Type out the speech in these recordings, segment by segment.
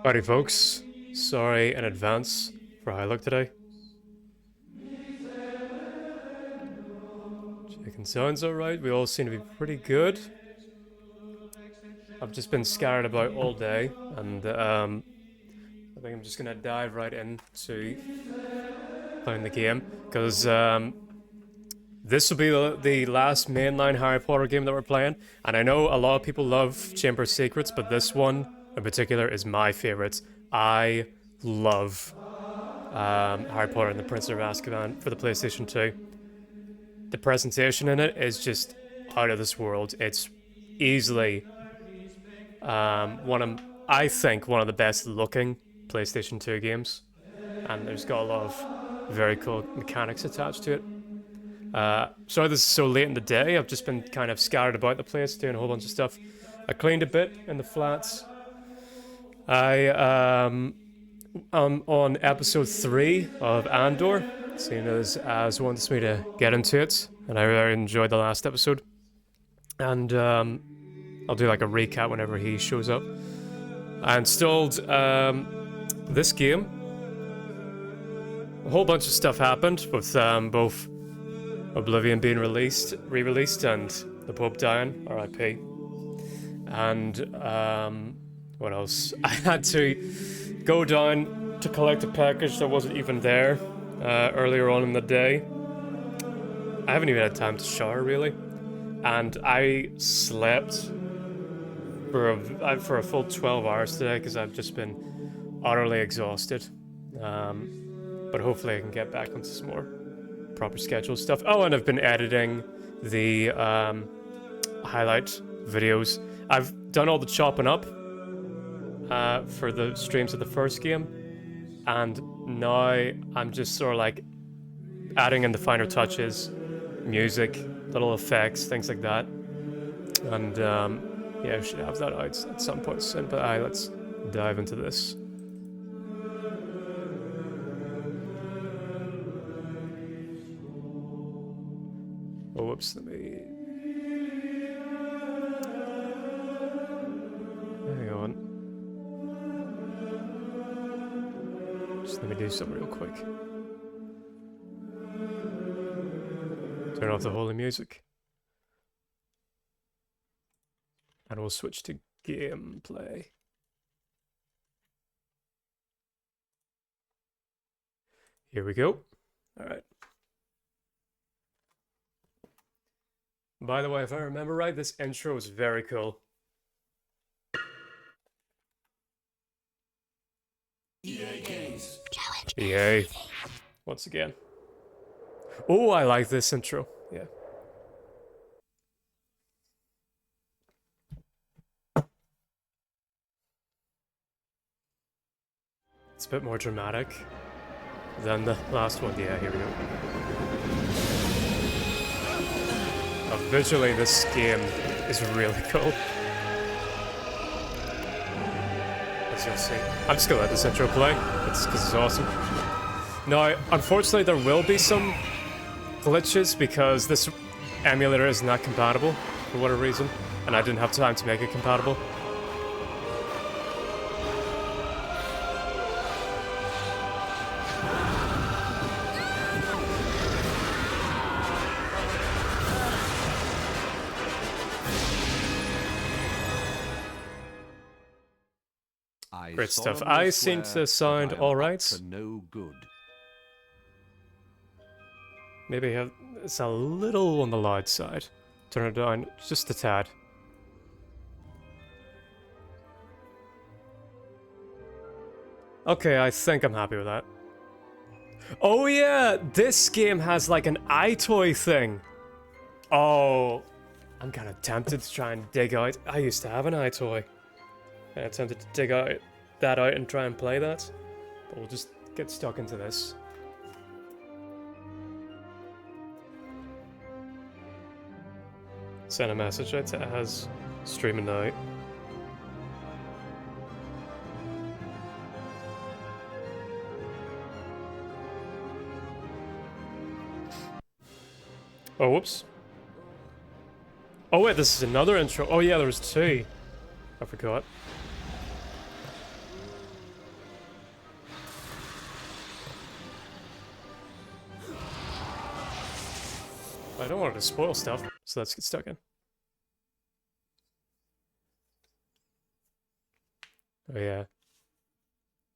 Alrighty, folks. Sorry in advance for how I look today. Chicken sounds alright. We all seem to be pretty good. I've just been scattered about all day, and I think I'm just gonna dive right into playing the game because this will be the last mainline Harry Potter game that we're playing. And I know a lot of people love Chamber of Secrets, but this one in particular is my favorite. I love Harry Potter and the Prince of Azkaban for the PlayStation 2. The presentation in it is just out of this world. It's easily I think one of the best looking PlayStation 2 games, and there's got a lot of very cool mechanics attached to it. Sorry this is so late in the day. I've just been kind of scattered about the place doing a whole bunch of stuff. I cleaned a bit in the flats. I'm on episode 3 of Andor, seeing as wants me to get into it, and I really enjoyed the last episode. And I'll do like a recap whenever he shows up. I installed this game. A whole bunch of stuff happened with both Oblivion being re-released, and the Pope dying, R.I.P. And what else? I had to go down to collect a package that wasn't even there earlier on in the day. I haven't even had time to shower really, and I slept for a full 12 hours today because I've just been utterly exhausted. But hopefully I can get back onto some more proper schedule stuff. Oh, and I've been editing the highlight videos. I've done all the chopping up for the streams of the first game, and now I'm just sort of like adding in the finer touches, music, little effects, things like that. And yeah, I should have that out at some point soon. But let's dive into this. Oh, whoops, let me... Hang on. Just let me do something real quick. Turn off the holy music. And we'll switch to gameplay. Here we go. Alright. By the way, if I remember right, this intro is very cool. EA Games. EA. Once again. Oh, I like this intro. Yeah. It's a bit more dramatic than the last one. Yeah, here we go. Visually, this game is really cool. As you'll see. I'm just gonna let this intro play. It's because it's awesome. Now, unfortunately, there will be some glitches because this emulator is not compatible for whatever reason, and I didn't have time to make it compatible. Great stuff. I seem to sound alright. No good. Maybe it's a little on the loud side. Turn it down just a tad. Okay, I think I'm happy with that. Oh yeah, this game has like an iToy thing. Oh, I'm kind of tempted to try and dig out. I used to have an iToy. And I'm tempted to dig that out and try and play that. But we'll just get stuck into this. Send a message out to Az streaming now. Oh, whoops. Oh wait, this is another intro. Oh yeah, there was 2. I forgot. I don't want it to spoil stuff, so let's get stuck in. Oh yeah.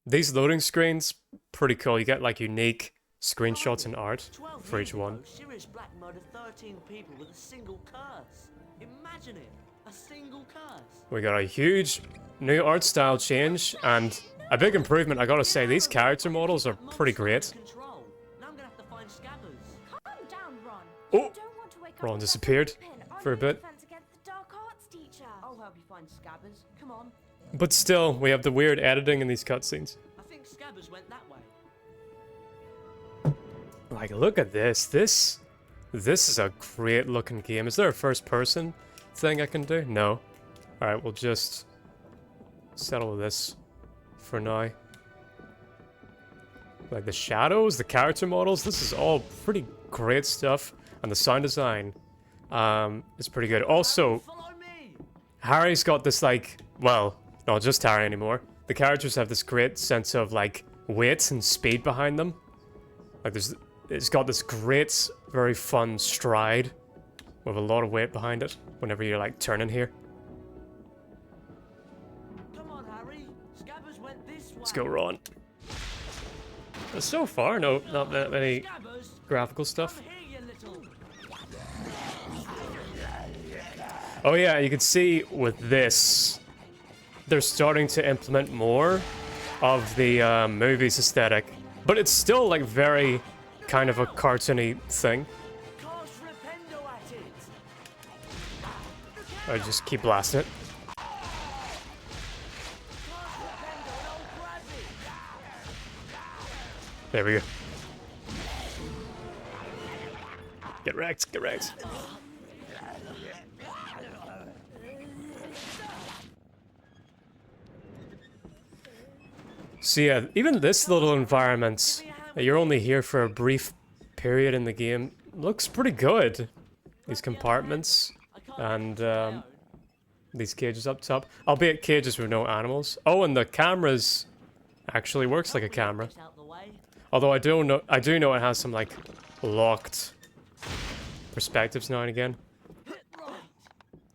These loading screens, pretty cool. You get like unique screenshots and art for each one. Sirius Black murdered 13 people with a single curse. Imagine it, a single curse. We got a huge new art style change and a big improvement. I gotta say, these character models are pretty great. Now I'm gonna have to find Scabbers. Calm down, Ron. Oh, You don't want to wake Ron up disappeared for a bit. Defense against the dark arts teacher. I'll help you find Scabbers. Come on. But still, we have the weird editing in these cutscenes. I think Scabbers went that way. Like, look at this. This is a great looking game. Is there a first person thing I can do? No. Alright, we'll just settle this for now. Like the shadows, the character models, this is all pretty great stuff. And the sound design is pretty good. Also, Follow me. Harry's got this like, well, not just Harry anymore. The characters have this great sense of like weight and speed behind them. Like it's got this great, very fun stride with a lot of weight behind it whenever you're like turning here. Come on, Harry. Scabbers went this way. Let's go, Ron. So far, not that many Scabbers, graphical stuff. come here, you little. Oh yeah, you can see with this, they're starting to implement more of the movie's aesthetic, but it's still like very kind of a cartoony thing. Cast Rependo at it. I just keep blasting it. Cast Rependo and I'll grab it. There we go. Get wrecked, get wrecked. So yeah, even this little environment, you're only here for a brief period in the game, looks pretty good. These compartments and these cages up top. Albeit cages with no animals. Oh, and the cameras actually works like a camera. Out the way. Although I do know it has some like locked perspectives now and again.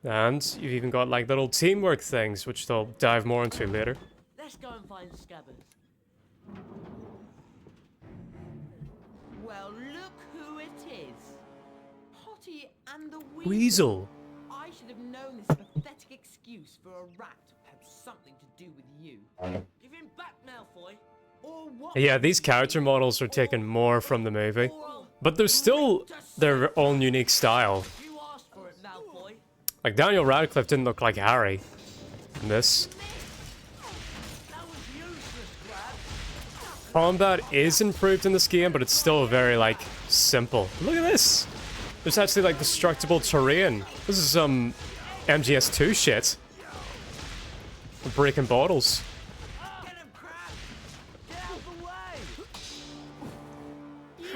And you've even got like little teamwork things, which they'll dive more into later. Let's go and find Scabbers. Well, look who it is. Potty and the Weasel. I should have known this pathetic excuse for a rat had something to do with you. Give him back, Malfoy. Or what? Yeah, these character models are taken more from the movie, but they're still their own unique style. You asked for it, Malfoy. Like Daniel Radcliffe didn't look like Harry in this. That was useless, Grab. Combat is improved in this game, but it's still very like simple. Look at this. There's actually like destructible terrain. This is some MGS2 shit. We're breaking bottles. Get him, Crab. Get out of the way.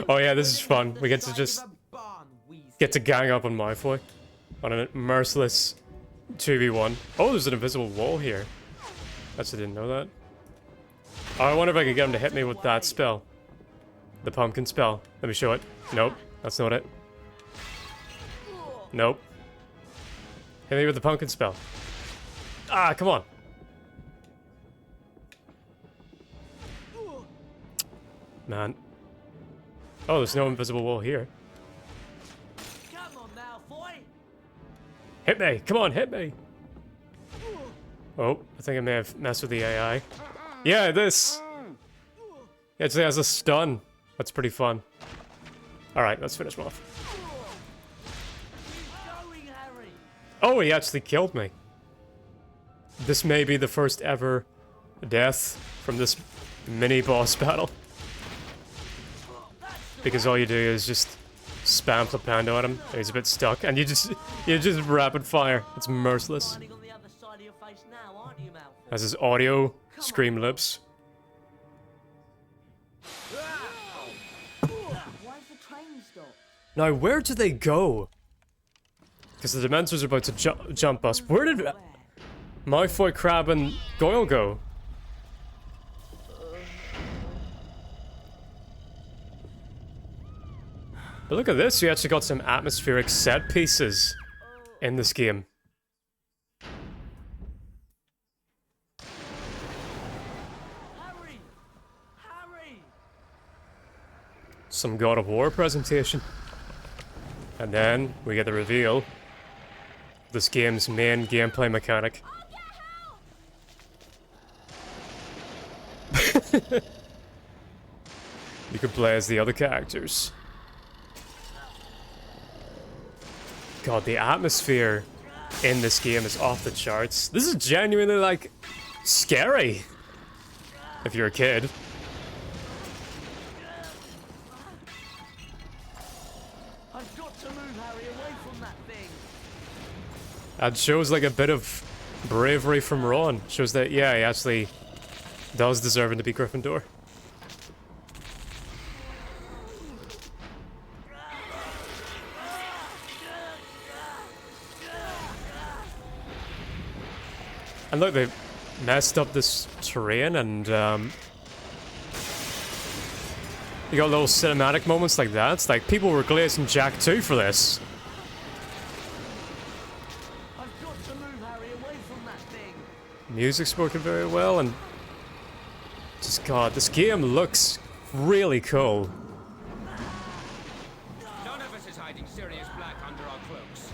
Oh yeah, this is fun. We get to just Barn, Weasley. get to gang up on Malfoy on a merciless 2v1. Oh, there's an invisible wall here. Actually didn't know that. Oh, I wonder if I could get him to hit me with that spell. The pumpkin spell. Let me show it. Nope, that's not it. Nope. Hit me with the pumpkin spell. Ah, come on. Man. Oh, there's no invisible wall here. Come on, Malfoy. Hit me! Come on, hit me! Oh, I think I may have messed with the AI. Yeah, this! It actually has a stun. That's pretty fun. Alright, let's finish him off. Keep going, Harry. Oh, he actually killed me. This may be the first ever death from this mini-boss battle. Because all you do is just spam Flipendo at him, and he's a bit stuck, and you just rapid fire. It's merciless. Standing on the other side of your face now, aren't you, Malfoy? Has his audio scream lips. Why's the train stopped? Now, where do they go? Because the Dementors are about to jump us. Where did Malfoy, Crab, and Goyle go? But look at this, we actually got some atmospheric set pieces in this game. Harry! Harry! Some God of War presentation. And then we get the reveal of this game's main gameplay mechanic. You can play as the other characters. God, the atmosphere in this game is off the charts. This is genuinely, like, scary. If you're a kid. I've got to move Harry away from that thing. That shows, like, a bit of bravery from Ron. Shows that, yeah, he actually does deserve to be Gryffindor. And look, they messed up this terrain, and you got little cinematic moments like that. It's like people were glazing Jack 2 for this. I've got to move Harry away from that thing. Music's working very well, and just God, this game looks really cool. None of us is hiding Sirius Black under our cloaks.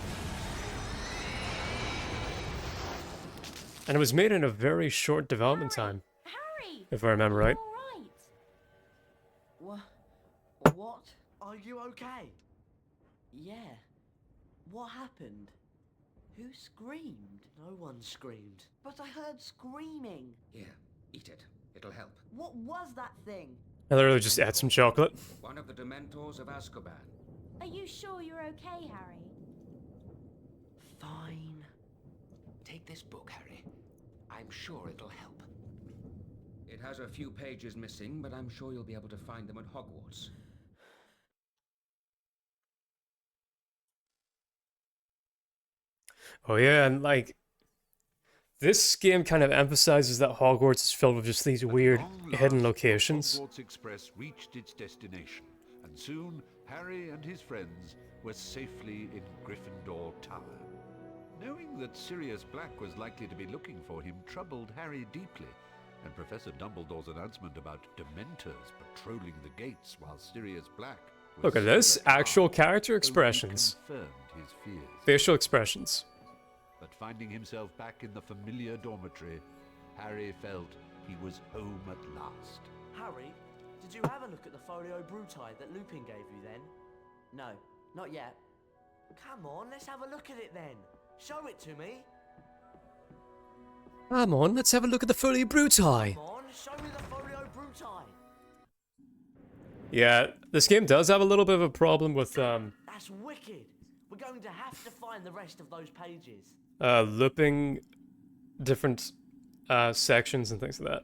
And it was made in a very short development time, Harry! if I remember right. All right. What? Are you okay? Yeah. What happened? Who screamed? No one screamed. But I heard screaming. Here, eat it. It'll help. What was that thing? I literally just ate some chocolate. One of the Dementors of Azkaban. Are you sure you're okay, Harry? Fine. Take this book, Harry. I'm sure it'll help. It has a few pages missing, but I'm sure you'll be able to find them at Hogwarts. Oh yeah, and like, this game kind of emphasizes that Hogwarts is filled with just these weird hidden locations. Hogwarts Express reached its destination, and soon Harry and his friends were safely in Gryffindor Tower. Knowing that Sirius Black was likely to be looking for him troubled Harry deeply, and Professor Dumbledore's announcement about Dementors patrolling the gates while Sirius Black was Look at this, still at actual large character only expressions. confirmed his fears. Facial expressions. But finding himself back in the familiar dormitory, Harry felt he was home at last. Harry, did you have a look at the Folio Brutii that Lupin gave you then? No, not yet. Come on, let's have a look at it then. Show it to me. Come on, let's have a look at the Folio Brutii. Come on, show me the Folio Brutii. Yeah, this game does have a little bit of a problem with That's wicked. We're going to have to find the rest of those pages. looping different sections and things like that.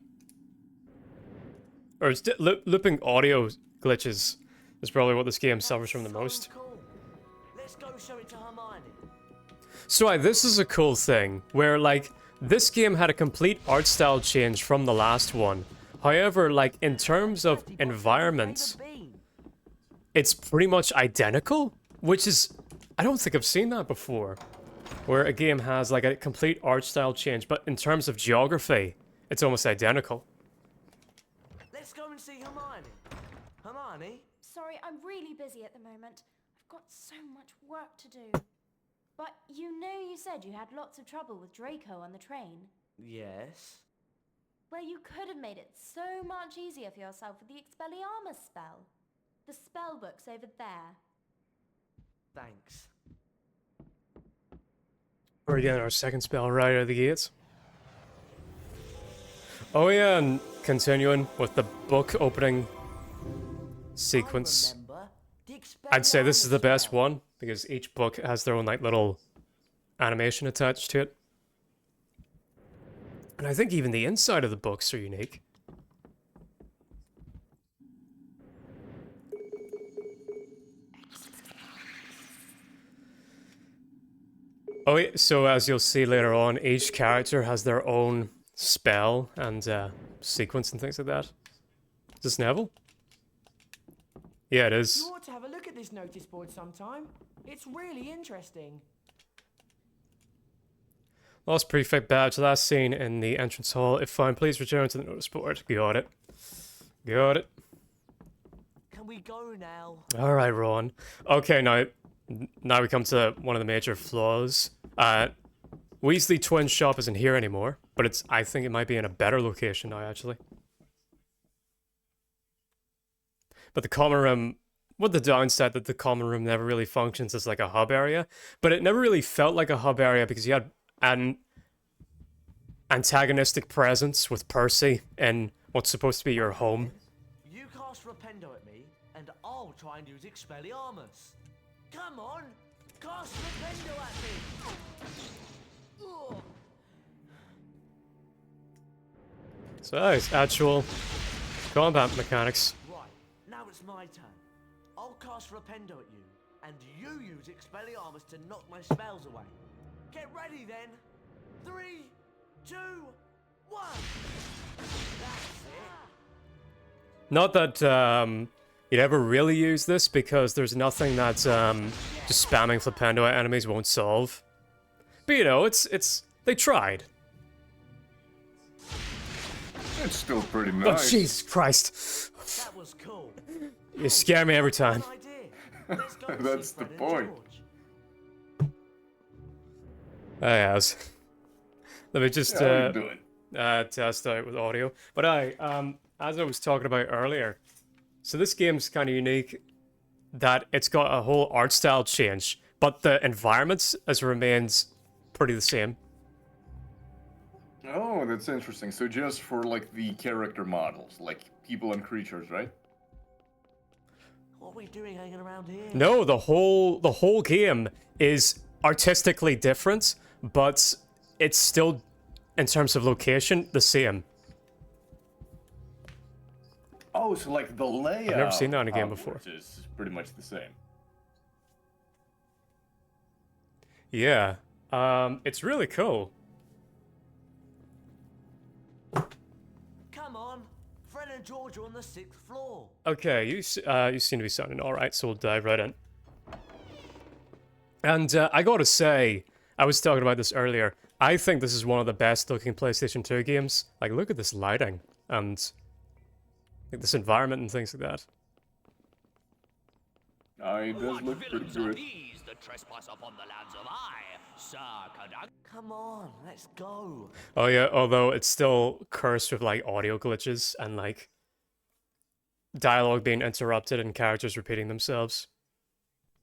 Or it's looping audio glitches is probably what this game suffers from the most. Cool. Let's go show it to Hermione. So this is a cool thing, where like, this game had a complete art style change from the last one. However, like, in terms of environments, it's pretty much identical, which is, I don't think I've seen that before. Where a game has like a complete art style change, but in terms of geography, it's almost identical. Let's go and see Hermione. Hermione? Sorry, I'm really busy at the moment. I've got so much work to do. But you know you said you had lots of trouble with Draco on the train. Yes. Well, you could have made it so much easier for yourself with the Expelliarmus spell. The spell book's over there. Thanks. We're getting our second spell right out of the gates. Oh yeah, and continuing with the book opening sequence. I remember the I'd say this is the Expelliarmus best spell. one, because each book has their own like little animation attached to it. And I think even the inside of the books are unique. Oh yeah, so as you'll see later on, each character has their own spell and sequence and things like that. Is this Neville? Yeah, it You is. ought to have a look at at this notice board sometime. It's really interesting. Lost prefect badge. Last seen in the entrance hall. If found, please return to the notice board. Got it. Got it. Can we go now? Alright, Ron. Okay, now we come to one of the major flaws. Weasley Twin Shop isn't here anymore, but I think it might be in a better location now, actually. But the common room, with the downside that the common room never really functions as like a hub area, but it never really felt like a hub area because you had an antagonistic presence with Percy in what's supposed to be your home. You cast Rependo at me, and I'll try and use Expelliarmus. Come on, cast Rependo at me. Ugh. So that is actual combat mechanics. Right, now it's my turn. I'll cast Rependo at you, and you use Expelliarmus to knock my spells away. Get ready then. 3, 2, 1. That's it. Not that you'd ever really use this because there's nothing that just spamming Flipendo at enemies won't solve. But you know, they tried. It's still pretty Oh nice. Jesus Christ! That was cool. You scare me every time. Good idea. Let's go and That's see the Fred and point. George. I has. Let me just How you doing? test out with audio. But as I was talking about earlier, so this game's kind of unique that it's got a whole art style change, but the environments has remains pretty the same. Oh, that's interesting. So just for like the character models, like people and creatures, right? What are we doing hanging around here? No, the whole game is artistically different, but it's still, in terms of location, the same. Oh, so like the layout. I've never seen that in a game outwards before. Is pretty much the same. Yeah, it's really cool. Come on. Fred and George are on the 6th floor. Okay, you seem to be sounding alright, so we'll dive right in. And I gotta say, I was talking about this earlier, I think this is one of the best looking PlayStation 2 games. Like, look at this lighting, and like, this environment and things like that. It does look pretty good. Come on, let's go. Oh yeah, although it's still cursed with like audio glitches and like dialogue being interrupted and characters repeating themselves.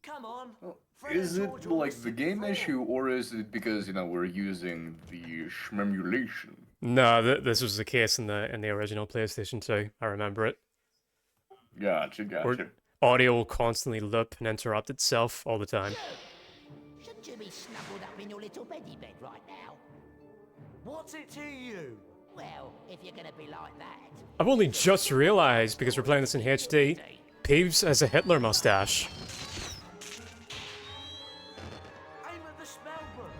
Come on. Well, Fred is and it George are on like the the 6th game floor. issue, or is it because we're using the shmemulation? No, this was the case in the original PlayStation 2. I remember it. Gotcha, Where gotcha. audio will constantly loop and interrupt itself all the time. Shouldn't you be snuggled up in your little beddy bed right now? What's it to you? Well, if you're gonna be like that. I've only just realized, because we're playing this in HD, Peeves has a Hitler mustache. Aim at the spell book.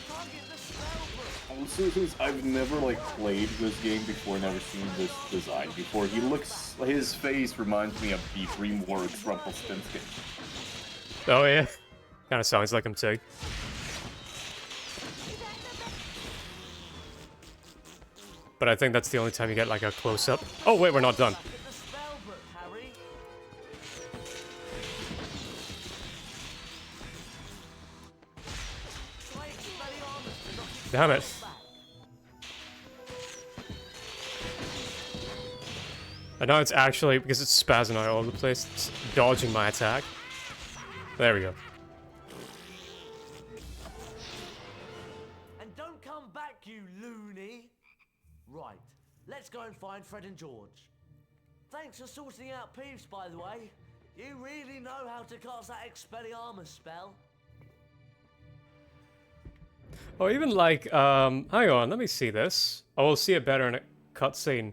Target the spell book. Also, since I've never like played this game before, never seen this design before, his face reminds me of the DreamWorks Rumpelstiltskin. Oh yeah, kind of sounds like him too. But I think that's the only time you get like a close-up. Oh wait, we're not done. Look at the spell book, Harry. Try Expelliarmus to knock it Damn it. back. And now it's actually, because it's spazzing out all over the place, it's dodging my attack. There we go. And don't come back, you loony. Right, let's go and find Fred and George. Thanks for sorting out Peeves, by the way. You really know how to cast that Expelliarmus spell. Oh, even like, hang on, let me see this. Oh, we'll see it better in a cutscene.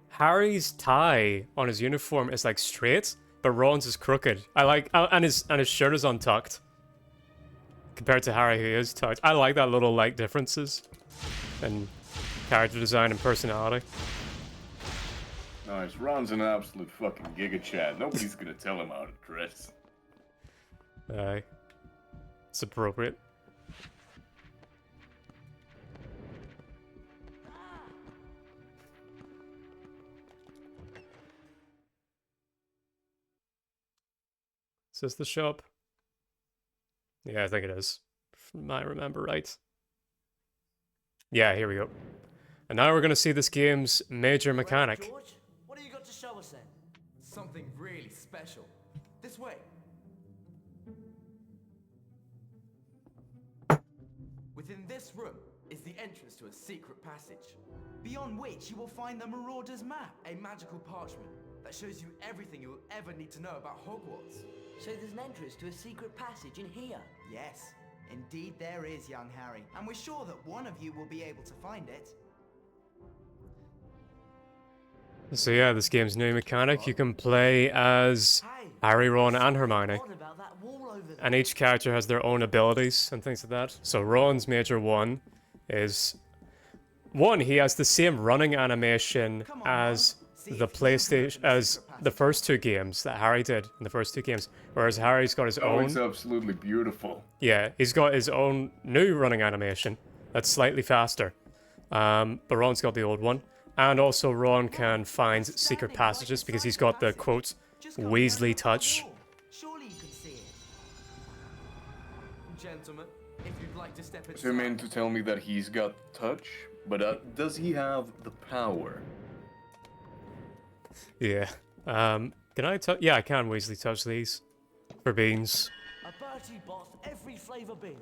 Harry's tie on his uniform is like straight, but Ron's is crooked. I like, and his shirt is untucked. Compared to Harry, who is tucked. I like that little like differences in character design and personality. Nice. Ron's an absolute fucking giga chad. Nobody's gonna tell him how to dress. Aye. It's appropriate. Is this the shop? Yeah, I think it is. If I remember right. Yeah, here we go. And now we're going to see this game's major mechanic. George, what have you got to show us then? Something really special. This way. Within this room is the entrance to a secret passage, beyond which you will find the Marauder's map, a magical parchment that shows you everything you will ever need to know about Hogwarts. So there's an entrance to a secret passage in here? Yes, indeed there is, young Harry, and we're sure that one of you will be able to find it. So yeah, this game's new mechanic. You can play as Harry, Ron, and Hermione. What about that wall over there? And each character has their own abilities and things like that. So Ron's major one is... One, he has the same running animation as the PlayStation... as the first two games that Harry did in the first two games. Whereas Harry's got his own... it's absolutely beautiful. Yeah, he's got his own new running animation that's slightly faster. But Ron's got the old one. And also Ron can find secret passages because he's got the, quote, Weasley touch. Surely you can see it. Gentlemen, if you'd like to step inside... So you mean to tell me that he's got touch? But does he have the power? Yeah. Can I touch? Yeah, I can Weasley touch these. For beans. A Bertie Bott's every flavour bean.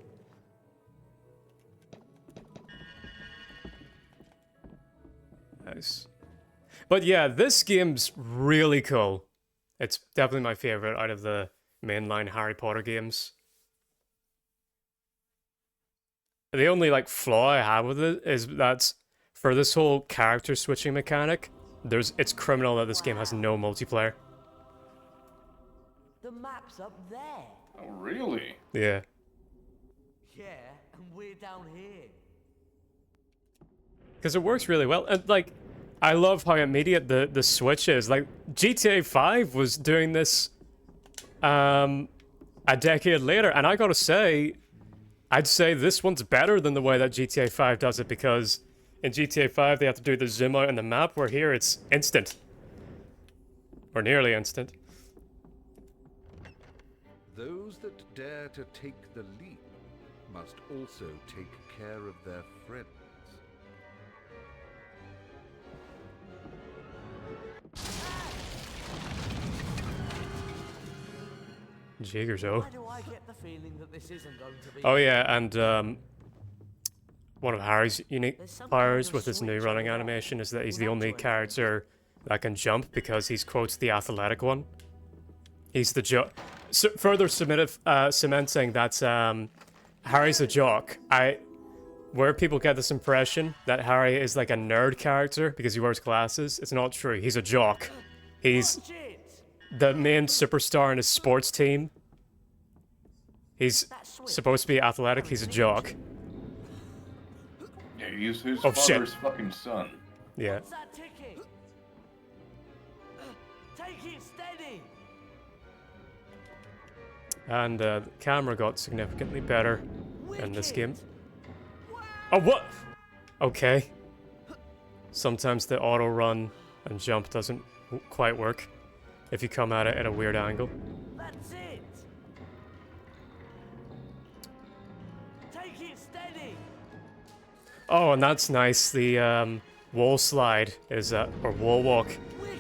Nice. But yeah, this game's really cool. It's definitely my favorite out of the mainline Harry Potter games. The only like flaw I have with it is that for this whole character switching mechanic, it's criminal that this game has no multiplayer. The map's up there. Oh, really? Yeah. Yeah, and we're down here. Because it works really well. And like, I love how immediate the switch is. Like, GTA 5 was doing this a decade later, and I gotta say, I'd say this one's better than the way that GTA 5 does it, because in GTA 5 they have to do the zoom out on the map, where here it's instant. Or nearly instant. Those that dare to take the leap must also take care of their friends. Jiggers, oh. Why do I get the feeling that this isn't going to be... Oh yeah, and one of Harry's unique powers with his new running animation is that he's the only character that can jump because he's, quote, the athletic one. He's the further cementing that Harry's a jock. Where people get this impression that Harry is like a nerd character because he wears glasses, it's not true. He's a jock. He's the main superstar in his sports team. He's supposed to be athletic. He's a jock. Yeah, he's his Oh, father's shit. fucking son. Yeah. What's that ticking? Take it steady. And the camera got significantly better in this game. Oh, what? Okay. Sometimes the auto run and jump doesn't quite work if you come at it at a weird angle. That's it. Take it steady. Oh, and that's nice. The wall slide is, or wall walk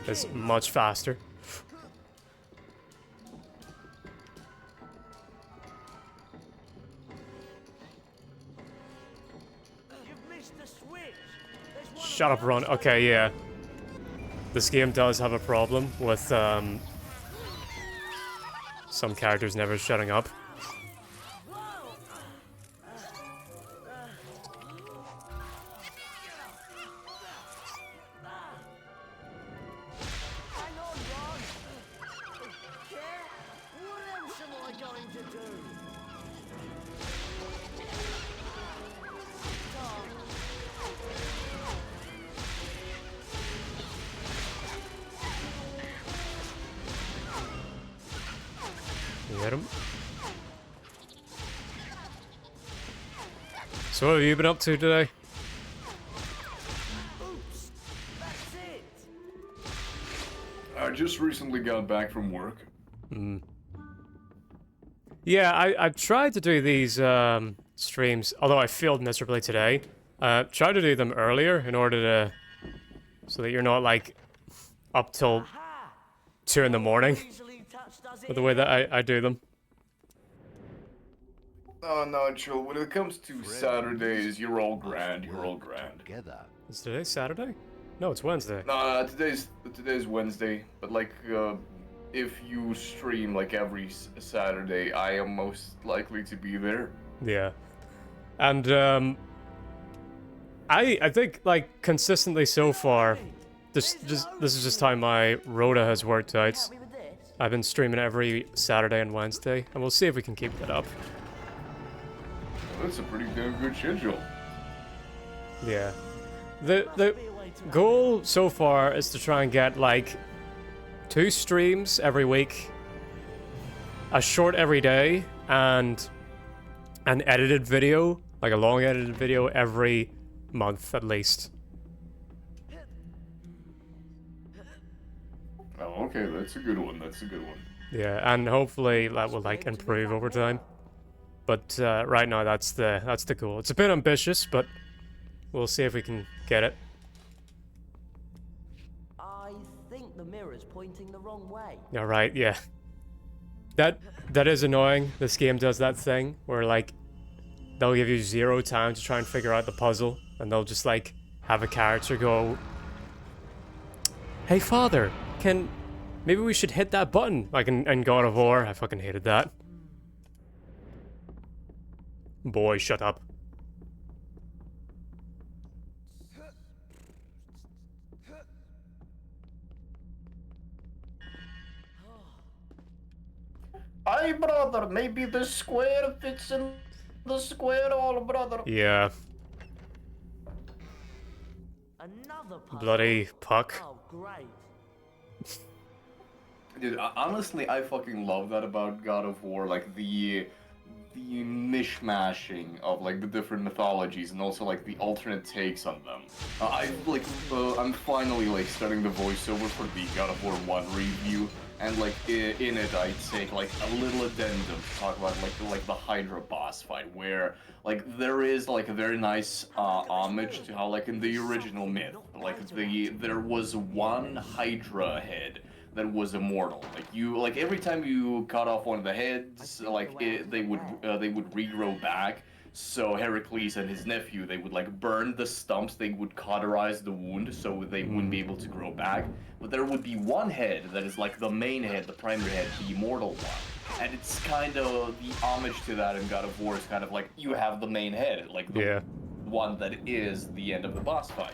is much faster. You've missed the switch. There's one Shut up, Ron. Okay, yeah. This game does have a problem with some characters never shutting up. Hang on, Ron. Yeah? What else am I going to do? Get him. So what have you been up to today? Oops, that's it. I just recently got back from work. Yeah, I tried to do these streams, although I failed miserably today. Tried to do them earlier in order to... so that you're not, like, up till Aha! 2 in the morning Easily touched, does it, with the way that I do them. Oh no, chill. When it comes to Saturdays, you're all grand. You're all grand. Together. Is today Saturday? No, it's Wednesday. No, today's Wednesday. But like, if you stream like every Saturday, I am most likely to be there. Yeah. And, I think, like, consistently so far, this is just how my rota has worked out. Help me with this? I've been streaming every Saturday and Wednesday, and we'll see if we can keep that up. That's a pretty damn good schedule. Yeah. The goal so far is to try and get, like, 2 streams every week, a short every day, and an edited video, like a long edited video every month at least. Oh, okay, that's a good one. That's a good one. Yeah, and hopefully that will, like, improve over time. But right now that's the goal. It's a bit ambitious, but we'll see if we can get it. I think the mirror's pointing the wrong way. Yeah, right, yeah. That is annoying. This game does that thing where, like, they'll give you 0 time to try and figure out the puzzle, and they'll just, like, have a character go, "Hey, father, maybe we should hit that button," like in God of War. I fucking hated that. Boy, shut up. Aye, brother, maybe the square fits in the square hole, brother. Yeah. Another puzzle. Bloody puck. Oh, great. Dude, honestly, I fucking love that about God of War, like the mishmashing of like the different mythologies and also like the alternate takes on them. I'm finally like starting the voiceover for the God of War 1 review, and like in it I take like a little addendum to talk about like the Hydra boss fight, where like there is like a very nice homage to how like in the original myth, like there was one Hydra head that was immortal. Like every time you cut off one of the heads, they would regrow back. So Heracles and his nephew, they would like burn the stumps, they would cauterize the wound so they wouldn't be able to grow back. But there would be one head that is like the main head, the primary head, the immortal one. And it's kind of the homage to that in God of War is kind of like you have the main head, like the one that is the end of the boss fight.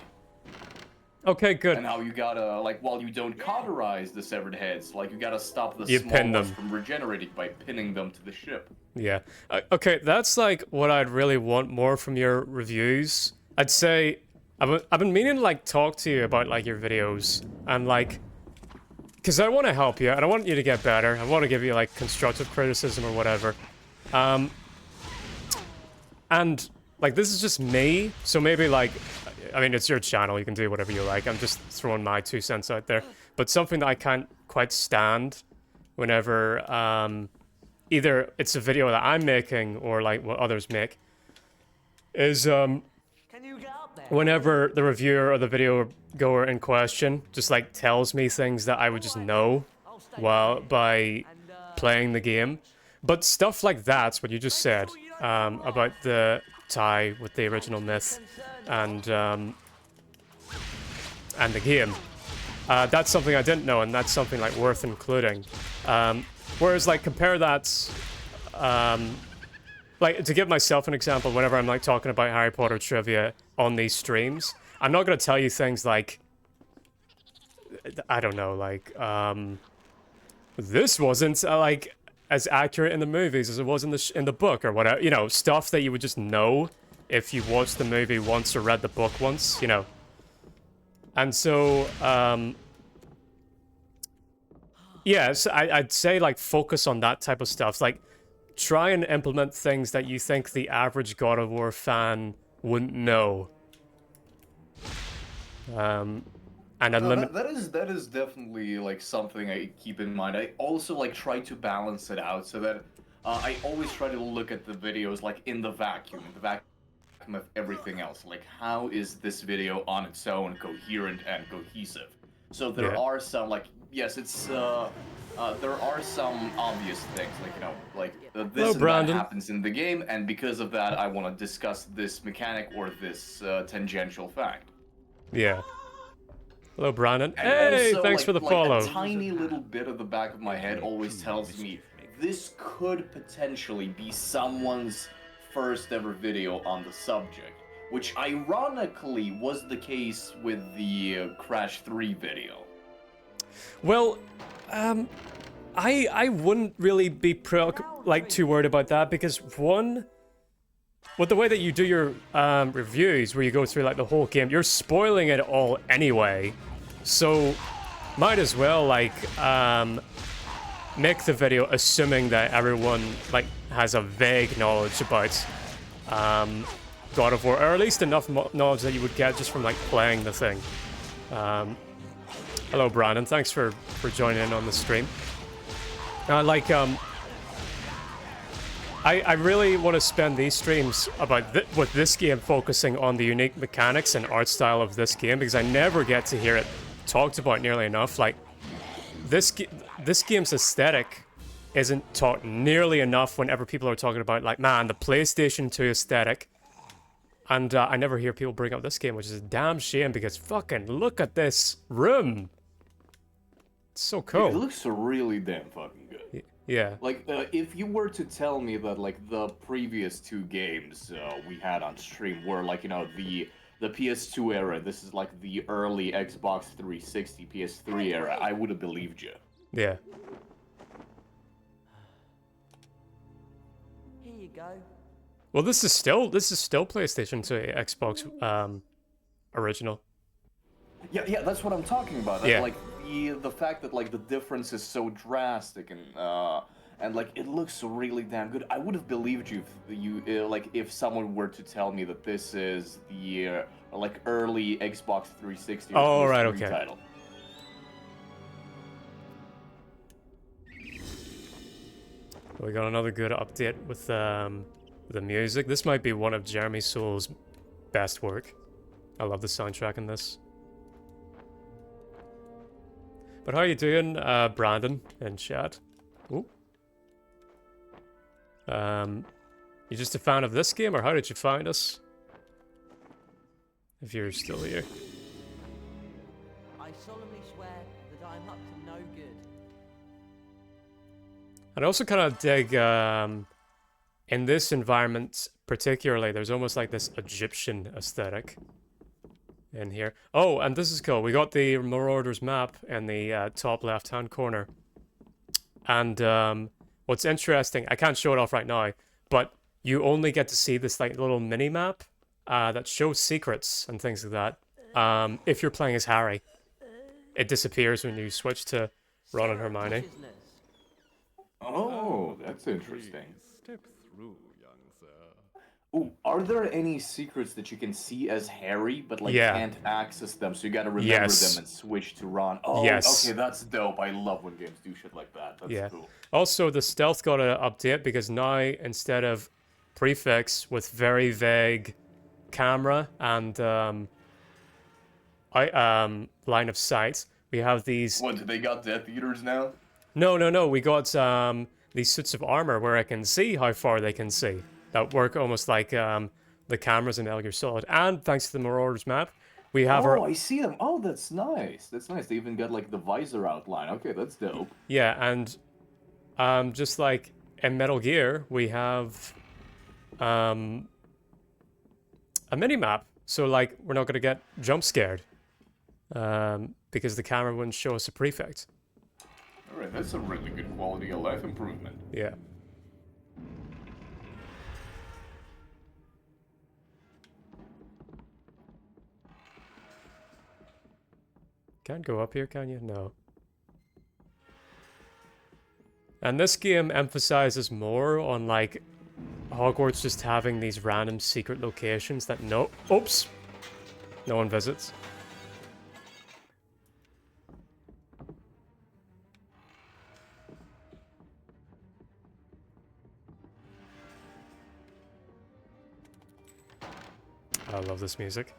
Okay, good. And how you gotta, like, while you don't cauterize the severed heads, like, you gotta stop the You small pin ones them. from regenerating by pinning them to the ship. Yeah. Okay, that's like what I'd really want more from your reviews. I'd say I've been meaning to like talk to you about like your videos and like, because I want to help you and I want you to get better. I want to give you like constructive criticism or whatever. And like this is just me, so maybe like, I mean it's your channel, you can do whatever you like. I'm just throwing my 2 cents out there. But something that I can't quite stand whenever either it's a video that I'm making or like what others make is Can you get up there? whenever the reviewer or the video goer in question just like tells me things that I would just know while by playing the game. But stuff like that's what you just said about the tie with the original myth and the game. That's something I didn't know, and that's something like worth including. Whereas like compare that, like to give myself an example, whenever I'm like talking about Harry Potter trivia on these streams, I'm not gonna tell you things like, I don't know, like this wasn't like as accurate in the movies as it was in the book or whatever, you know, stuff that you would just know if you watched the movie once or read the book once, you know. And so Yes, I'd say like focus on that type of stuff. Like try and implement things that you think the average God of War fan wouldn't know. And eliminate. That is definitely like something I keep in mind. I also like try to balance it out so that I always try to look at the videos like in the vacuum of everything else. Like how is this video on its own coherent and cohesive? So there are some like yes, it's there are some obvious things like this and that happens in the game, and because of that, I want to discuss this mechanic or this tangential fact. Yeah. Hello, Brandon. And Hey, also, thanks for the follow. A tiny little bit of the back of my head always tells me this could potentially be someone's first ever video on the subject, which ironically was the case with the Crash 3 video. Well, I wouldn't really be too worried about that because one, with the way that you do your reviews, where you go through like the whole game, you're spoiling it all anyway. So, might as well like make the video assuming that everyone like has a vague knowledge about God of War, or at least enough knowledge that you would get just from like playing the thing. Hello, Brandon. Thanks for joining in on the stream. I really want to spend these streams about with this game focusing on the unique mechanics and art style of this game because I never get to hear it talked about nearly enough. Like this game's aesthetic isn't taught nearly enough whenever people are talking about like, man, the PlayStation 2 aesthetic. And I never hear people bring up this game, which is a damn shame because fucking look at this room. It's so cool. It looks really damn fucking good. Yeah. Like, if you were to tell me that, like, the previous two games we had on stream were, like, you know, the PS2 era, this is, like, the early Xbox 360, PS3 era, I would have believed you. Yeah. Here you go. Well, this is still PlayStation 2, Xbox original. Yeah, that's what I'm talking about. Yeah. Like, the fact that, like, the difference is so drastic and like, it looks really damn good. I would have believed you if someone were to tell me that this is the, like, early Xbox 360 or right, PS3 okay. title. We got another good update with the music. This might be one of Jeremy Soule's best work. I love the soundtrack in this. But how are you doing, Brandon in chat? Ooh. You just a fan of this game, or how did you find us? If you're still here. I solemnly swear that I'm up to no good. And I also kind of dig, in this environment particularly, there's almost like this Egyptian aesthetic in here. Oh, and this is cool. We got the Marauders map in the top left-hand corner. And what's interesting, I can't show it off right now, but you only get to see this like little mini-map that shows secrets and things like that. If you're playing as Harry. It disappears when you switch to Ron and Hermione. Oh, that's interesting. Step through, young sir. Ooh, are there any secrets that you can see as Harry, but like can't access them, so you gotta remember them and switch to Ron? Oh, okay, that's dope. I love when games do shit like that. That's cool. Also, the stealth got an update because now instead of prefix with very vague camera and line of sight, we have these. What, they got Death Eaters now? No. We got these suits of armor where I can see how far they can see. That work almost like the cameras in Metal Gear Solid. And thanks to the Marauders map, we have our... I see them. Oh, that's nice. That's nice. They even got like the visor outline. Okay, that's dope. Yeah, and just like in Metal Gear, we have a mini-map. So like, we're not going to get jump scared because the camera wouldn't show us a prefix. Alright, that's a really good quality of life improvement. Yeah. Can't go up here, can you? No. And this game emphasizes more on, like, Hogwarts just having these random secret locations that no one visits. I love this music.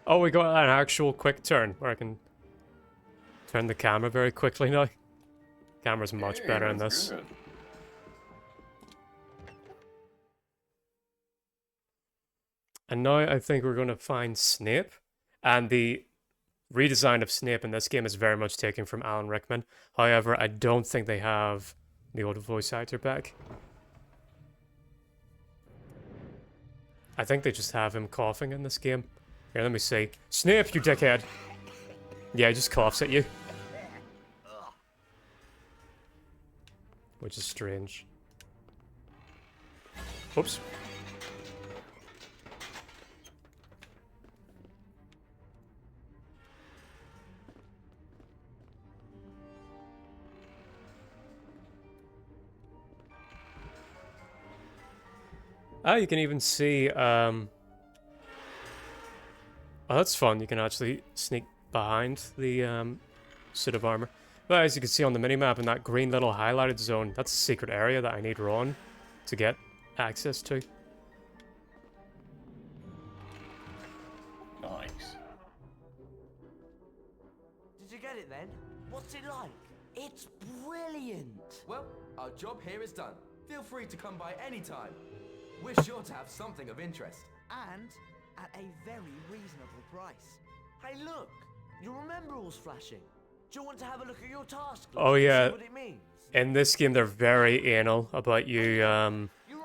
Oh, we got an actual quick turn where I can turn the camera very quickly now. Camera's much better in this. Good. And now I think we're going to find Snape. And the redesign of Snape in this game is very much taken from Alan Rickman. However, I don't think they have the old voice actor back. I think they just have him coughing in this game. Here, let me see. Snape, you dickhead! Yeah, he just coughs at you. Which is strange. Oops. Ah, you can even see, oh, that's fun. You can actually sneak behind the, suit of armor. But as you can see on the minimap in that green little highlighted zone, that's a secret area that I need Ron to get access to. Nice. Did you get it then? What's it like? It's brilliant. Well, our job here is done. Feel free to come by any time. We're sure to have something of interest. And at a very reasonable price. Hey, look! Your remember all's flashing. Do you want to have a look at your task list Oh and yeah. see what it means? In this game, they're very anal about you,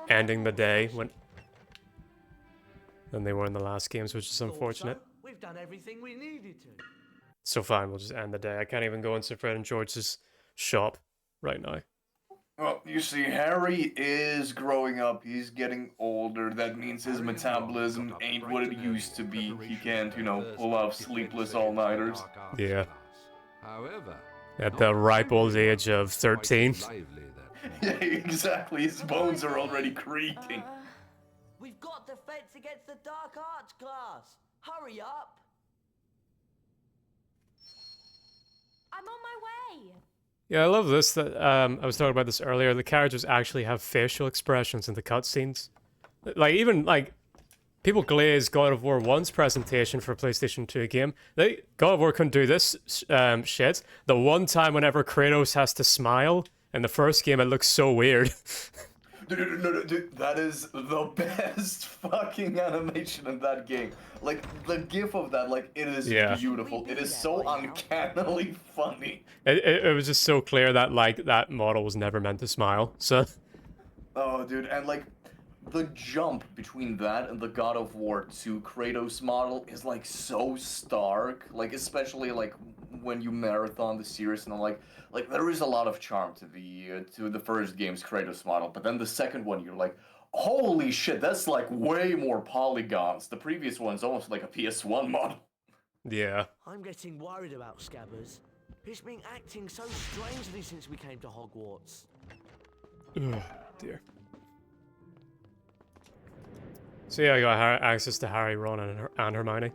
ending the day than they were in the last games, which is unfortunate. Also, we've done everything we needed to. So fine, we'll just end the day. I can't even go into Fred and George's shop right now. Well, you see, Harry is growing up. He's getting older. That means his metabolism ain't what it used to be. He can't, pull off sleepless all-nighters. Yeah. However, At the ripe old age of 13. Yeah, exactly. His bones are already creaking. We've got defense against the dark arts class. Hurry up! I'm on my way. Yeah, I love this. That I was talking about this earlier. The characters actually have facial expressions in the cutscenes. Like even people glaze God of War 1's presentation for a PlayStation 2 game. God of War couldn't do this shit. The one time whenever Kratos has to smile in the first game, it looks so weird. Dude, that is the best fucking animation in that game. Like, the gif of that, it is beautiful. It is so uncannily funny. It was just so clear that, that model was never meant to smile, so... Oh, dude, and, the jump between that and the God of War 2 Kratos model is, so stark. Especially, when you marathon the series, and there is a lot of charm to the first game's Kratos model, but then the second one, you're like, holy shit, that's way more polygons. The previous one's almost like a PS1 model. Yeah. I'm getting worried about Scabbers. He's been acting so strangely since we came to Hogwarts. Oh, dear. So yeah, I got access to Harry, Ron, and Hermione.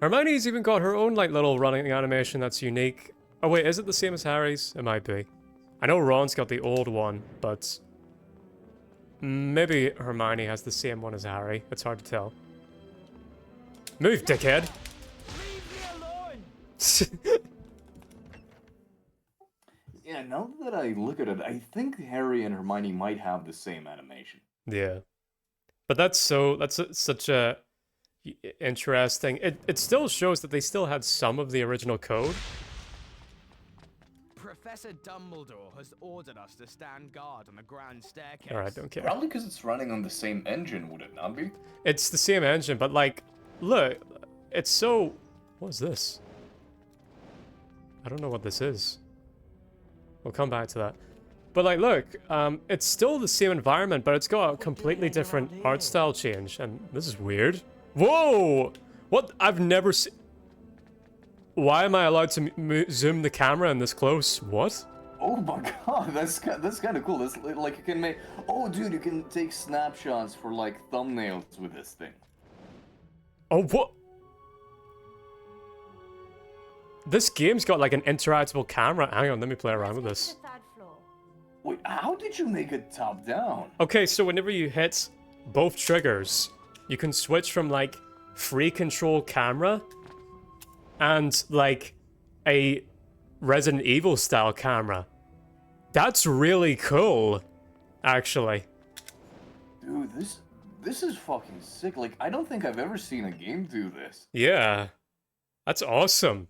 Hermione's even got her own, little running animation that's unique. Oh wait, is it the same as Harry's? It might be. I know Ron's got the old one, but... maybe Hermione has the same one as Harry. It's hard to tell. Move, dickhead! Leave me alone! Yeah, now that I look at it, I think Harry and Hermione might have the same animation. Yeah. But that's such a interesting... It still shows that they still had some of the original code. Professor Dumbledore has ordered us to stand guard on the grand staircase. Alright, don't care. Probably because it's running on the same engine, would it not be? It's the same engine, but like, look, it's so... What is this? I don't know what this is. We'll come back to that. But like, look, it's still the same environment, but it's got a completely different art style change, and this is weird. Whoa! What? I've never seen... Why am I allowed to zoom the camera in this close? What? Oh my god, that's kind of cool. That's like you can make... Oh dude, you can take snapshots for like thumbnails with this thing. Oh, what? This game's got like an interactable camera. Hang on, let me play around with this. Wait, how did you make it top down? Okay, so whenever you hit both triggers, you can switch from like free control camera and like a Resident Evil style camera. That's really cool, actually. Dude, this is fucking sick. Like, I don't think I've ever seen a game do this. Yeah, that's awesome.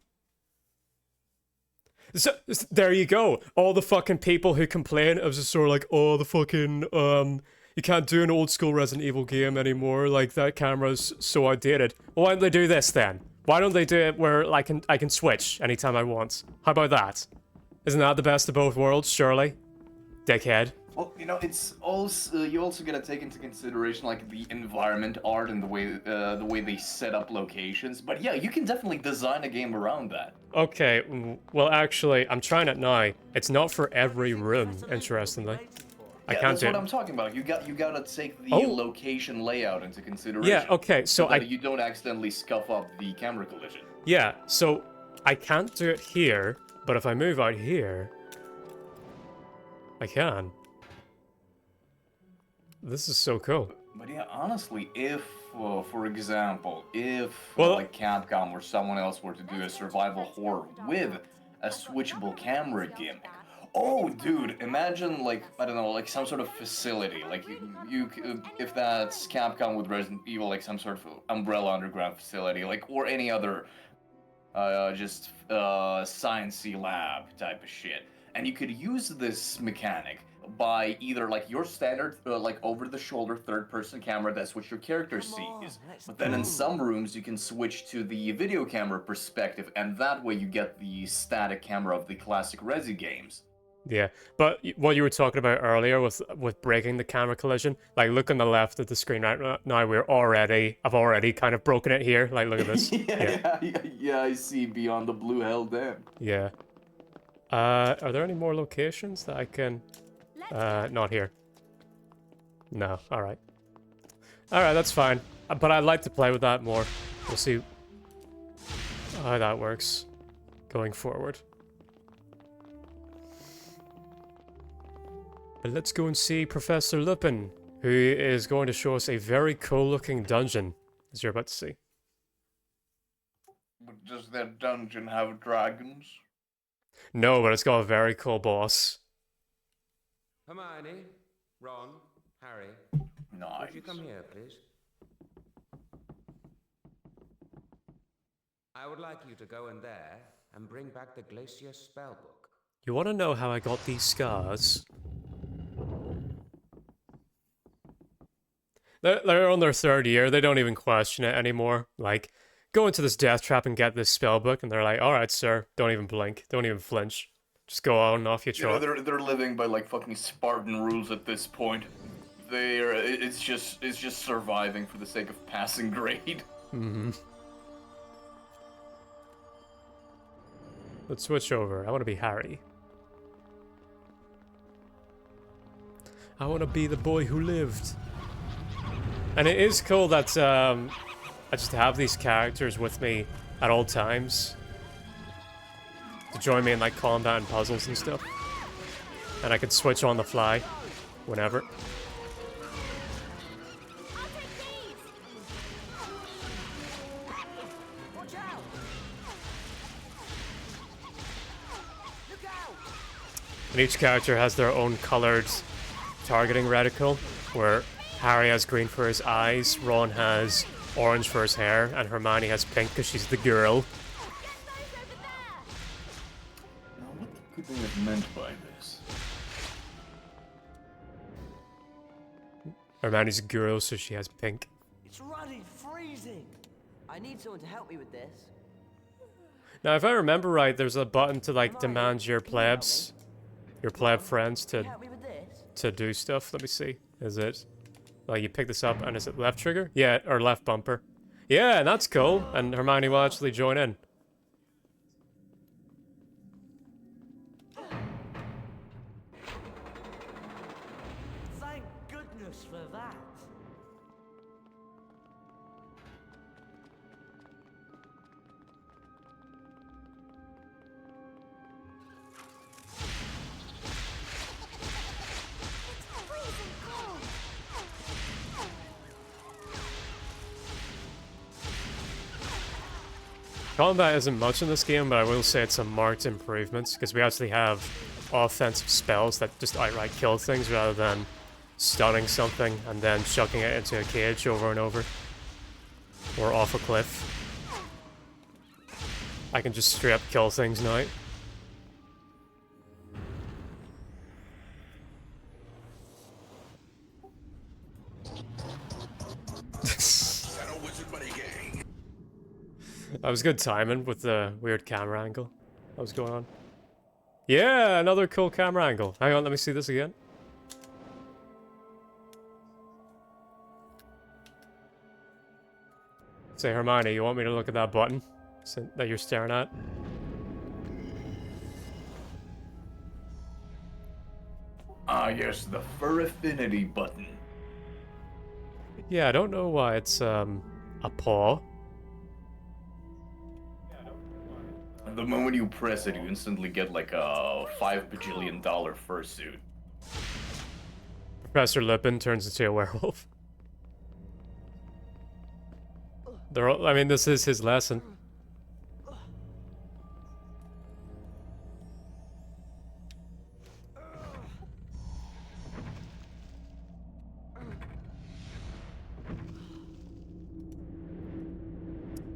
So, there you go. All the fucking people who complain of just sort of like, oh, the fucking, you can't do an old school Resident Evil game anymore, like, that camera's so outdated. Well, why don't they do this, then? Why don't they do it where I can switch anytime I want? How about that? Isn't that the best of both worlds, surely? Dickhead. Well, you know, it's also you also gotta take into consideration like the environment art and the way they set up locations. But yeah, you can definitely design a game around that. Okay, well actually, I'm trying it now. It's not for every room, interestingly. I can't that's do what it. I'm talking about. You gotta take the Oh. location layout into consideration. Yeah, okay, so that I... you don't accidentally scuff up the camera collision. Yeah, so I can't do it here, but if I move out here, I can. This is so cool. But yeah, honestly, if, for example, if Well- like Capcom or someone else were to do a survival horror with a switchable camera gimmick, oh, dude, imagine like, I don't know, like some sort of facility, like if that's Capcom with Resident Evil, like some sort of Umbrella Underground facility, like, or any other, just sciencey lab type of shit, and you could use this mechanic by either like your standard like over-the-shoulder third-person camera, that's what your character sees, but then in some rooms you can switch to the video camera perspective, and that way you get the static camera of the classic Resi games. Yeah, but what you were talking about earlier with breaking the camera collision, like look on the left of the screen right now, I've already kind of broken it here, like look at this. yeah, I see beyond the blue hell dam. Yeah. Are there any more locations that I can... not here. No, alright. Alright, that's fine. But I'd like to play with that more. We'll see how that works going forward. But let's go and see Professor Lupin, who is going to show us a very cool-looking dungeon, as you're about to see. But does that dungeon have dragons? No, but it's got a very cool boss. Hermione, Ron, Harry. Nice. Would you come here, please? I would like you to go in there and bring back the Glacier spellbook. You want to know how I got these scars? They're on their third year, they don't even question it anymore. Like, go into this death trap and get this spellbook, and they're like, alright, sir, don't even blink, don't even flinch. Just go on, off you trot. Yeah, they're living by like fucking Spartan rules at this point. It's just surviving for the sake of passing grade. Mm-hmm. Let's switch over. I want to be Harry. I want to be the boy who lived. And it is cool that I just have these characters with me at all times to join me in like combat and puzzles and stuff. And I can switch on the fly whenever. And each character has their own colored targeting reticle, where Harry has green for his eyes, Ron has orange for his hair, and Hermione has pink because she's the girl. Now, what could they have meant by this? Hermione's a girl, so she has pink. It's running freezing. I need someone to help me with this. Now, if I remember right, there's a button to like demand your plebs, your pleb friends Can you help me with this? to do stuff. Let me see. Is it like you pick this up and is it left trigger? Yeah, or left bumper. Yeah, that's cool. And Hermione will actually join in. Thank goodness for that. Combat isn't much in this game, but I will say it's a marked improvement, because we actually have offensive spells that just outright kill things rather than stunning something and then chucking it into a cage over and over. Or off a cliff. I can just straight up kill things now. That was good timing with the weird camera angle that was going on. Yeah, another cool camera angle. Hang on, let me see this again. Say, Hermione, you want me to look at that button that you're staring at? Ah, yes, the Fur Affinity button. Yeah, I don't know why it's, a paw. The moment you press it, you instantly get like a $5 bajillion fursuit. Professor Lupin turns into a werewolf. I mean, this is his lesson.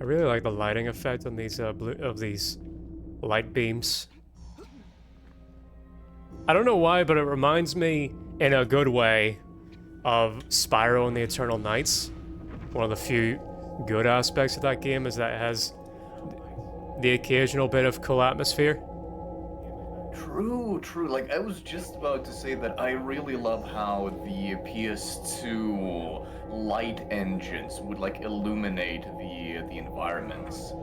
I really like the lighting effect on these these light beams. I don't know why, but it reminds me, in a good way, of Spyro and the Eternal Nights. One of the few good aspects of that game is that it has the occasional bit of cool atmosphere. True, true. Like, I was just about to say that I really love how the PS2 light engines would, like, illuminate the environments.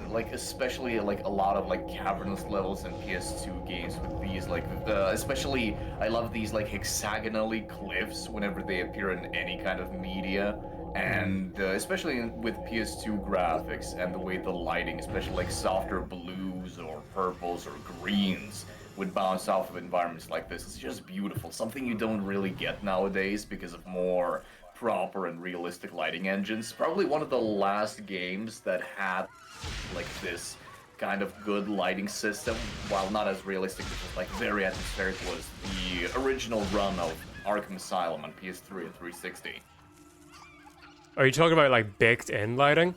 Like, especially, like, a lot of, like, cavernous levels in PS2 games with these, like, especially, I love these, like, hexagonally cliffs whenever they appear in any kind of media. And especially with PS2 graphics and the way the lighting, especially like softer blues or purples or greens, would bounce off of environments like this. It's just beautiful. Something you don't really get nowadays because of more proper and realistic lighting engines. Probably one of the last games that had like this kind of good lighting system, while not as realistic, but just like very atmospheric, was the original run of Arkham Asylum on PS3 and 360. Are you talking about, like, baked-in lighting?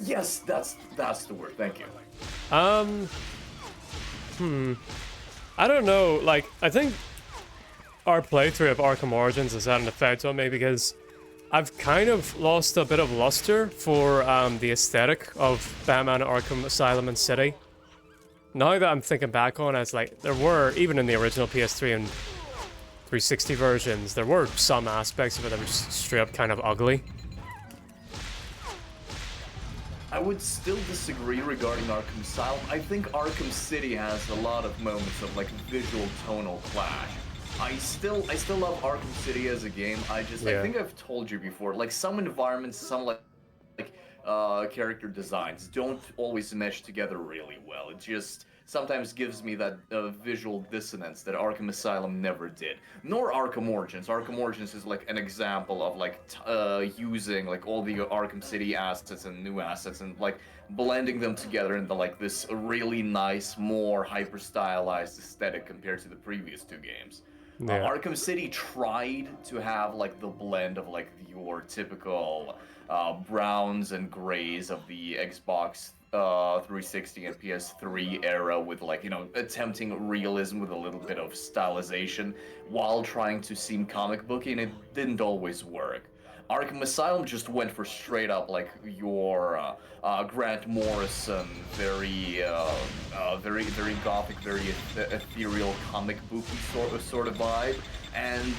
Yes, that's the word, thank you. I don't know, like, I think our playthrough of Arkham Origins has had an effect on me because I've kind of lost a bit of luster for the aesthetic of Batman Arkham Asylum and City. Now that I'm thinking back on it, it's like, there were, even in the original PS3 and 360 versions, there were some aspects of it that were just straight up kind of ugly. I would still disagree regarding Arkham Asylum. I think Arkham City has a lot of moments of like visual tonal clash. I still love Arkham City as a game. I think I've told you before, like some environments, some character designs don't always mesh together really well. It just sometimes gives me that visual dissonance that Arkham Asylum never did. Nor Arkham Origins. Arkham Origins is like an example of like using like all the Arkham City assets and new assets and like blending them together into like this really nice, more hyper-stylized aesthetic compared to the previous two games. Yeah. Arkham City tried to have like the blend of like your typical browns and grays of the Xbox 360 and PS3 era with like, you know, attempting realism with a little bit of stylization while trying to seem comic booky, and it didn't always work. Arkham Asylum just went for straight up like your Grant Morrison, very gothic, very ethereal comic booky sort of vibe, and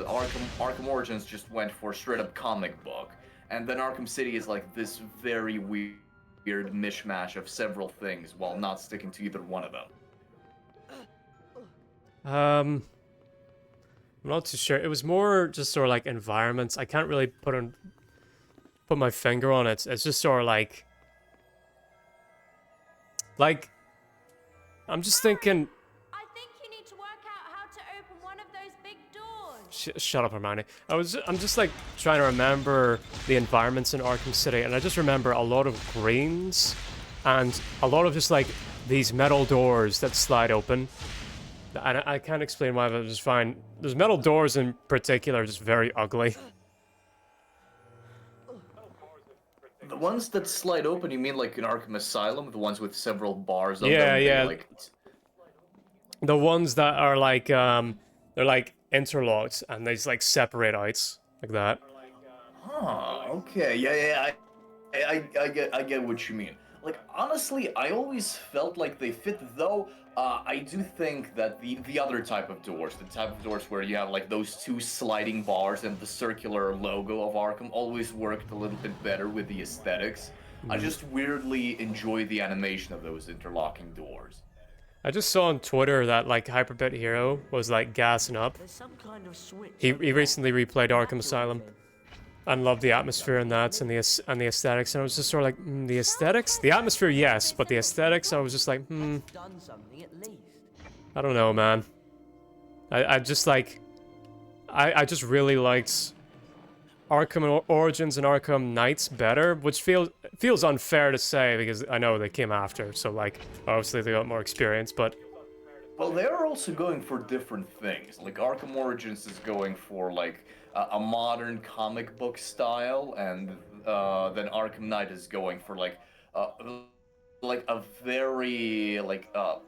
Arkham Origins just went for straight up comic book, and then Arkham City is like this very weird mishmash of several things while not sticking to either one of them. I'm not too sure. It was more just sort of like environments. I can't really put my finger on it. It's just sort of like I'm just thinking. I think you need to work out how to open one of those big doors. Shut up, Hermione. I'm just like trying to remember the environments in Arkham City, and I just remember a lot of greens and a lot of just like these metal doors that slide open. And I can't explain why, but I just find those metal doors in particular just very ugly. The ones that slide open, you mean like in Arkham Asylum? The ones with several bars on Yeah, them? yeah. Like... The ones that are like, they're like interlocked and they just like separate out like that. Huh, okay, yeah, I get what you mean. Like, honestly, I always felt like they fit, though I do think that the other type of doors, the type of doors where you have like those two sliding bars and the circular logo of Arkham, always worked a little bit better with the aesthetics. I just weirdly enjoy the animation of those interlocking doors. I just saw on Twitter that like Hyperbit Hero was like gassing up. There's some kind of switch. He recently replayed Arkham Asylum and loved the atmosphere in that and the aesthetics, and I was just sort of like, the aesthetics? The atmosphere, yes, but the aesthetics, I was just like, Done something at least. I don't know, man. I just like, I just really liked Arkham Origins and Arkham Knights better, which feels unfair to say because I know they came after, so like, obviously they got more experience, but... Well, they're also going for different things. Like, Arkham Origins is going for, like, a modern comic book style, and then Arkham Knight is going for, like a very, like, I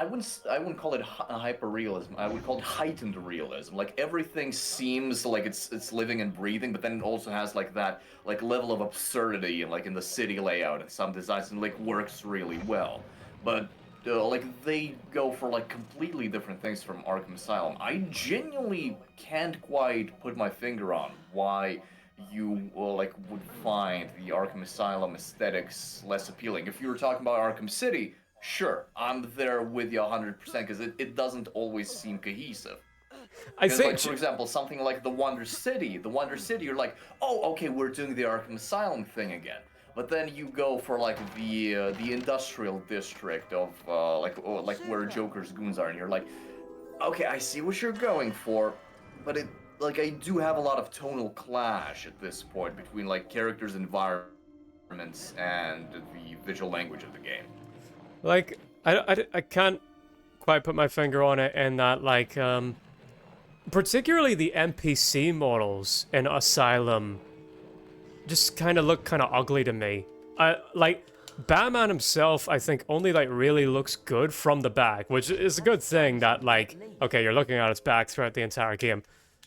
wouldn't call it hyper-realism. I would call it heightened realism. Like, everything seems like it's living and breathing, but then it also has, like, that, like, level of absurdity, like, in the city layout and some designs, and, like, works really well. But... like, they go for, like, completely different things from Arkham Asylum. I genuinely can't quite put my finger on why you, like, would find the Arkham Asylum aesthetics less appealing. If you were talking about Arkham City, sure, I'm there with you 100%, because it doesn't always seem cohesive. I think, like, for example, something like the Wonder City, you're like, oh, okay, we're doing the Arkham Asylum thing again. But then you go for like the industrial district of like where Joker's goons are, and you're like, okay, I see what you're going for, but it like I do have a lot of tonal clash at this point between like characters' environments and the visual language of the game. Like, I can't quite put my finger on it in that, like, particularly the NPC models in Asylum just kind of look kind of ugly to me. Like, Batman himself, I think, only, like, really looks good from the back, which is a good thing that, like, okay, you're looking at his back throughout the entire game.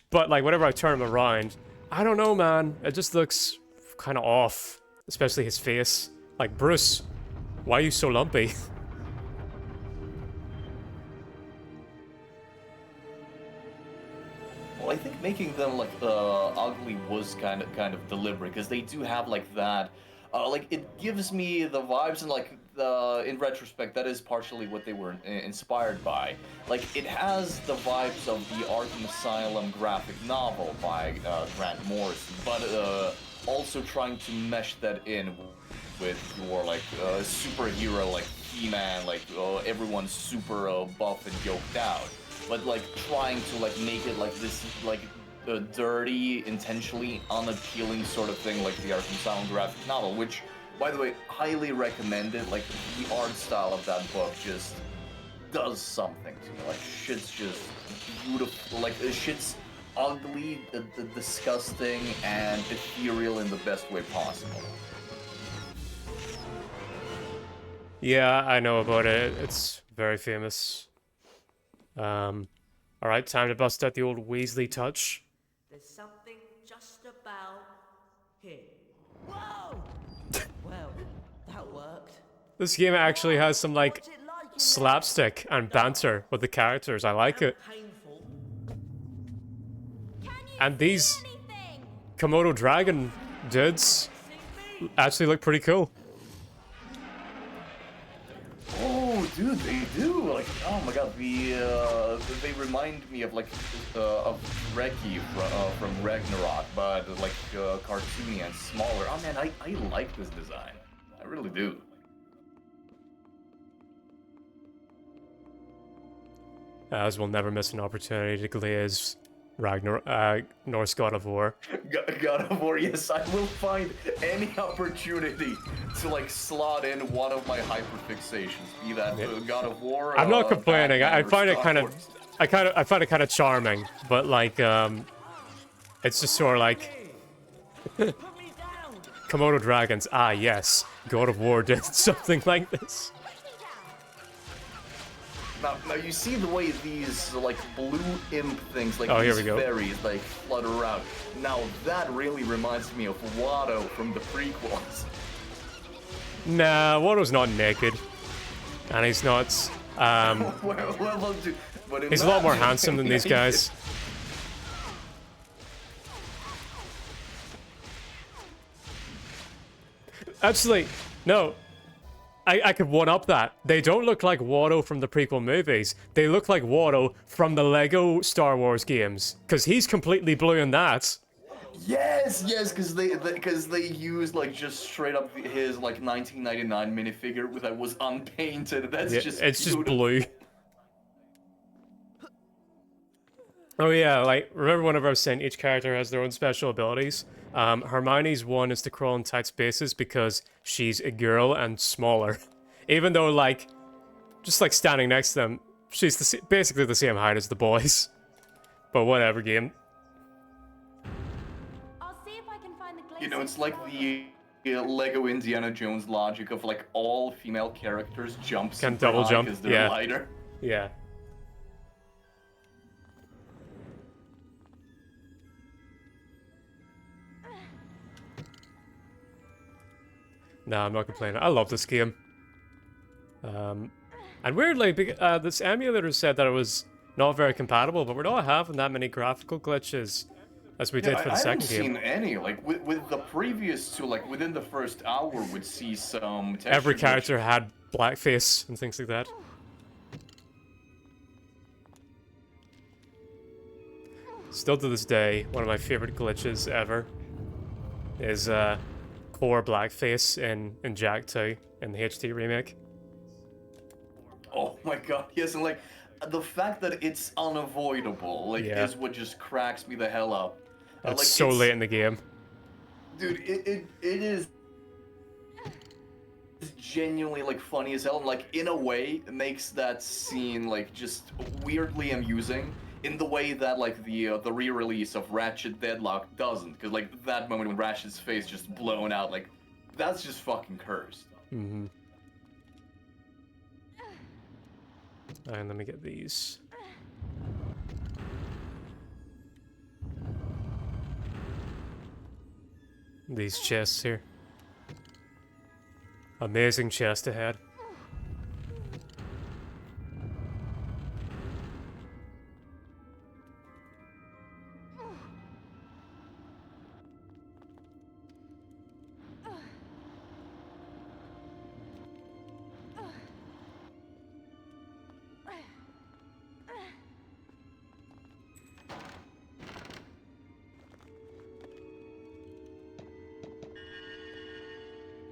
But, like, whenever I turn him around, I don't know, man. It just looks kind of off, especially his face. Like, Bruce, why are you so lumpy? Well, I think making them like ugly was kind of deliberate, because they do have like that, like it gives me the vibes, and like in retrospect, that is partially what they were inspired by. Like, it has the vibes of the Arkham Asylum graphic novel by Grant Morrison, but also trying to mesh that in with your like superhero, like He-Man, like everyone's super buff and yoked out. But like trying to like make it like this like dirty, intentionally unappealing sort of thing, like the Arkham Asylum graphic novel, which, by the way, highly recommended. Like, the art style of that book just does something to me. Like, shit's just beautiful. Like, shit's ugly, disgusting, and ethereal in the best way possible. Yeah, I know about it. It's very famous. Alright, time to bust out the old Weasley touch. There's something just about here. Whoa! Well, that worked. This game actually has some, like, slapstick and banter with the characters. I like it. Painful. And these Komodo dragon dudes actually look pretty cool. Oh, dude, they do. Like, oh my god, they remind me of like of Reki from Ragnarok, but like cartoony and smaller. Oh man, I like this design. I really do. As we'll never miss an opportunity to glaze Norse God of War. God of War, yes, I will find any opportunity to like slot in one of my hyperfixations. Be that God of War. I'm not complaining. Batman, I find or it Star kind Wars. of, I find it kind of charming, but like, it's just sort of like Komodo dragons. Ah, yes, God of War did something like this. Now you see the way these like blue imp things, like Oh, here these we go. fairies, like flutter around. Now that really reminds me of Watto from the prequels. Nah, Watto's not naked, and he's not. Well, dude, but He's a lot more imagine- handsome than these guys. Actually, no. I could one-up that. They don't look like Watto from the prequel movies. They look like Watto from the Lego Star Wars games. Because he's completely blue in that. Yes, because they used like just straight up his like 1999 minifigure that was unpainted. That's Yeah, just it's just beautiful. blue. Oh yeah, like, remember whenever I was saying each character has their own special abilities? Hermione's one is to crawl in tight spaces because she's a girl and smaller. Even though, like, just like standing next to them, she's basically the same height as the boys. But whatever, game. I'll see if I can find the You know, it's like the Lego Indiana Jones logic of like all female characters jump Can super double high jump, 'cause they're yeah. lighter. Yeah. Nah, I'm not complaining. I love this game. And weirdly, this emulator said that it was not very compatible, but we're not having that many graphical glitches as we did for the I second haven't game. seen any. Like with the previous two, like within the first hour, would see some. Every texture character had blackface and things like that. Still to this day, one of my favorite glitches ever is core blackface in Jak 2 in the HD remake. Oh my god, yes, and like the fact that it's unavoidable, like, Yeah. is what just cracks me the hell up. That's Like, so it's- late in the game. Dude, it is genuinely like funny as hell, and like in a way it makes that scene like just weirdly amusing in the way that like the re-release of Ratchet Deadlock doesn't, because like that moment when Ratchet's face just blown out, like that's just fucking cursed. Mm-hmm. And let me get these. These chests here. Amazing chest ahead.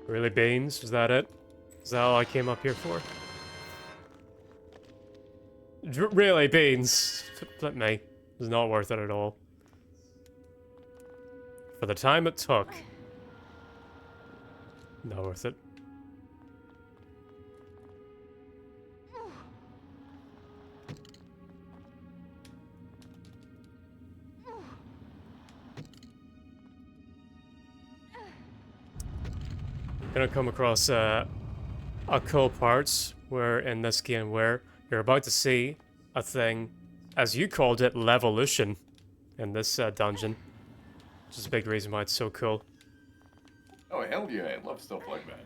Really, Beans? Is that it? Is that all I came up here for? Really, Beans? Flip me. It's not worth it at all. For the time it took. Not worth it. Gonna come across, a cool part where in this game where you're about to see a thing, as you called it, levolution in this dungeon. Which is a big reason why it's so cool. Oh, hell yeah, I love stuff like that.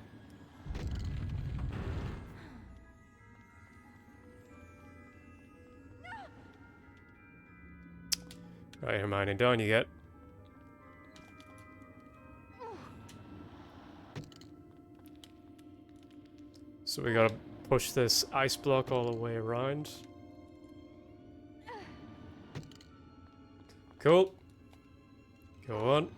Right, Hermione, down you get. So we gotta push this ice block all the way around. Cool. Go on.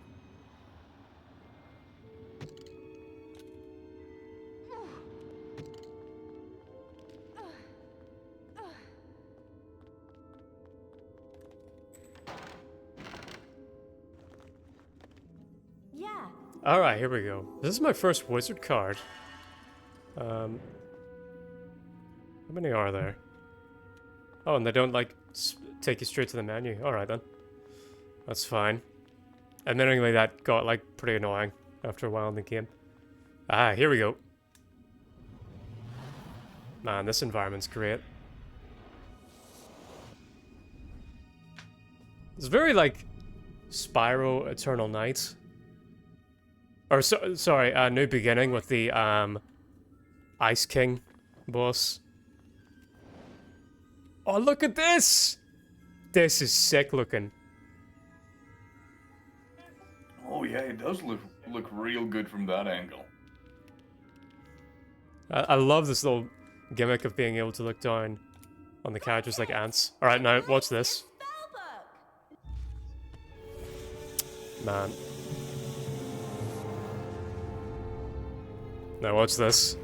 Yeah. Alright, here we go. This is my first wizard card. How many are there? Oh, and they don't, like, take you straight to the menu. Alright then. That's fine. Admittingly, that got, like, pretty annoying after a while in the game. Ah, here we go. Man, this environment's great. It's very, like, Spyro Eternal Night. Or, sorry, New Beginning with the, Ice King boss. Oh, look at this! This is sick looking. Oh yeah, it does look real good from that angle. I love this little gimmick of being able to look down on the characters like ants. Alright, now, watch this. Man. Now, watch this.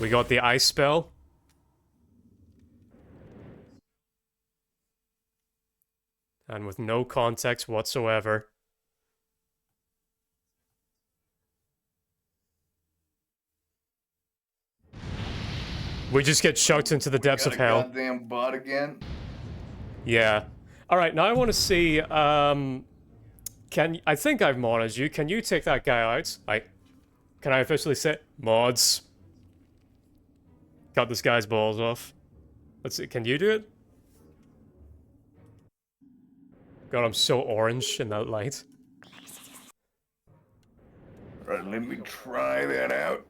We got the ice spell. And with no context whatsoever. We just get chucked into the depths of hell. Goddamn bot again. Yeah. Alright, now I want to see, I think I've modded you. Can you take that guy out? Can I officially say mods? Cut this guy's balls off. Let's see, can you do it? God, I'm so orange in that light. Alright, let me try that out.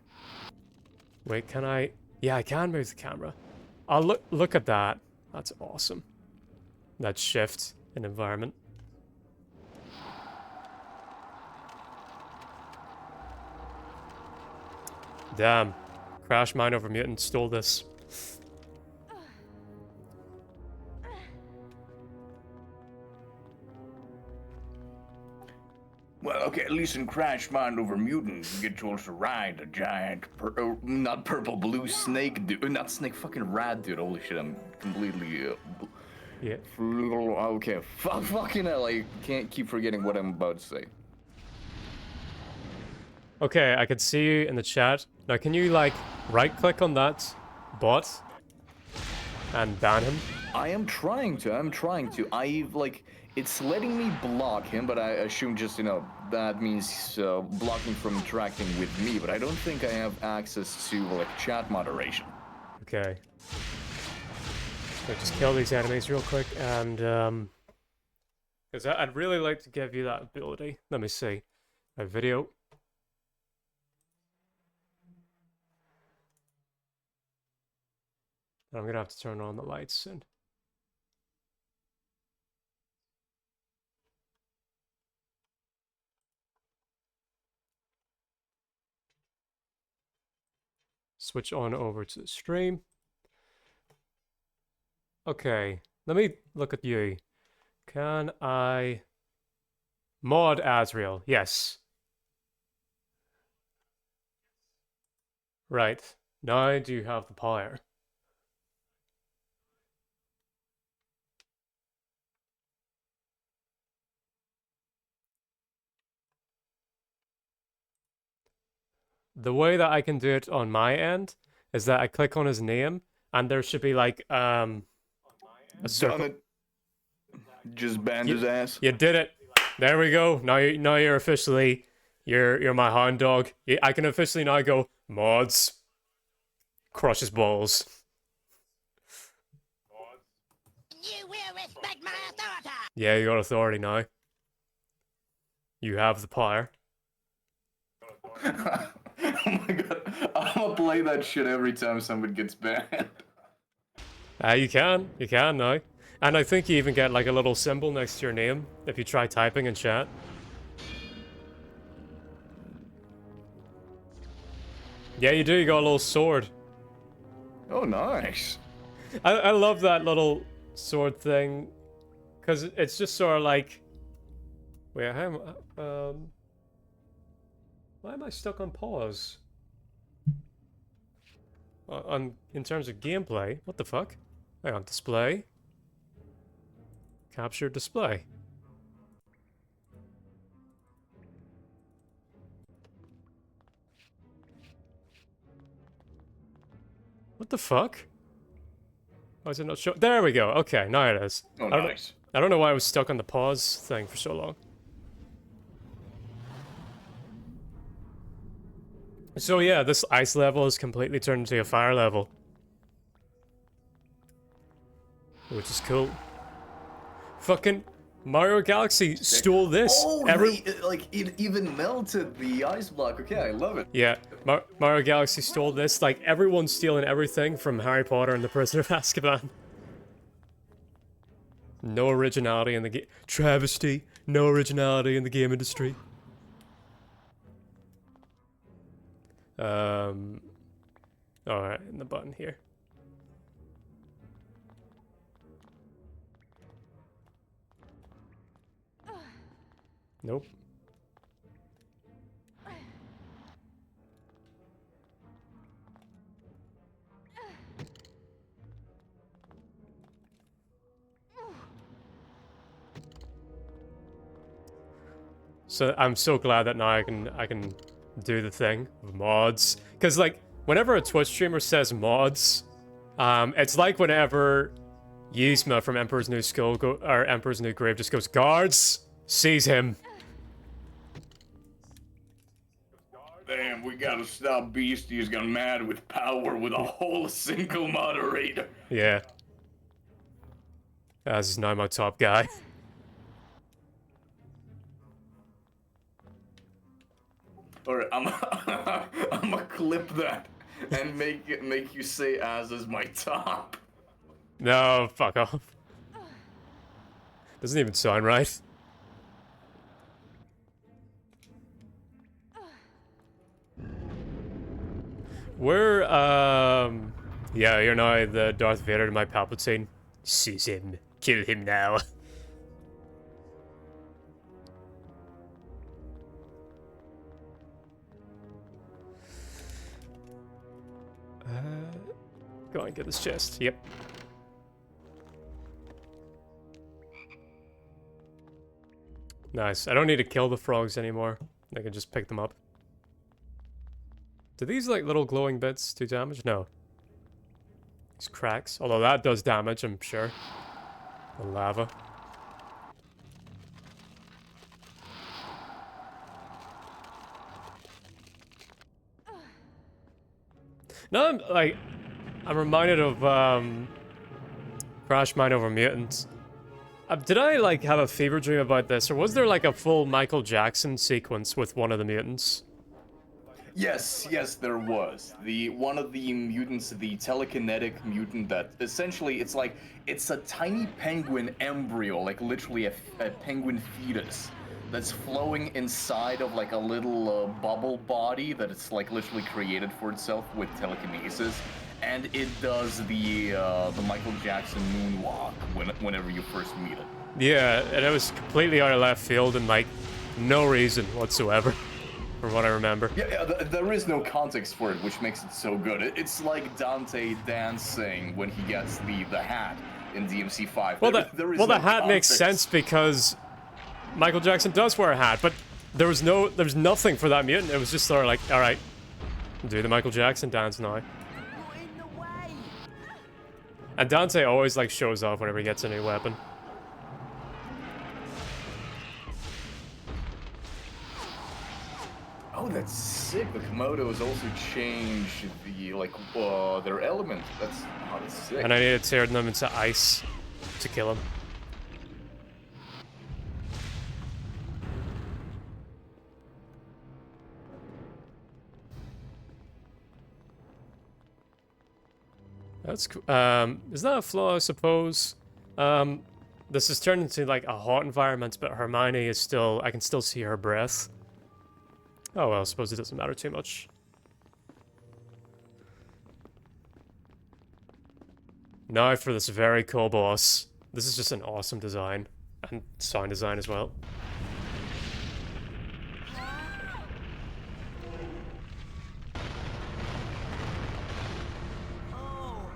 Wait, can I? Yeah, I can move the camera. Oh, look at that. That's awesome. That shift in environment. Damn. Crash Mind Over Mutant stole this. Well, okay, at least in Crash Mind Over Mutant, you get to also ride a giant, not purple, blue snake dude. Not snake, fucking rat dude. Holy shit, I'm completely, yeah. Okay, fucking hell, I can't keep forgetting what I'm about to say. Okay, I can see you in the chat. Now, can you, like, right-click on that bot and ban him? I'm trying to. It's letting me block him, but I assume just, that means blocking from interacting with me, but I don't think I have access to, like, chat moderation. Okay. So just kill these enemies real quick, and, because I'd really like to give you that ability. Let me see. A video. I'm gonna have to turn on the lights soon. Switch on over to the stream. Okay, let me look at you. Can I mod Azrael? Yes. Right. Now I do have the power. The way that I can do it on my end is that I click on his name, and there should be like a circle. Done it. Just banned his ass. You did it. There we go. Now you're officially you're my hound dog. I can officially now go Mods. Crush his balls. You will respect my authority! Yeah, you got authority now. You have the power. Oh my god, I'm gonna play that shit every time someone gets banned. You can now. And I think you even get like a little symbol next to your name if you try typing in chat. Yeah, you do, you got a little sword. Oh, nice. I love that little sword thing. Because it's just sort of like... Wait, why am I stuck on pause? In terms of gameplay, what the fuck? Hang on, display. Capture display. What the fuck? Why is it not showing? There we go. Okay, now it is. Oh, nice. I don't know why I was stuck on the pause thing for so long. So yeah, this ice level is completely turned into a fire level. Which is cool. Fucking Mario Galaxy stole this. Oh, it even melted the ice block. Okay, I love it. Yeah, Mario Galaxy stole this. Like, everyone's stealing everything from Harry Potter and the Prisoner of Azkaban. No originality in the game. Travesty. No originality in the game industry. Alright, in the button here. Nope. So I'm so glad that now I can do the thing of mods, because like whenever a Twitch streamer says mods, it's like whenever Yzma from Emperor's New Skull or Emperor's New Grave just goes, guards, seize him. Damn, we gotta stop Beastie's gone mad with power with a whole single moderator. Yeah. This is now my top guy. Alright, I'm gonna clip that and make you say Az is my top. No, fuck off. Doesn't even sound right. We're, yeah, you're now the Darth Vader to my Palpatine. Seize him. Kill him now. Go on, get this chest. Yep. Nice. I don't need to kill the frogs anymore. I can just pick them up. Do these, like, little glowing bits do damage? No. These cracks. Although that does damage, I'm sure. The lava. Now I'm reminded of, Crash Mine Over Mutants. Did I, like, have a fever dream about this? Or was there, like, a full Michael Jackson sequence with one of the mutants? Yes, there was. One of the mutants, the telekinetic mutant that essentially it's a tiny penguin embryo, like literally a penguin fetus that's flowing inside of like a little bubble body that it's like literally created for itself with telekinesis, and it does the Michael Jackson moonwalk whenever you first meet it. Yeah, and it was completely out of left field and like no reason whatsoever. From what I remember. Yeah, there is no context for it, which makes it so good. It's like Dante dancing when he gets the hat in DMC5. Well, the hat makes sense because Michael Jackson does wear a hat, but there's nothing for that mutant. It was just sort of like, all right, do the Michael Jackson dance now. And Dante always like shows off whenever he gets a new weapon. Oh, that's sick. The Komodos also change the like their element. That's sick. And I need to turn them into ice to kill them. That's cool. Is that a flaw, I suppose? This is turned into like a hot environment, but Hermione is still, I can still see her breath. Oh well, I suppose it doesn't matter too much. Now for this very cool boss. This is just an awesome design. And sound design as well. Oh,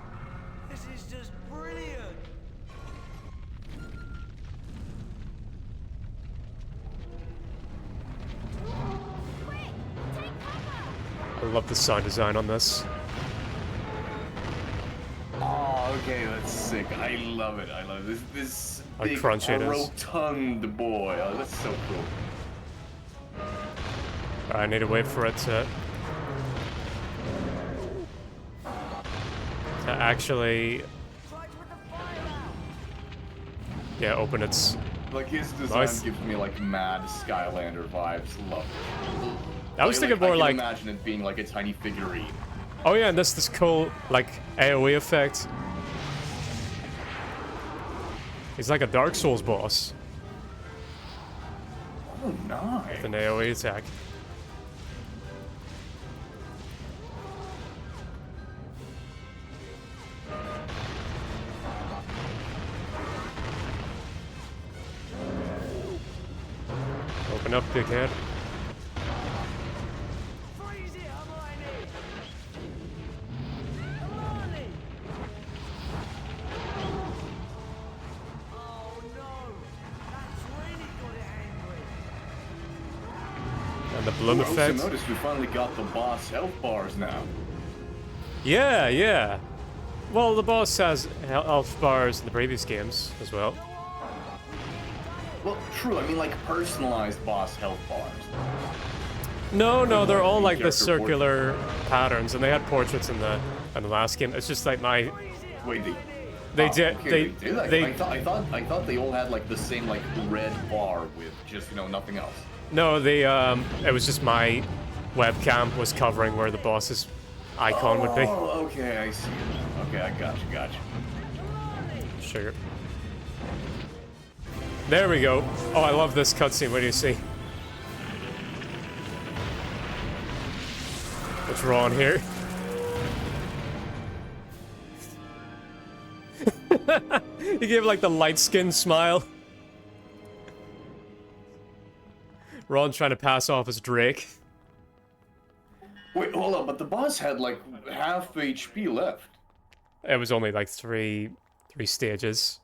this is just brilliant. I love the sound design on this. Oh, okay, that's sick. I love it. I love this. This How big, crunchy it is. rotund boy. Oh, that's so cool. I need to wait for it to actually, yeah, open its. Like his design Nice. gives me like mad Skylander vibes. Love it. I was thinking more I like, can imagine it being like a tiny figurine. oh yeah, and this cool like AoE effect. He's like a Dark Souls boss Oh, nice. with an AoE attack. Open up, big head. Freeze it, Hermione! Hermione! Oh no! That's really got it angry. And the bloom Ooh, I also effect. noticed we finally got the boss health bars now. Yeah, yeah. Well, the boss has health bars in the previous games as well. Well, true. I mean, like personalized boss health bars. No, they're all like the Character circular patterns, and they had portraits in the last game. It's just like my. Wait, They did. Okay, they did. They. I thought they all had like the same like red bar with just nothing else. No, they. It was just my webcam was covering where the boss's icon would be. Oh, okay, I see. Okay, I got you. Sugar. There we go. Oh, I love this cutscene. What do you see? What's wrong here? He gave like the light skin smile. Ron trying to pass off as Drake. Wait, hold on, but the boss had like half HP left. It was only like three stages.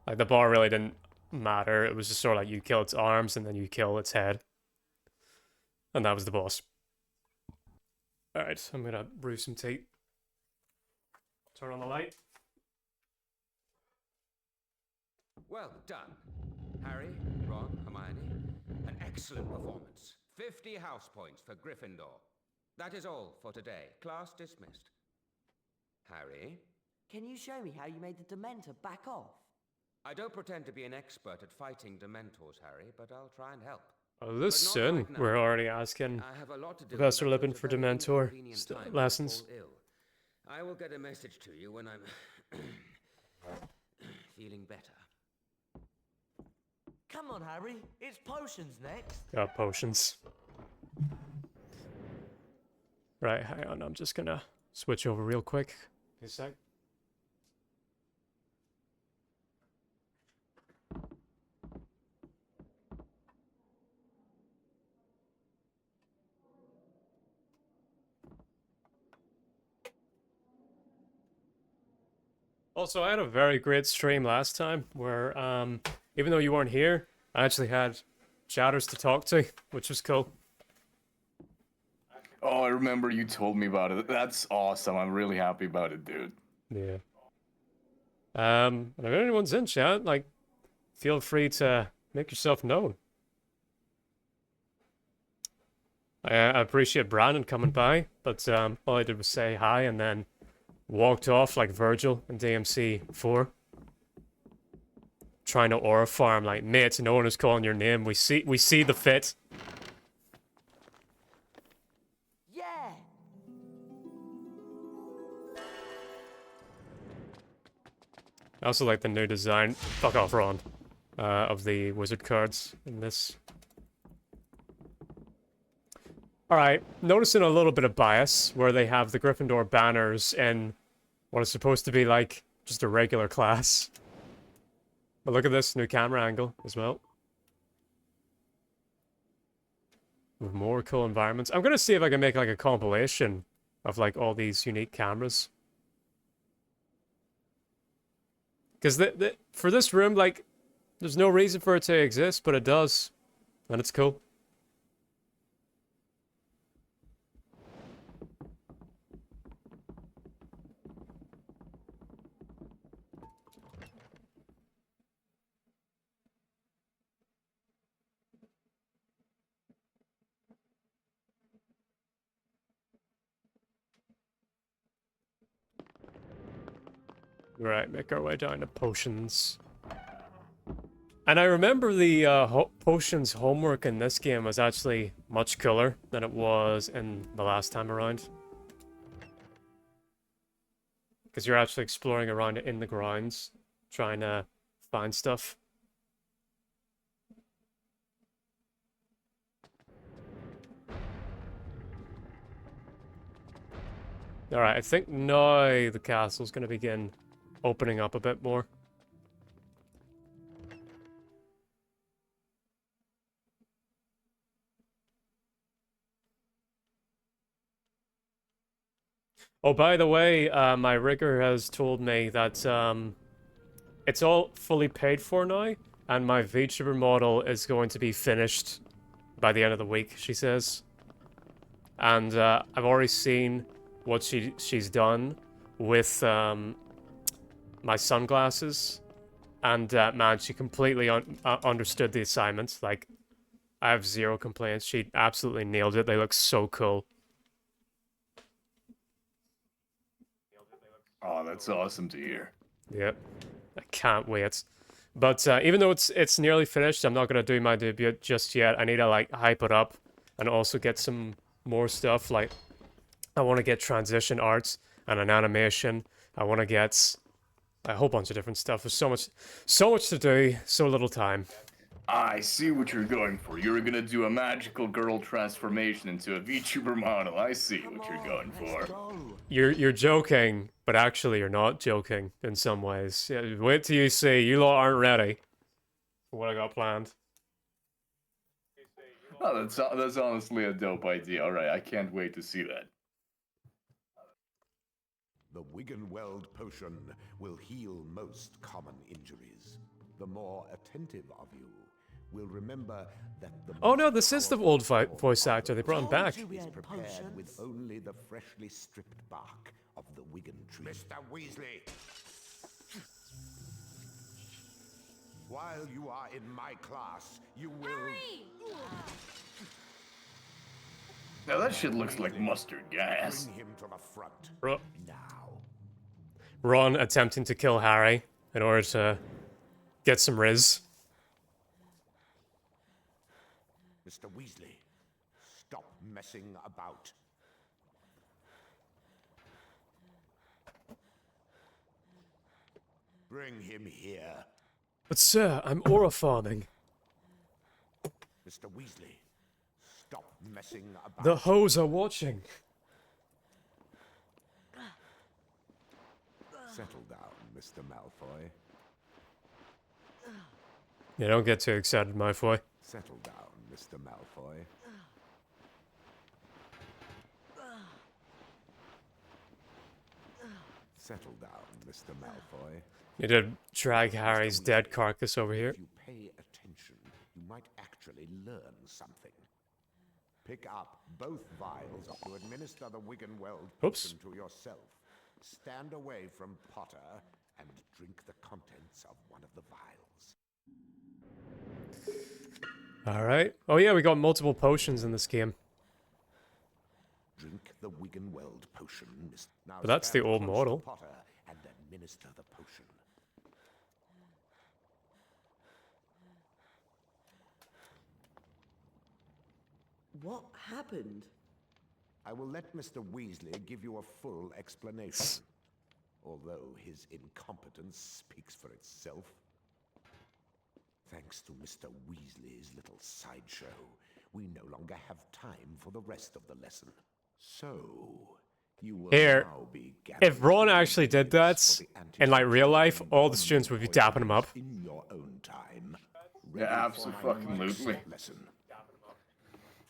Like the bar really didn't matter. It was just sort of like you kill its arms and then you kill its head. And that was the boss. Alright, I'm gonna brew some tea. Turn on the light. Well done, Harry, Ron, Hermione. An excellent performance. 50 house points for Gryffindor. That is all for today. Class dismissed. Harry? Can you show me how you made the Dementor back off? I don't pretend to be an expert at fighting Dementors, Harry, but I'll try and help. Oh, this soon. right now. We're already asking I have a lot to do. Professor and that Lippin was a for very Dementor inconvenient time when I lessons. fall ill. I will get a message to you when I'm feeling better. Come on, Harry. It's potions next. Got potions. Right, hang on. I'm just gonna switch over real quick. A sec. Also, I had a very great stream last time where, even though you weren't here, I actually had chatters to talk to, which was cool. Oh, I remember you told me about it. That's awesome. I'm really happy about it, dude. Yeah. And if anyone's in chat, like, feel free to make yourself known. I appreciate Brandon coming by, but all I did was say hi and then walked off like Virgil in DMC 4. Trying to aura farm like, mate, no one is calling your name. We see the fit. Yeah. I also like the new design. Fuck off, Ron. Of the wizard cards in this. Alright, noticing a little bit of bias where they have the Gryffindor banners in what is supposed to be like just a regular class. But look at this new camera angle as well. With more cool environments. I'm gonna see if I can make like a compilation of like all these unique cameras. Because for this room, like, there's no reason for it to exist, but it does. And it's cool. Right, make our way down to potions. And I remember the potions homework in this game was actually much cooler than it was in the last time around. Because you're actually exploring around in the grounds, trying to find stuff. Alright, I think now the castle's going to begin opening up a bit more. Oh, by the way, my rigger has told me that it's all fully paid for now, and my VTuber model is going to be finished by the end of the week, she says. And I've already seen what she's done with my sunglasses, and man, she completely understood the assignment. Like, I have zero complaints. She absolutely nailed it. They look so cool. Oh, that's awesome to hear. Yep, I can't wait. But even though it's nearly finished, I'm not gonna do my debut just yet. I need to like hype it up and also get some more stuff. Like, I want to get transition arts and an animation. I want to get a whole bunch of different stuff. There's so much to do, so little time. I see what you're going for. You're gonna do a magical girl transformation into a VTuber model. I see what you're going for. You're joking, but actually you're not joking in some ways. Yeah, wait till you see. You lot aren't ready for what I got planned. Oh, that's honestly a dope idea. All right, I can't wait to see that. The Wiggenweld potion will heal most common injuries. The more attentive of you will remember that the Oh no, this is the old voice actor. They brought him back. is prepared with only the freshly stripped bark of the Wiggen tree. Mr. Weasley! While you are in my class, you will... Harry! Now that shit looks like mustard gas. Bring him to the front. Now. Ron attempting to kill Harry in order to get some riz. Mr. Weasley, stop messing about. Bring him here. But sir, I'm aura farming. Mr. Weasley, stop messing about. The hoes are watching. Settle down, Mr. Malfoy. Yeah, don't get too excited, Malfoy. Settle down, Mr. Malfoy. Settle down, Mr. Malfoy. You did drag Harry's dead carcass over here. If you pay attention, you might actually learn something. Pick up both vials to administer the Wiggenweld potion to yourself. Stand away from Potter and drink the contents of one of the vials. Alright. Oh yeah, we got multiple potions in this game. potion, Mr. Now But that's the stand old close to model. Potter and administer the potion. What happened? I will let Mr. Weasley give you a full explanation, although his incompetence speaks for itself. Thanks to Mr. Weasley's little sideshow, we no longer have time for the rest of the lesson. So, you will Here, now be if Ron actually did that in like real life, all the students would be dapping him up. in your own time. Yeah, absolutely. Lesson.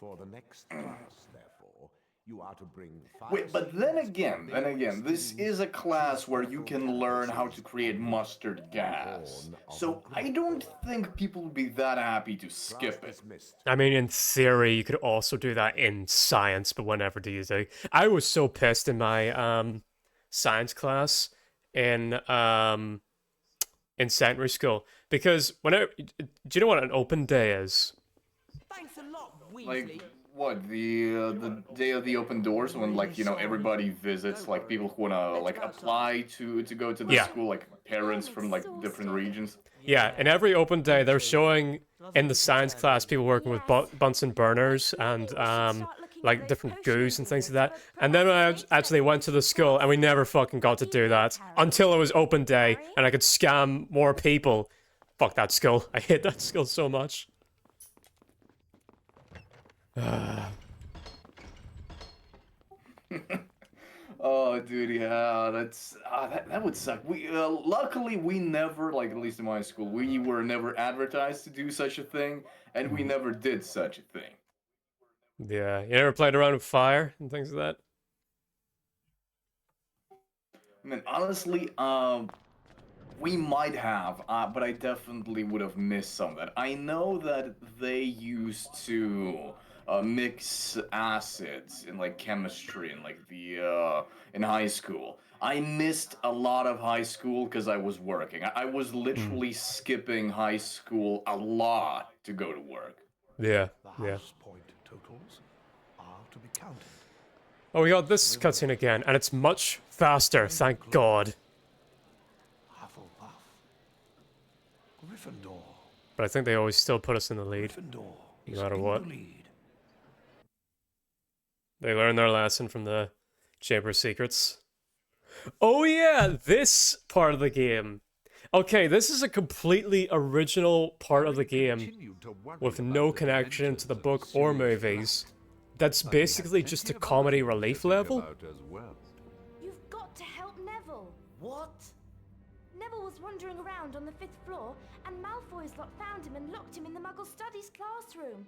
For the next class, therefore, you are to bring 5 Wait, but then again, this is a class where you can learn how to create mustard gas. So I don't think people would be that happy to skip it. I mean, in theory, you could also do that in science, but whenever do you do? I was so pissed in my science class in secondary school because whenever, do you know what an open day is? Thanks a lot, Weasley. Like, what, the day of the open doors when, like, you know, everybody visits, like, people who wanna, like, apply to go to the school, like, parents from, like, different regions? Yeah, in every open day, they're showing in the science class people working with Bunsen burners and like different goos and things like that. And then I actually went to the school and we never fucking got to do that until it was open day and I could scam more people. Fuck that school. I hate that school so much. Oh, dude, yeah, that's that would suck. We luckily we never, like at least in my school, we were never advertised to do such a thing, and we never did such a thing. Yeah, you never played around with fire and things like that? I mean, honestly, we might have, but I definitely would have missed some of that. I know that they used to mix acids in like chemistry and like the in high school. I missed a lot of high school because I was working. I was literally skipping high school a lot to go to work. Yeah, The yeah. house point totals are to be counted. Oh, we got this cutscene again, and it's much faster, thank God. Hufflepuff. Gryffindor. But I think they always still put us in the lead, Gryffindor is no matter in what. the lead. They learned their lesson from the Chamber of Secrets. Oh yeah, this part of the game. Okay, this is a completely original part of the game with no connection to the book or movies. That's basically just a comedy relief level. You've got to help Neville. What? Neville was wandering around on the 5th floor, and Malfoy's lot found him and locked him in the Muggle Studies classroom.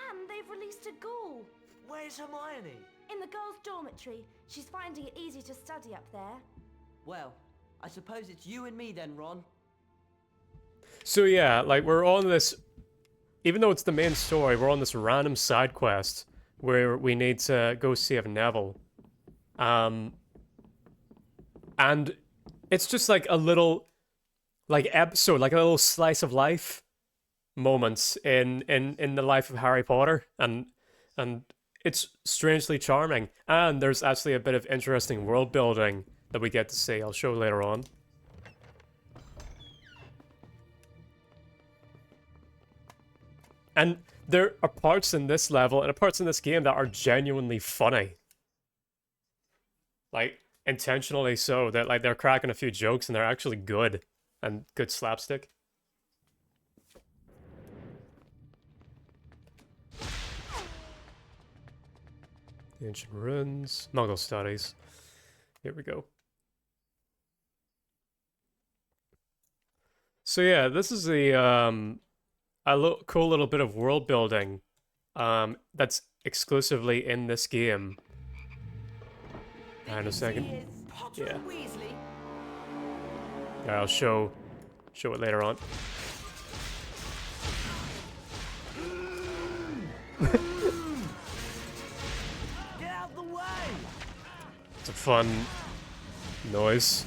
And they've released a ghoul. Where's Hermione? In the girls' dormitory. She's finding it easy to study up there. Well, I suppose it's you and me then, Ron. So yeah, like we're on this, even though it's the main story, we're on this random side quest where we need to go save Neville. And it's just like a little, like episode, like a little slice of life moments in the life of Harry Potter, and it's strangely charming. And there's actually a bit of interesting world building that we get to see. I'll show later on. And there are parts in this level and parts in this game that are genuinely funny. Like, intentionally so. That like they're cracking a few jokes and they're actually good. And good slapstick. The Ancient Ruins. Muggle Studies. Here we go. So yeah, this is a cool little bit of world building that's exclusively in this game. And a second. Yeah. Yeah, I'll show it later on. Get out the way! It's a fun noise.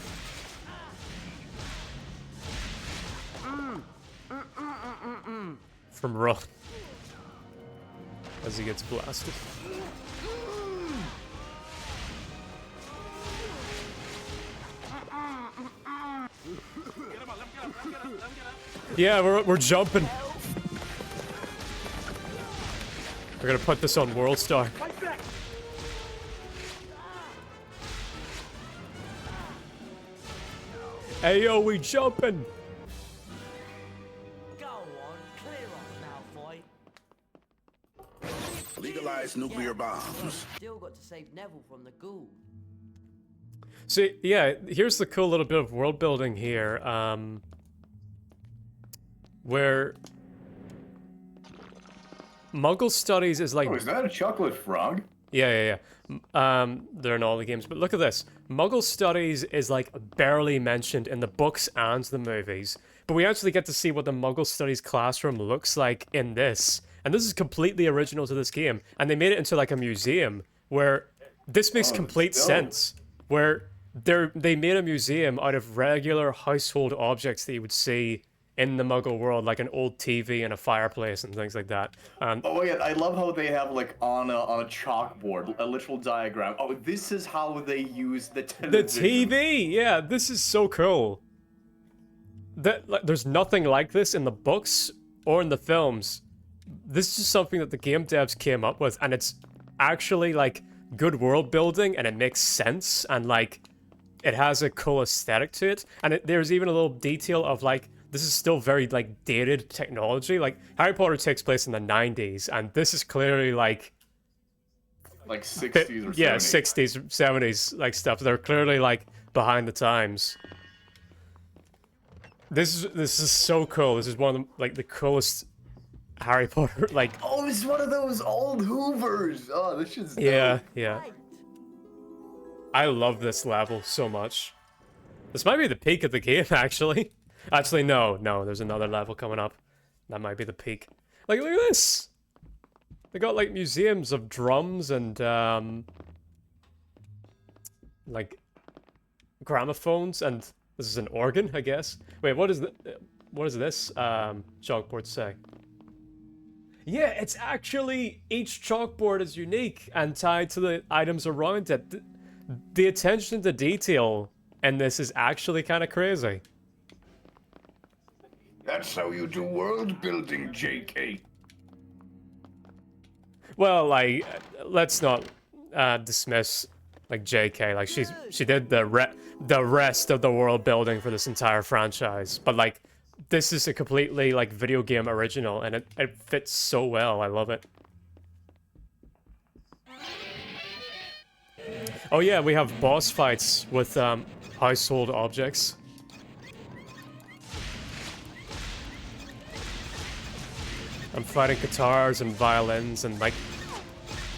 From Ron as he gets blasted. Yeah, we're jumping. We're gonna put this on World Star. Hey yo, we jumping! Go on, clear off, Malfoy. Legalize nuclear bombs. Still got to save Neville from the ghoul. See, yeah, here's the cool little bit of world building here, where Muggle Studies is like... Oh, is that a chocolate frog? Yeah. They're in all the games, but look at this. Muggle Studies is like barely mentioned in the books and the movies, but we actually get to see what the Muggle Studies classroom looks like in this, and this is completely original to this game, and they made it into like a museum, where this makes complete sense, where they made a museum out of regular household objects that you would see in the Muggle world, like an old TV and a fireplace and things like that. Oh yeah, I love how they have like on a chalkboard a literal diagram. Oh, this is how they use the television. The TV, yeah, this is so cool. There's nothing like this in the books or in the films. This is something that the game devs came up with, and it's actually like good world building, and it makes sense, and like it has a cool aesthetic to it, and there's even a little detail of like, this is still very like dated technology. Like Harry Potter takes place in the 90s, and this is clearly like 60s or 70s. Yeah, 60s, 70s like stuff. They're clearly like behind the times. This is so cool. This is one of the coolest Harry Potter like. Oh, it's one of those old Hoovers. Oh, this is yeah. I love this level so much. This might be the peak of the game, actually. Actually, no, there's another level coming up. That might be the peak. Like, look at this! They got, like, museums of drums and, like, gramophones, and this is an organ, I guess. Wait, what does this, chalkboard say? Yeah, it's actually, each chalkboard is unique and tied to the items around it. The attention to detail in this is actually kind of crazy. That's how you do world building, JK. Well, like, let's not dismiss like JK. Like she did the rest of the world building for this entire franchise. But like, this is a completely like video game original, and it fits so well. I love it. Oh yeah, we have boss fights with household objects. I'm fighting guitars and violins and like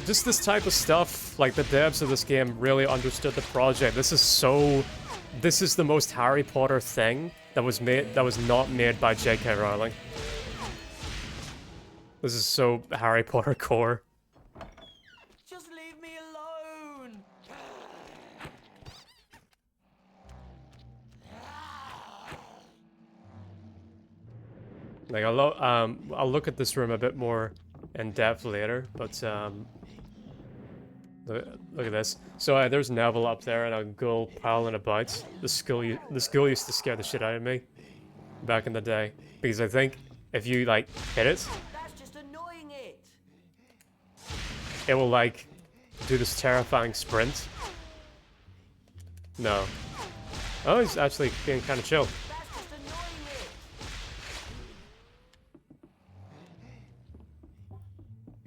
just this type of stuff. Like the devs of this game really understood the project. This is the most Harry Potter thing that was not made by J.K. Rowling. This is so Harry Potter core. Just leave me alone. Like I'll look at this room a bit more in depth later, but look at this. So there's Neville up there and a ghoul prowling about. This ghoul used to scare the shit out of me back in the day, because I think if you like hit it, That's just annoying it. it will like do this terrifying sprint. No. Oh, he's actually being kind of chill.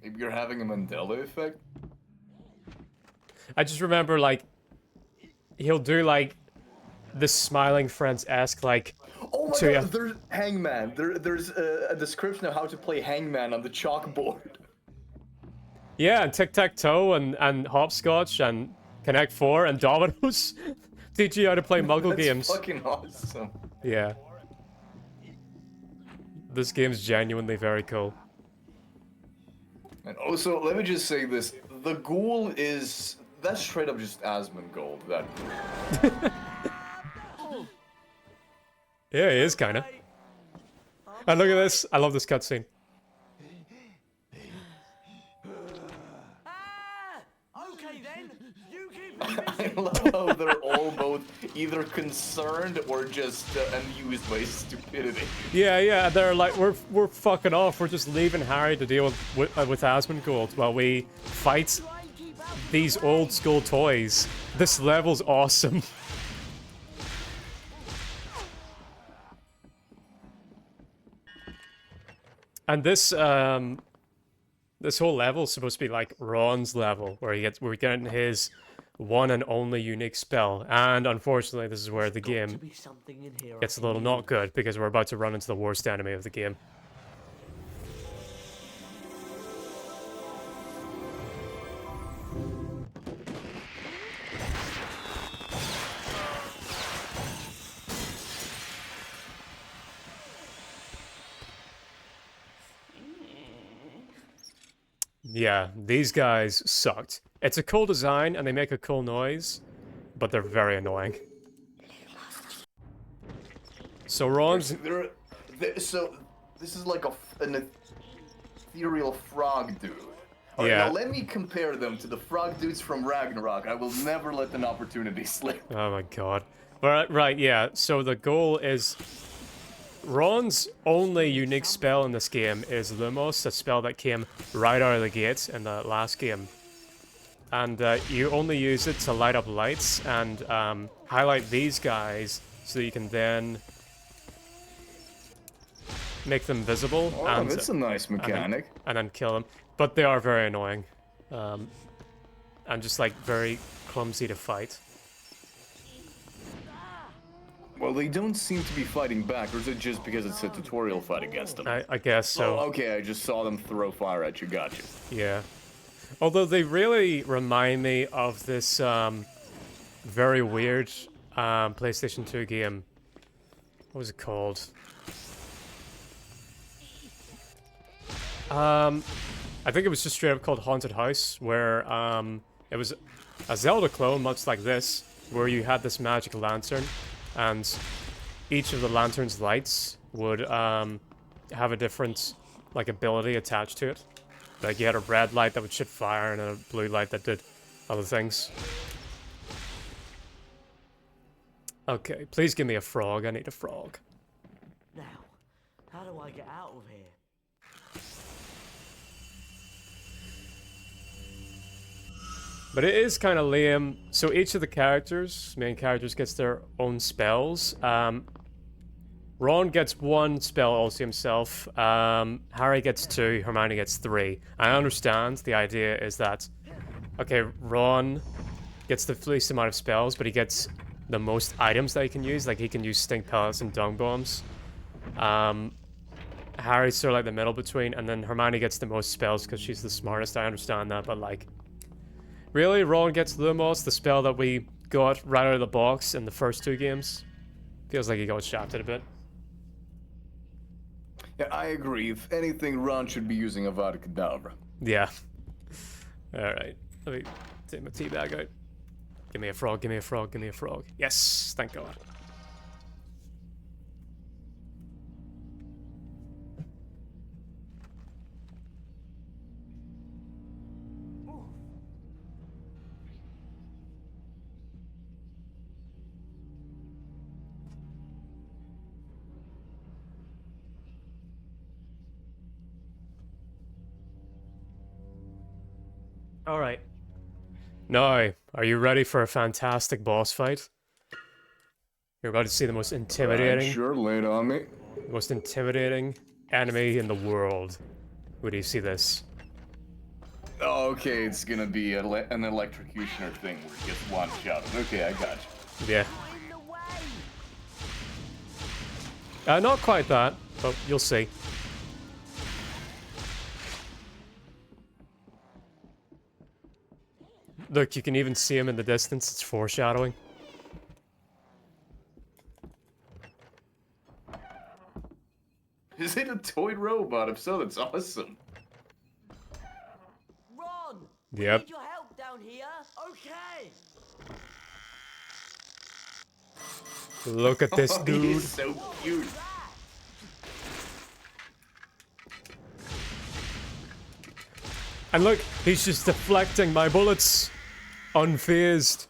Maybe you're having a Mandela effect? I just remember, like, he'll do, like, this Smiling Friends-esque, like... Oh my god, there's Hangman. There's a description of how to play Hangman on the chalkboard. Yeah, and Tic-Tac-Toe and Hopscotch and Connect 4 and Dominoes teach you how to play Muggle games. That's fucking awesome. Yeah. This game's genuinely very cool. And also, let me just say this. The ghoul is... That's straight up just Asmongold, that ghoul. Yeah, he is, kinda. And look at this. I love this cutscene. Okay then, you keep it I love how they're all both either concerned or just amused by stupidity. Yeah, they're like, we're fucking off. We're just leaving Harry to deal with Asmongold while we fight these old school toys. This level's awesome. And this this whole level is supposed to be like Ron's level, where we're getting his one and only unique spell. And unfortunately, this is where the game gets a little not good, because we're about to run into the worst enemy of the game. Yeah, these guys sucked. It's a cool design, and they make a cool noise, but they're very annoying. So Ron's... So, this is like an ethereal frog dude. All right, yeah. Now let me compare them to the frog dudes from Ragnarok. I will never let an opportunity slip. Oh my god. Right, yeah. So the goal is... Ron's only unique spell in this game is Lumos, a spell that came right out of the gate in the last game. And you only use it to light up lights and highlight these guys so that you can then make them visible. Oh, and, that's a nice mechanic. And then kill them. But they are very annoying. And just like very clumsy to fight. Well, they don't seem to be fighting back, or is it just because it's a tutorial fight against them? I guess so. Oh, okay, I just saw them throw fire at you, gotcha. Yeah. Although they really remind me of this very weird PlayStation 2 game. What was it called? I think it was just straight up called Haunted House, where it was a Zelda clone, much like this, where you had this magic lantern, and each of the lantern's lights would have a different like ability attached to it. Like you had a red light that would shoot fire, and a blue light that did other things. Okay, please give me a frog. I need a frog. Now, how do I get out of here? But it is kind of lame. So each of the main characters, gets their own spells. Ron gets one spell also himself. Harry gets 2. Hermione gets 3. I understand the idea is that, okay, Ron gets the least amount of spells, but he gets the most items that he can use. Like he can use stink pellets and dung bombs. Harry's sort of like the middle between, and then Hermione gets the most spells because she's the smartest. I understand that, but like, really, Ron gets Lumos, the spell that we got right out of the box in the first 2 games. Feels like he got shafted a bit. Yeah, I agree. If anything, Ron should be using Avada Kedavra. Yeah. Alright. Let me take my tea bag out. Give me a frog, give me a frog, give me a frog. Yes! Thank God. Alright. Now, are you ready for a fantastic boss fight? You're about to see the most intimidating... Sure, lay it on me. The most intimidating enemy in the world. Where do you see this? Oh, okay, it's gonna be an electrocutioner thing where he gets one shot. Okay, I got you. Yeah. Not quite that, but you'll see. Look, you can even see him in the distance. It's foreshadowing. Is it a toy robot? If so, that's awesome. Ron! Yep. We need your help down here. Okay. Look at this dude. He's so cute. And look, he's just deflecting my bullets. Unfazed.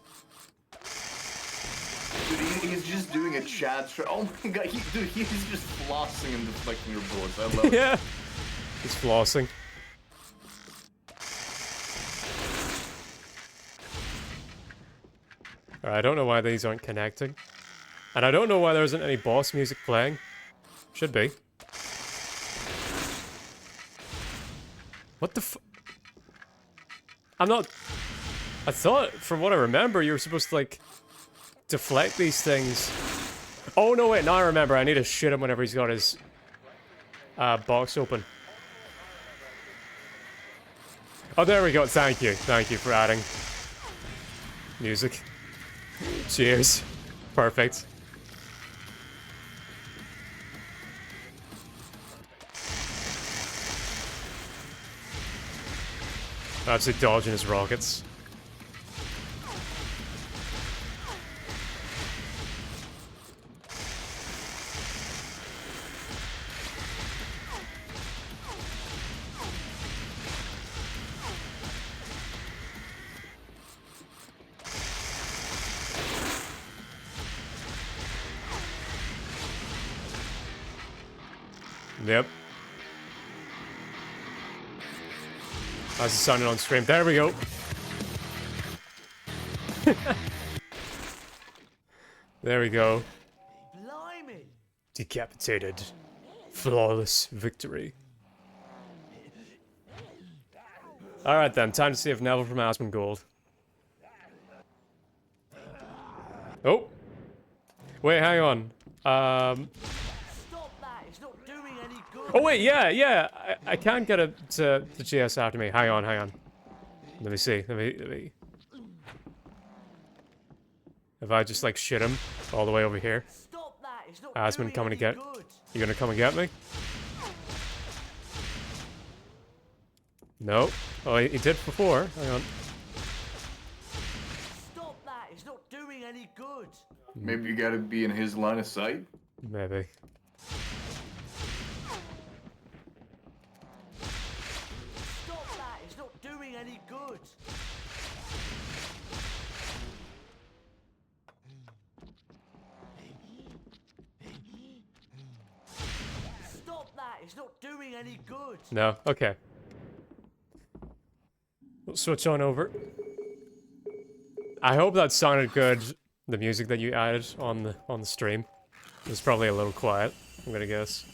chat. Oh my god, dude, he's just flossing and deflecting your bullets. I love it. Yeah. He's flossing. Alright, I don't know why these aren't connecting. And I don't know why there isn't any boss music playing. Should be. What the f- I'm not... I thought, from what I remember, you were supposed to, like, deflect these things. Oh, no, wait, now I remember. I need to shoot him whenever he's got his box open. Oh, there we go. Thank you. Thank you for adding music. Cheers. Perfect. Absolutely dodging his rockets. Yep. How's it sounding on stream? There we go. There we go. Blimey. Decapitated. Flawless victory. Alright then, time to see if Neville from Asmongold. Oh! Wait, hang on. Stop that. It's not doing any good. Oh wait, yeah. I can't get it to the GS after me. Hang on. Let me see. Let me... If I just, like, shit him all the way over here. Stop that. It's not Asmon coming to get... You gonna come and get me? No. Oh, he did before. Hang on. Stop that. It's not doing any good. Maybe you gotta be in his line of sight? Maybe. Stop that. It's not doing any good. Stop that. It's not doing any good. No? Okay. We'll switch on over. I hope that sounded good, the music that you added on the stream. It was probably a little quiet, I'm gonna guess.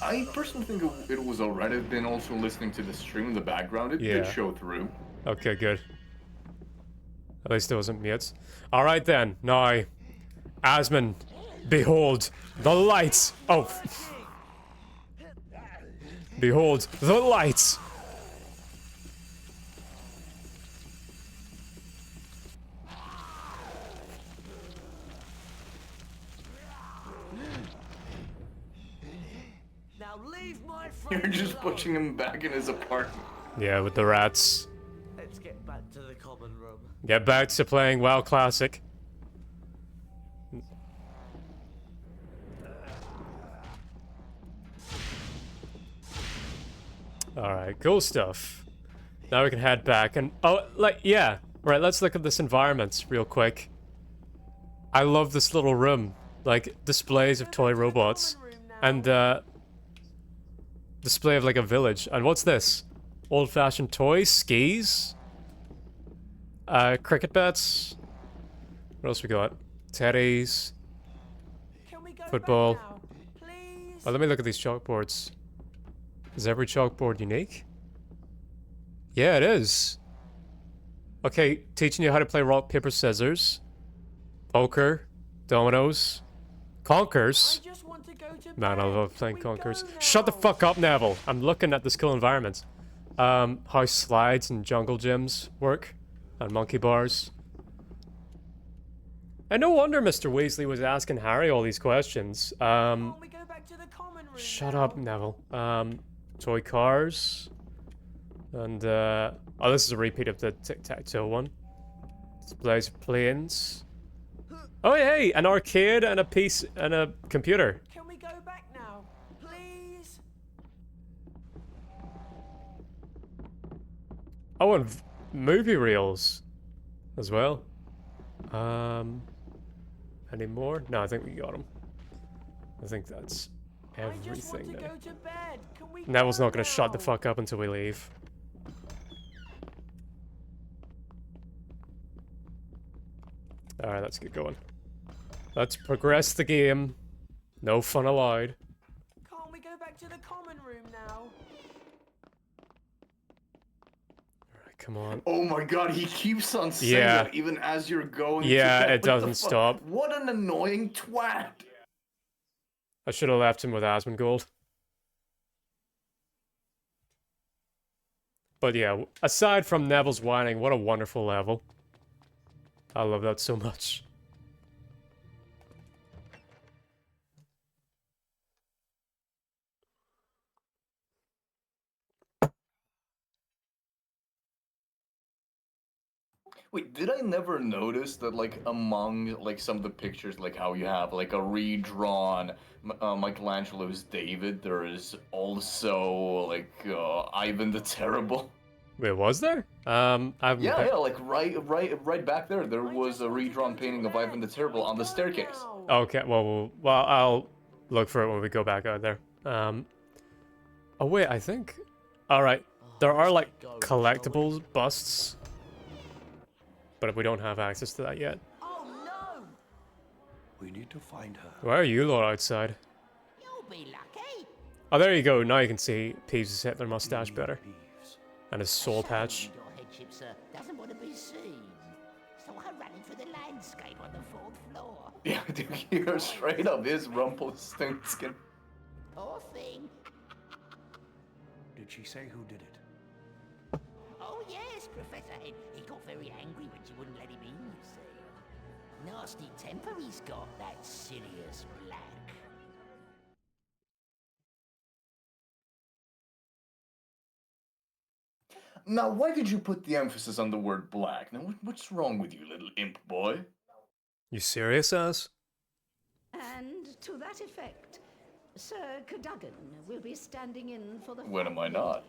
I personally think it was alright. I've been also listening to the stream in the background. It did show through. Okay, good. At least it wasn't mute. Alright then, now, Asmon, behold the lights! Oh! Behold the lights! Now leave my friend You're just alone. pushing him back in his apartment. Yeah, with the rats. Let's get back to the common room. Get back to playing WoW Classic. Alright, cool stuff. Now we can head back and... Oh, like, yeah. Right, let's look at this environment real quick. I love this little room. Like, displays of toy robots. And, display of, like, a village. And what's this? Old-fashioned toys? Skis? Cricket bats? What else we got? Teddies. Football. Oh, let me look at these chalkboards. Is every chalkboard unique? Yeah, it is. Okay, teaching you how to play rock, paper, scissors. Poker. Dominoes. Conkers. Man, I love playing conkers. Shut the fuck up, Neville. I'm looking at this cool environment. How slides and jungle gyms work. And monkey bars. And no wonder Mr. Weasley was asking Harry all these questions. Shut up, Neville. Toy cars. And, oh, this is a repeat of the tic-tac-toe one. Displays of planes. Oh, hey, an arcade and a piece and a computer. Can we go back now, please? Oh, and movie reels as well. Any more? No, I think we got him. I think that's I just want everything to now. go to bed. Can we Neville's go not gonna shut the now? fuck up until we leave. Alright, let's get going. Let's progress the game. No fun allowed. Can't we go back to the common room now? Alright, come on. Oh my god, he keeps on saying Yeah. that even as you're going Yeah, to bed. it What the doesn't fuck? stop. What an annoying twat. I should have left him with Asmongold. But yeah, aside from Neville's whining, what a wonderful level. I love that so much. Wait, did I never notice that, like, among, like, some of the pictures, like, how you have, like, a redrawn Michelangelo's David, there is also, like, Ivan the Terrible. Wait, was there? I've Yeah, like, right back there, there was a redrawn painting of Ivan the Terrible on the staircase. Okay, well, I'll look for it when we go back out there. Oh wait, I think... Alright, there are, like, collectibles busts. But we don't have access to that yet. Oh no! We need to find her. Why are you lot outside? You'll be lucky. Oh, there you go. Now you can see Peeves' Hitler mustache better. And his soul patch. Your headship, sir, doesn't want to be seen. So I'm running for the landscape on the 4th floor. Yeah, dude, you're straight up is Rumpelstiltskin. Poor thing. Did she say who did it? Oh yes, Professor Head. He got very angry when she wouldn't let him in, you see. Nasty temper he's got, that Sirius Black. Now, why did you put the emphasis on the word black? Now, what's wrong with you, little imp boy? You serious, Az? And to that effect, Sir Cadogan will be standing in for the... When am I not?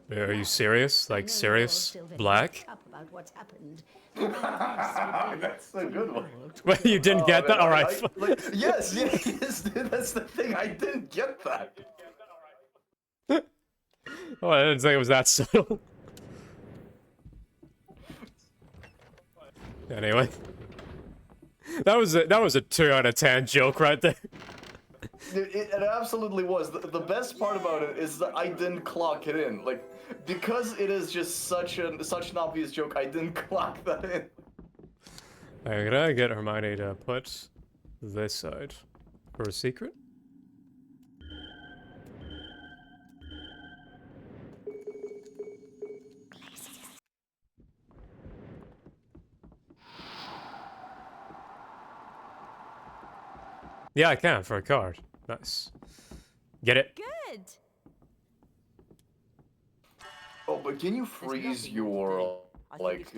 Are you serious? Like, serious? Black? Up about what's happened. That's a good one. Well, you didn't get that? Alright. Yes, dude, that's the thing. I didn't get that. Oh, I didn't think it was that subtle. Anyway. That was a 2 out of 10 joke right there. It absolutely was. The best part about it is that I didn't clock it in. Like, because it is just such an obvious joke, I didn't clock that in. I'm gonna get Hermione to put this out for a secret. Yeah, I can for a card. Nice. Get it? Good. Oh, but can you freeze your like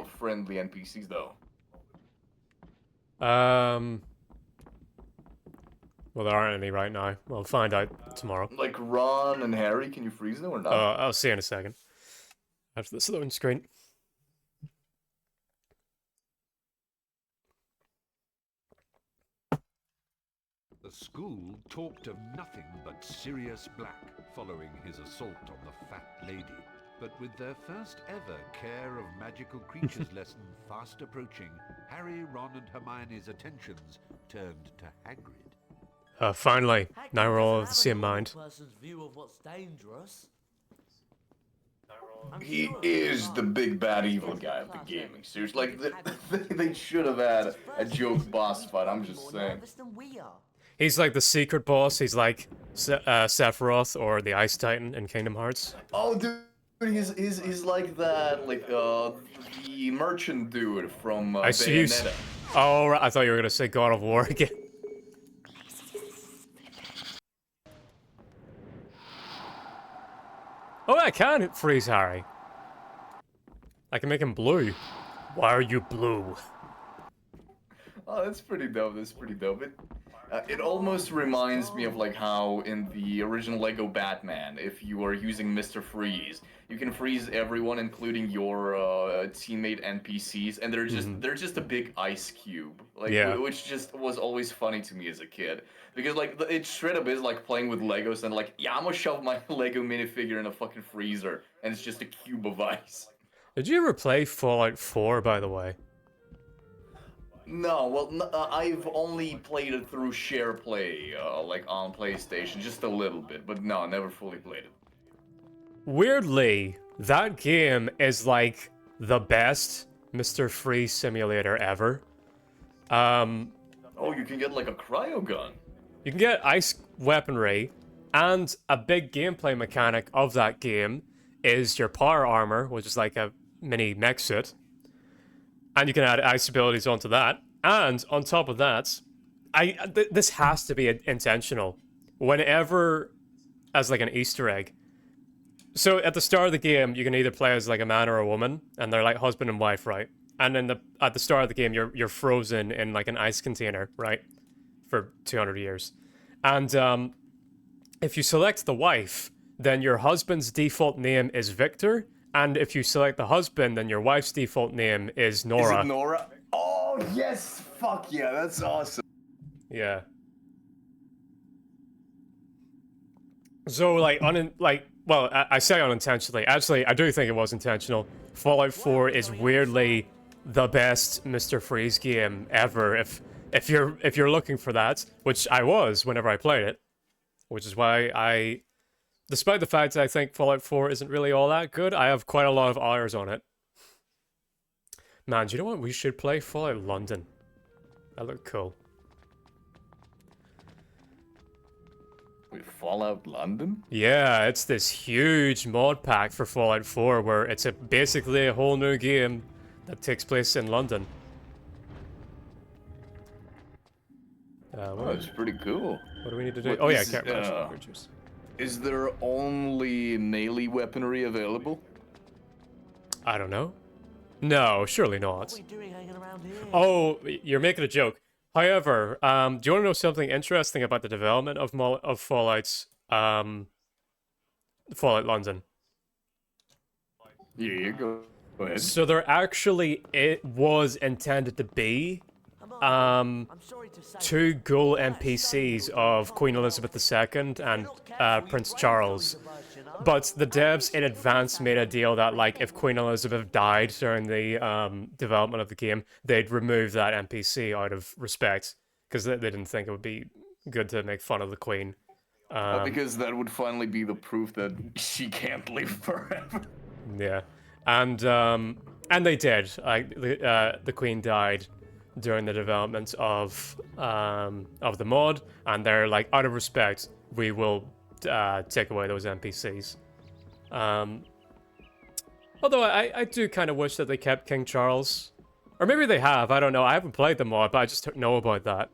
friendly NPCs though? Well, there aren't any right now. We'll find out tomorrow. Like Ron and Harry, can you freeze them or not? I'll see you in a second. After this loading screen. The school talked of nothing but Sirius Black following his assault on the fat lady. But with their first ever Care of Magical Creatures lesson fast approaching, Harry, Ron and Hermione's attentions turned to Hagrid. Finally. Now we're all of the same mind. Person's view of what's dangerous. He is the big bad evil guy of the gaming series. Like, they should have had a joke boss fight, I'm just saying. He's like the secret boss. He's like Sephiroth or the Ice Titan in Kingdom Hearts. Oh, dude, he's like that, like, the merchant dude from Bayonetta. Oh, I thought you were gonna say God of War again. Oh, I can freeze Harry. I can make him blue. Why are you blue? Oh, that's pretty dope. That's pretty dope. It almost reminds me of like how in the original Lego Batman, if you are using Mr. Freeze, you can freeze everyone, including your teammate NPCs, and they're just a big ice cube, like Yeah. which just was always funny to me as a kid, because like it straight up is like playing with Legos and like yeah, I'm gonna shove my Lego minifigure in a fucking freezer, and it's just a cube of ice. Did you ever play Fallout 4, by the way? No, well, I've only played it through share play, like on PlayStation, just a little bit, but no, never fully played it. Weirdly, that game is like the best Mr. Freeze simulator ever. Oh, you can get like a cryo gun. You can get ice weaponry, and a big gameplay mechanic of that game is your power armor, which is like a mini mech suit. And you can add ice abilities onto that. And on top of that, this has to be intentional. Whenever, as like an Easter egg. So at the start of the game, you can either play as like a man or a woman, and they're like husband and wife, right? And then at the start of the game, you're frozen in like an ice container, right? For 200 years. And if you select the wife, then your husband's default name is Victor. And if you select the husband, then your wife's default name is Nora. Is it Nora? Oh, yes! Fuck yeah, that's awesome. Yeah. So, like, well, I say unintentionally. Actually, I do think it was intentional. Fallout 4 is weirdly the best Mr. Freeze game ever. If you're looking for that, which I was whenever I played it, which is why despite the fact that I think Fallout 4 isn't really all that good, I have quite a lot of hours on it. Man, do you know what? We should play Fallout London. That looked cool. Wait, Fallout London? Yeah, it's this huge mod pack for Fallout 4 where it's basically a whole new game that takes place in London. Oh, it's pretty cool. What do we need to do? What Yeah, is, character creatures. Is there only melee weaponry available? I don't know. No, surely not. What are we doing hanging around here? Oh, you're making a joke. However, do you want to know something interesting about the development of Fallout's Fallout London? Yeah, go ahead. So it was intended to be two ghoul NPCs of Queen Elizabeth II and Prince Charles. But the devs in advance made a deal that, like, if Queen Elizabeth died during the development of the game, they'd remove that NPC out of respect, because they didn't think it would be good to make fun of the Queen. Because that would finally be the proof that she can't live forever. Yeah, and they did. Like, the Queen died during the development of the mod, and they're like, out of respect, we will take away those NPCs. Although I do kind of wish that they kept King Charles. Or maybe they have, I don't know. I haven't played the mod, but I just know about that.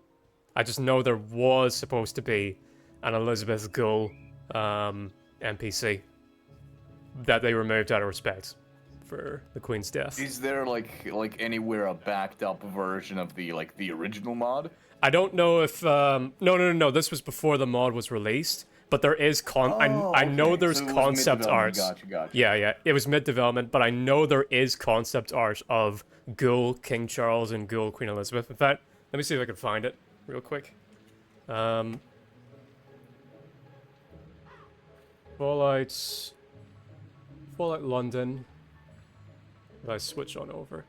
I just know there was supposed to be an Elizabeth Ghoul NPC that they removed out of respect for the Queen's death. Is there like anywhere a backed up version of the original mod? I don't know if no. This was before the mod was released, but there is I know there's concept art. Gotcha. Yeah. It was mid-development, but I know there is concept art of Ghoul King Charles and Ghoul Queen Elizabeth. In fact, let me see if I can find it real quick. Fallout London. If I switch on over.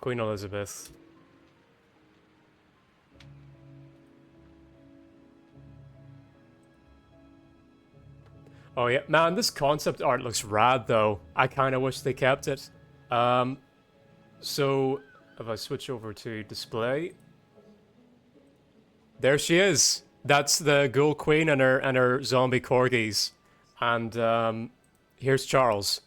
Queen Elizabeth. Oh yeah, man, this concept art looks rad though. I kind of wish they kept it. So if I switch over to display, there she is. That's the Ghoul Queen and her zombie corgis, and here's Charles.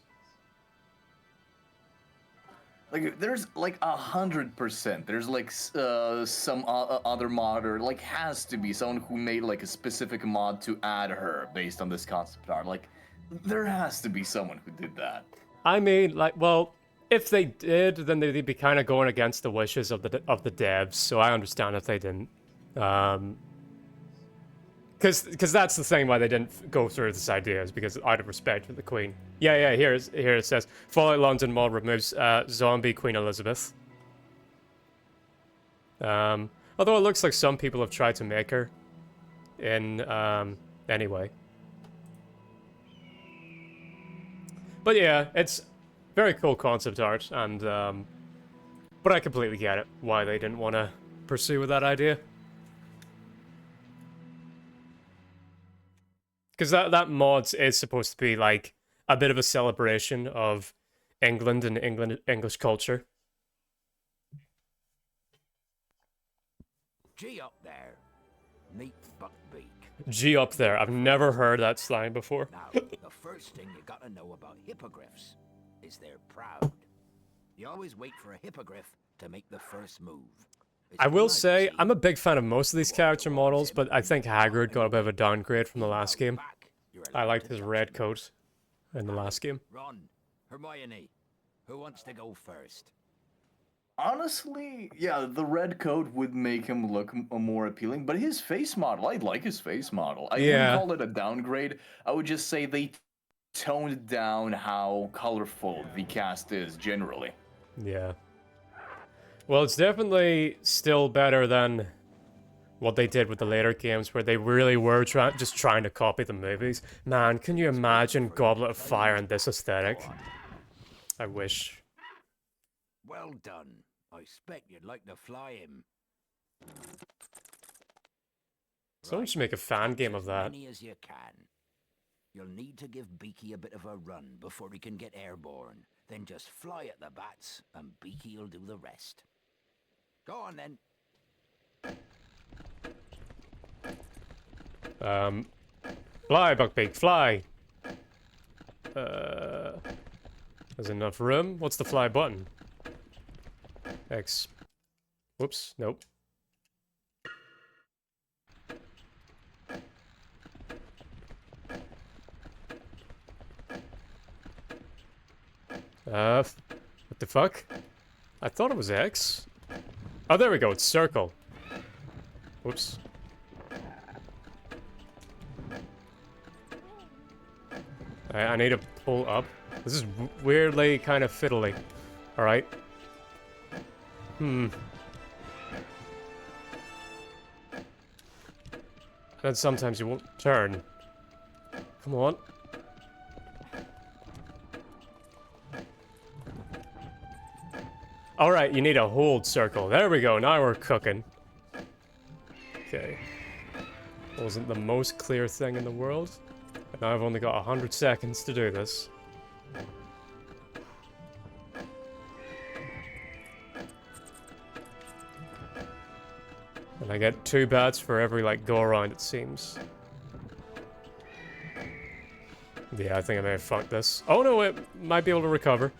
Like, there's like 100%. There's like some other modder. Like, has to be someone who made like a specific mod to add her based on this concept art. Like, there has to be someone who did that. I mean, like, well, if they did, then they'd be kind of going against the wishes of the devs. So I understand if they didn't. Because that's the thing why they didn't go through with this idea, is because out of respect for the Queen. Yeah, here it says, Fallout London mod removes zombie Queen Elizabeth. Although it looks like some people have tried to make her in, anyway. But yeah, it's very cool concept art, and, but I completely get it, why they didn't want to pursue with that idea. Because that mod is supposed to be like a bit of a celebration of England and English culture. Gee up there, meet Buckbeak. Gee up there. I've never heard that slang before. Now, the first thing you gotta know about hippogriffs is they're proud. You always wait for a hippogriff to make the first move. I will say, I'm a big fan of most of these character models, but I think Hagrid got a bit of a downgrade from the last game. I liked his red coat in the last game. Ron, Hermione, who wants to go first? Honestly, yeah, the red coat would make him look more appealing, but his face model, I like his face model. I wouldn't call it a downgrade. I would just say they toned down how colorful the cast is generally. Yeah. Well, it's definitely still better than what they did with the later games, where they really were just trying to copy the movies. Man, can you imagine Goblet of Fire in this aesthetic? I wish. Well done. I expect you'd like to fly him. Someone should make a fan game of that. As many as you can. You'll need to give Beaky a bit of a run before he can get airborne. Then just fly at the bats, and Beaky'll do the rest. Go on, then. Fly, Buckbeak, fly! There's enough room. What's the fly button? X. Whoops, nope. What the fuck? I thought it was X. Oh, there we go, it's circle. Whoops. I need to pull up. This is weirdly kind of fiddly. Alright. And then sometimes you won't turn. Come on. Alright, you need a hold circle. There we go, now we're cooking. Okay. Wasn't the most clear thing in the world. But now I've only got 100 seconds to do this. And I get 2 bats for every, like, go around, it seems. Yeah, I think I may have fucked this. Oh no, it might be able to recover.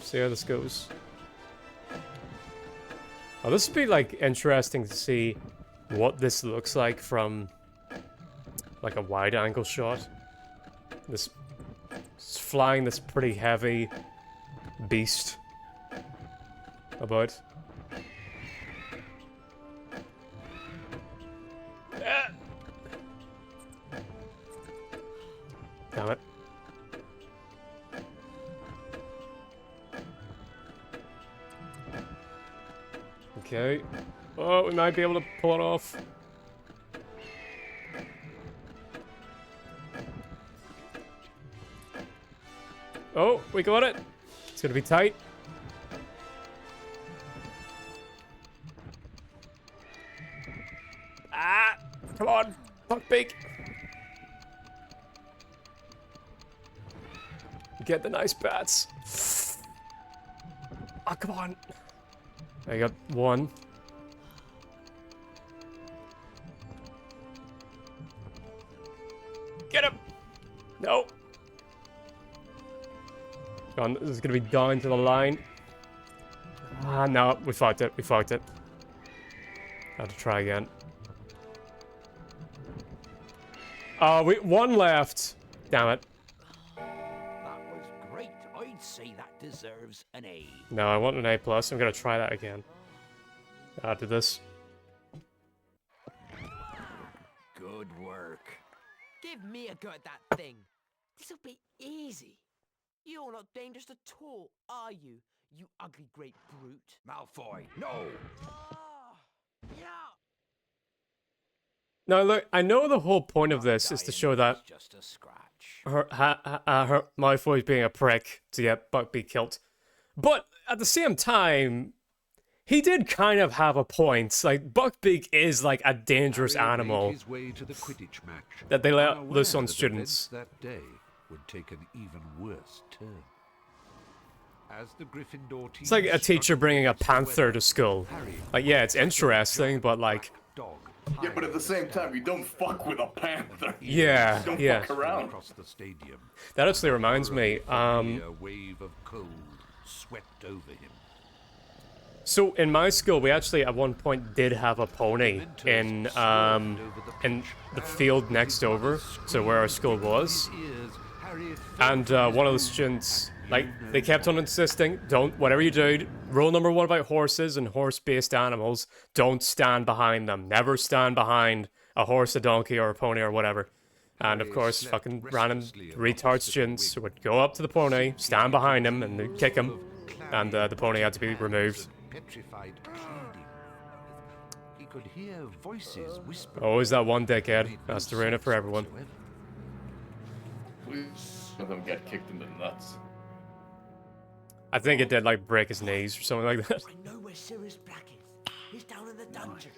See how this goes. Oh, this would be, like, interesting to see what this looks like from, like, a wide-angle shot. This flying this pretty heavy beast about. Damn it. Okay. Oh, we might be able to pull it off. Oh, we got it. It's gonna be tight. Ah! Come on! Buckbeak! Get the nice bats. Oh, come on. I got 1. Get him! No. This is gonna be down to the line. Ah, no, we fucked it. We fucked it. Have to try again. One left. Damn it. That was great. I'd say that deserves an A. No, I want an A+. I'm gonna try that again. Do this. Good work. Give me a go at that thing. This'll be easy. You're not dangerous at all, are you? You ugly great brute. Malfoy, no! Yeah. Now look, I know the whole point of this is to show that Just a scratch. her Malfoy's being a prick to get Buckbeak killed. But at the same time, he did kind of have a point. Like, Buckbeak is like a dangerous Harry animal made his way to the Quidditch match, that they let unaware loose on that students. events that day would take an even worse turn. As the Gryffindor team It's like a teacher bringing a panther to school. Like, yeah, it's interesting, but like... Yeah, but at the same time, you don't fuck with a panther. Yeah, Don't yeah. fuck around. Across the stadium, That actually reminds me, a wave of cold swept over him. so in my school, we actually at one point did have a pony in the field next over to where our school was. And one of the students, like, they kept on insisting, don't, whatever you do, rule number one about horses and horse-based animals, don't stand behind them. Never stand behind a horse, a donkey, or a pony, or whatever. And of course, fucking random retard students would go up to the pony, stand behind him, and they'd kick him, and the pony had to be removed. Petrified pleading. He could hear voices whispering. Always that one dickhead. That's to ruin it for everyone. Let them get kicked in the nuts. I think it did, like, break his knees or something like that. I know where Sirius Black is. He's down in the dungeon.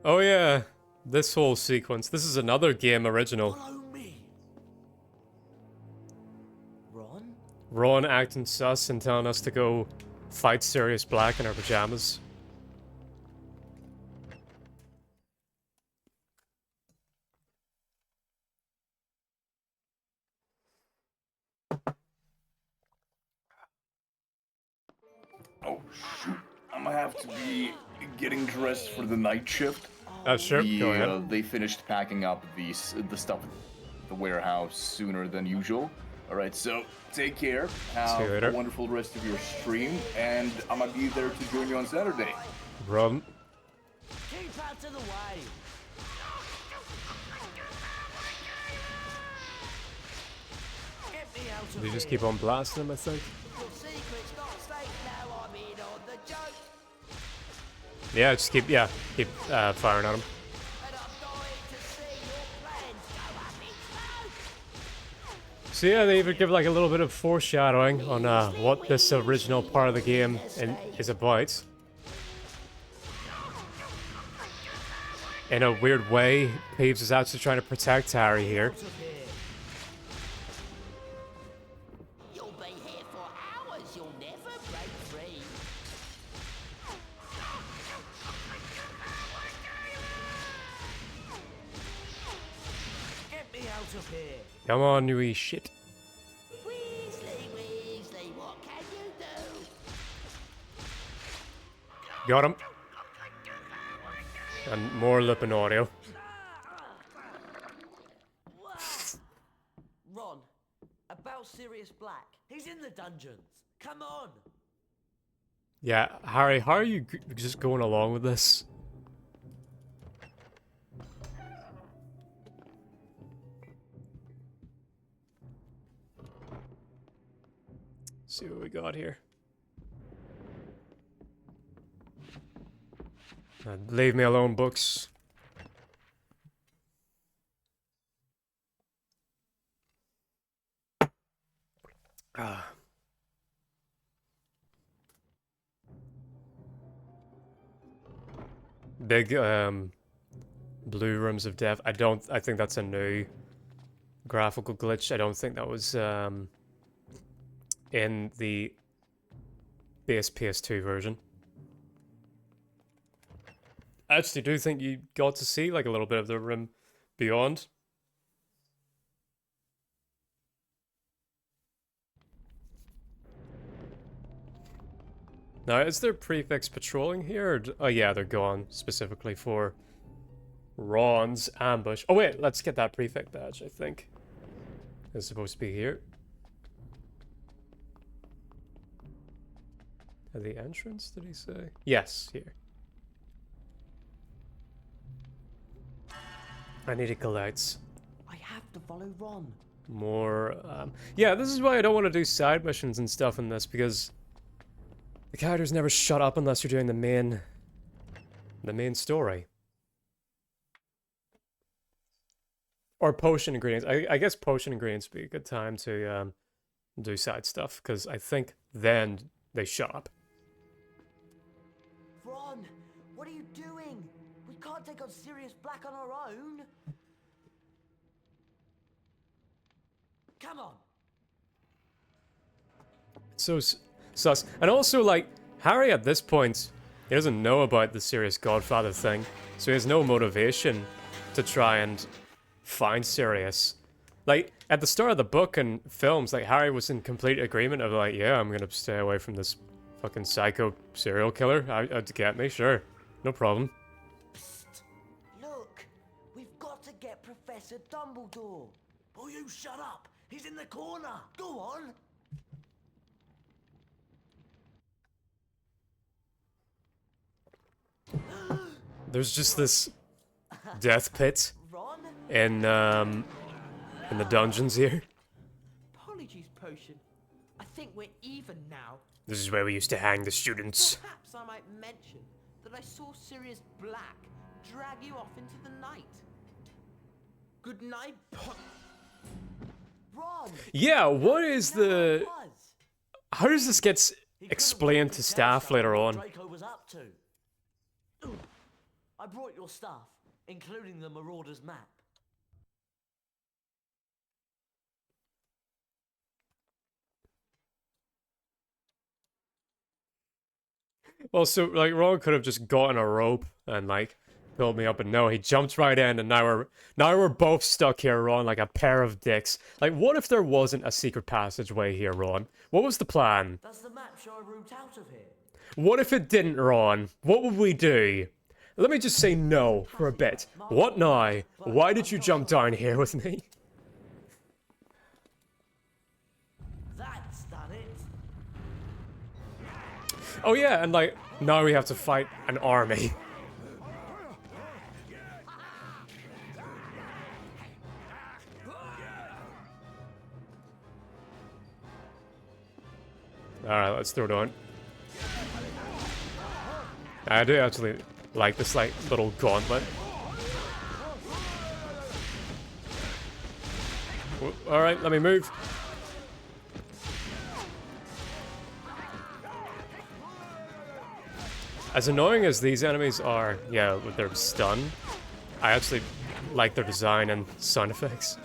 Oh yeah, this whole sequence. This is another game original. Follow me. Ron? Ron acting sus and telling us to go fight Sirius Black in our pajamas. Oh shoot! I'm gonna have to be getting dressed for the night shift. Sure. Go ahead. They finished packing up the stuff at the warehouse sooner than usual. All right, so take care. Have See you later. a wonderful rest of your stream, and I'm gonna be there to join you on Saturday. Run. Keep out of the way. Get me out of They just here. keep on blasting him, I think. Your secret's not safe now. I'm in on the joke. Yeah, just keep firing at him. And I'm dying to see your plans go up in smoke. So yeah, they even give like a little bit of foreshadowing on what this original part of the game is about. In a weird way, Peeves is actually trying to protect Harry here. You'll be here for hours. You'll never break free. Get me out of here. Come on, you wee shit. Weasley, Weasley, what can you do? Got him. And more lipping audio. Ron, about Sirius Black. He's in the dungeons. Come on. Yeah, Harry, how are you just going along with this? See what we got here. Leave me alone, books. Ah. Big blue rooms of death. I think that's a new graphical glitch. I don't think that was in the base PS2 version. I actually do think you got to see like a little bit of the room beyond. Now, is there prefix patrolling here? Oh yeah, they're gone specifically for Ron's ambush. Oh wait, let's get that prefect badge, I think. It's supposed to be here. At the entrance, did he say? Yes, here. I need to collect I have to follow Ron. more, yeah, this is why I don't want to do side missions and stuff in this, because the characters never shut up unless you're doing the main story. Or potion ingredients. I guess potion ingredients would be a good time to do side stuff, because I think then they shut up. Ron, what are you doing? We can't take on Sirius Black on our own. Come on. So sus. And also, like, Harry at this point, he doesn't know about the Sirius Godfather thing, so he has no motivation to try and find Sirius. Like, at the start of the book and films, like, Harry was in complete agreement of like, yeah, I'm gonna stay away from this fucking psycho serial killer. To get me, sure. No problem. Psst. Look, we've got to get Professor Dumbledore. Oh, you shut up. He's in the corner. Go on. There's just this death pit in the dungeons here. Apologies, Potion. I think we're even now. This is where we used to hang the students. Perhaps I might mention that I saw Sirius Black drag you off into the night. Good night, Ron. Yeah, what is the... How does this get explained to staff later on? Draco was up to. Ooh, I brought your stuff, including the Marauders map. Well, so, like, Ron could have just gotten a rope and, like, pulled me up, and no, he jumped right in, and now we're both stuck here, Ron, like a pair of dicks. Like, what if there wasn't a secret passageway here, Ron? What was the plan? Does the map show a route out of here? What if it didn't, Ron? What would we do? Let me just say no for a bit. What now? Why did you jump down here with me? That's done it. Oh yeah, and like, now we have to fight an army. Alright, let's throw it on. I do actually like this, like, little gauntlet. Alright, let me move. As annoying as these enemies are, yeah, with their stun, I actually like their design and sound effects.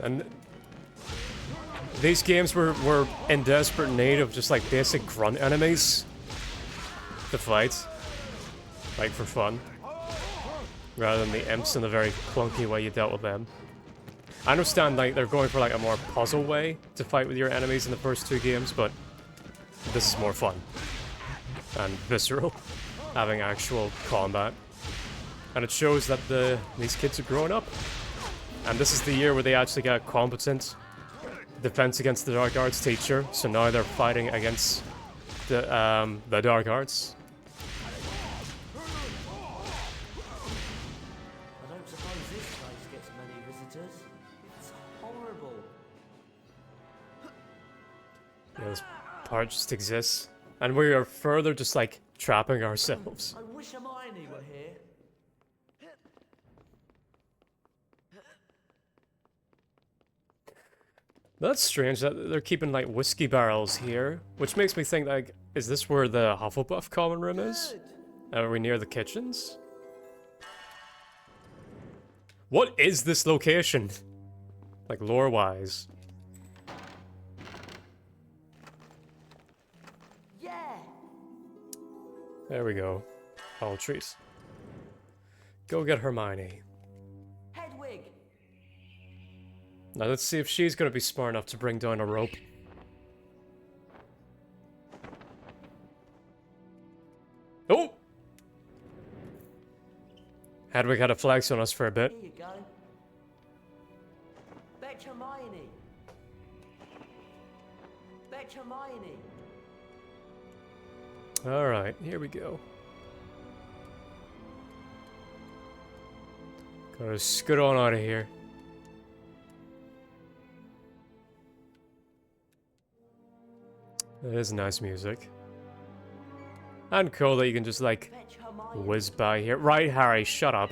And these games were in desperate need of just like basic grunt enemies to fight, like for fun, rather than the imps in the very clunky way you dealt with them. I understand like they're going for like a more puzzle way to fight with your enemies in the first two games, but this is more fun and visceral, having actual combat, and it shows that these kids are growing up, and this is the year where they actually got competent defense against the Dark Arts teacher, so now they're fighting against the Dark Arts. I don't suppose this place gets many visitors. It's horrible. Yeah, this part just exists, and we are further just like trapping ourselves. I wish Hermione were here. That's strange that they're keeping like whiskey barrels here, which makes me think like, is this where the Hufflepuff common room is? Are we near the kitchens? What is this location? Like lore-wise. Yeah. There we go. All trees. Go get Hermione. Hedwig. Now let's see if she's gonna be smart enough to bring down a rope. Hedwig had a flex on us for a bit. Here you go. Fetch Hermione. Fetch Hermione. Alright, here we go. Gotta scoot on out of here. That is nice music. And cool that you can just, like, whiz by here. Right, Harry, shut up.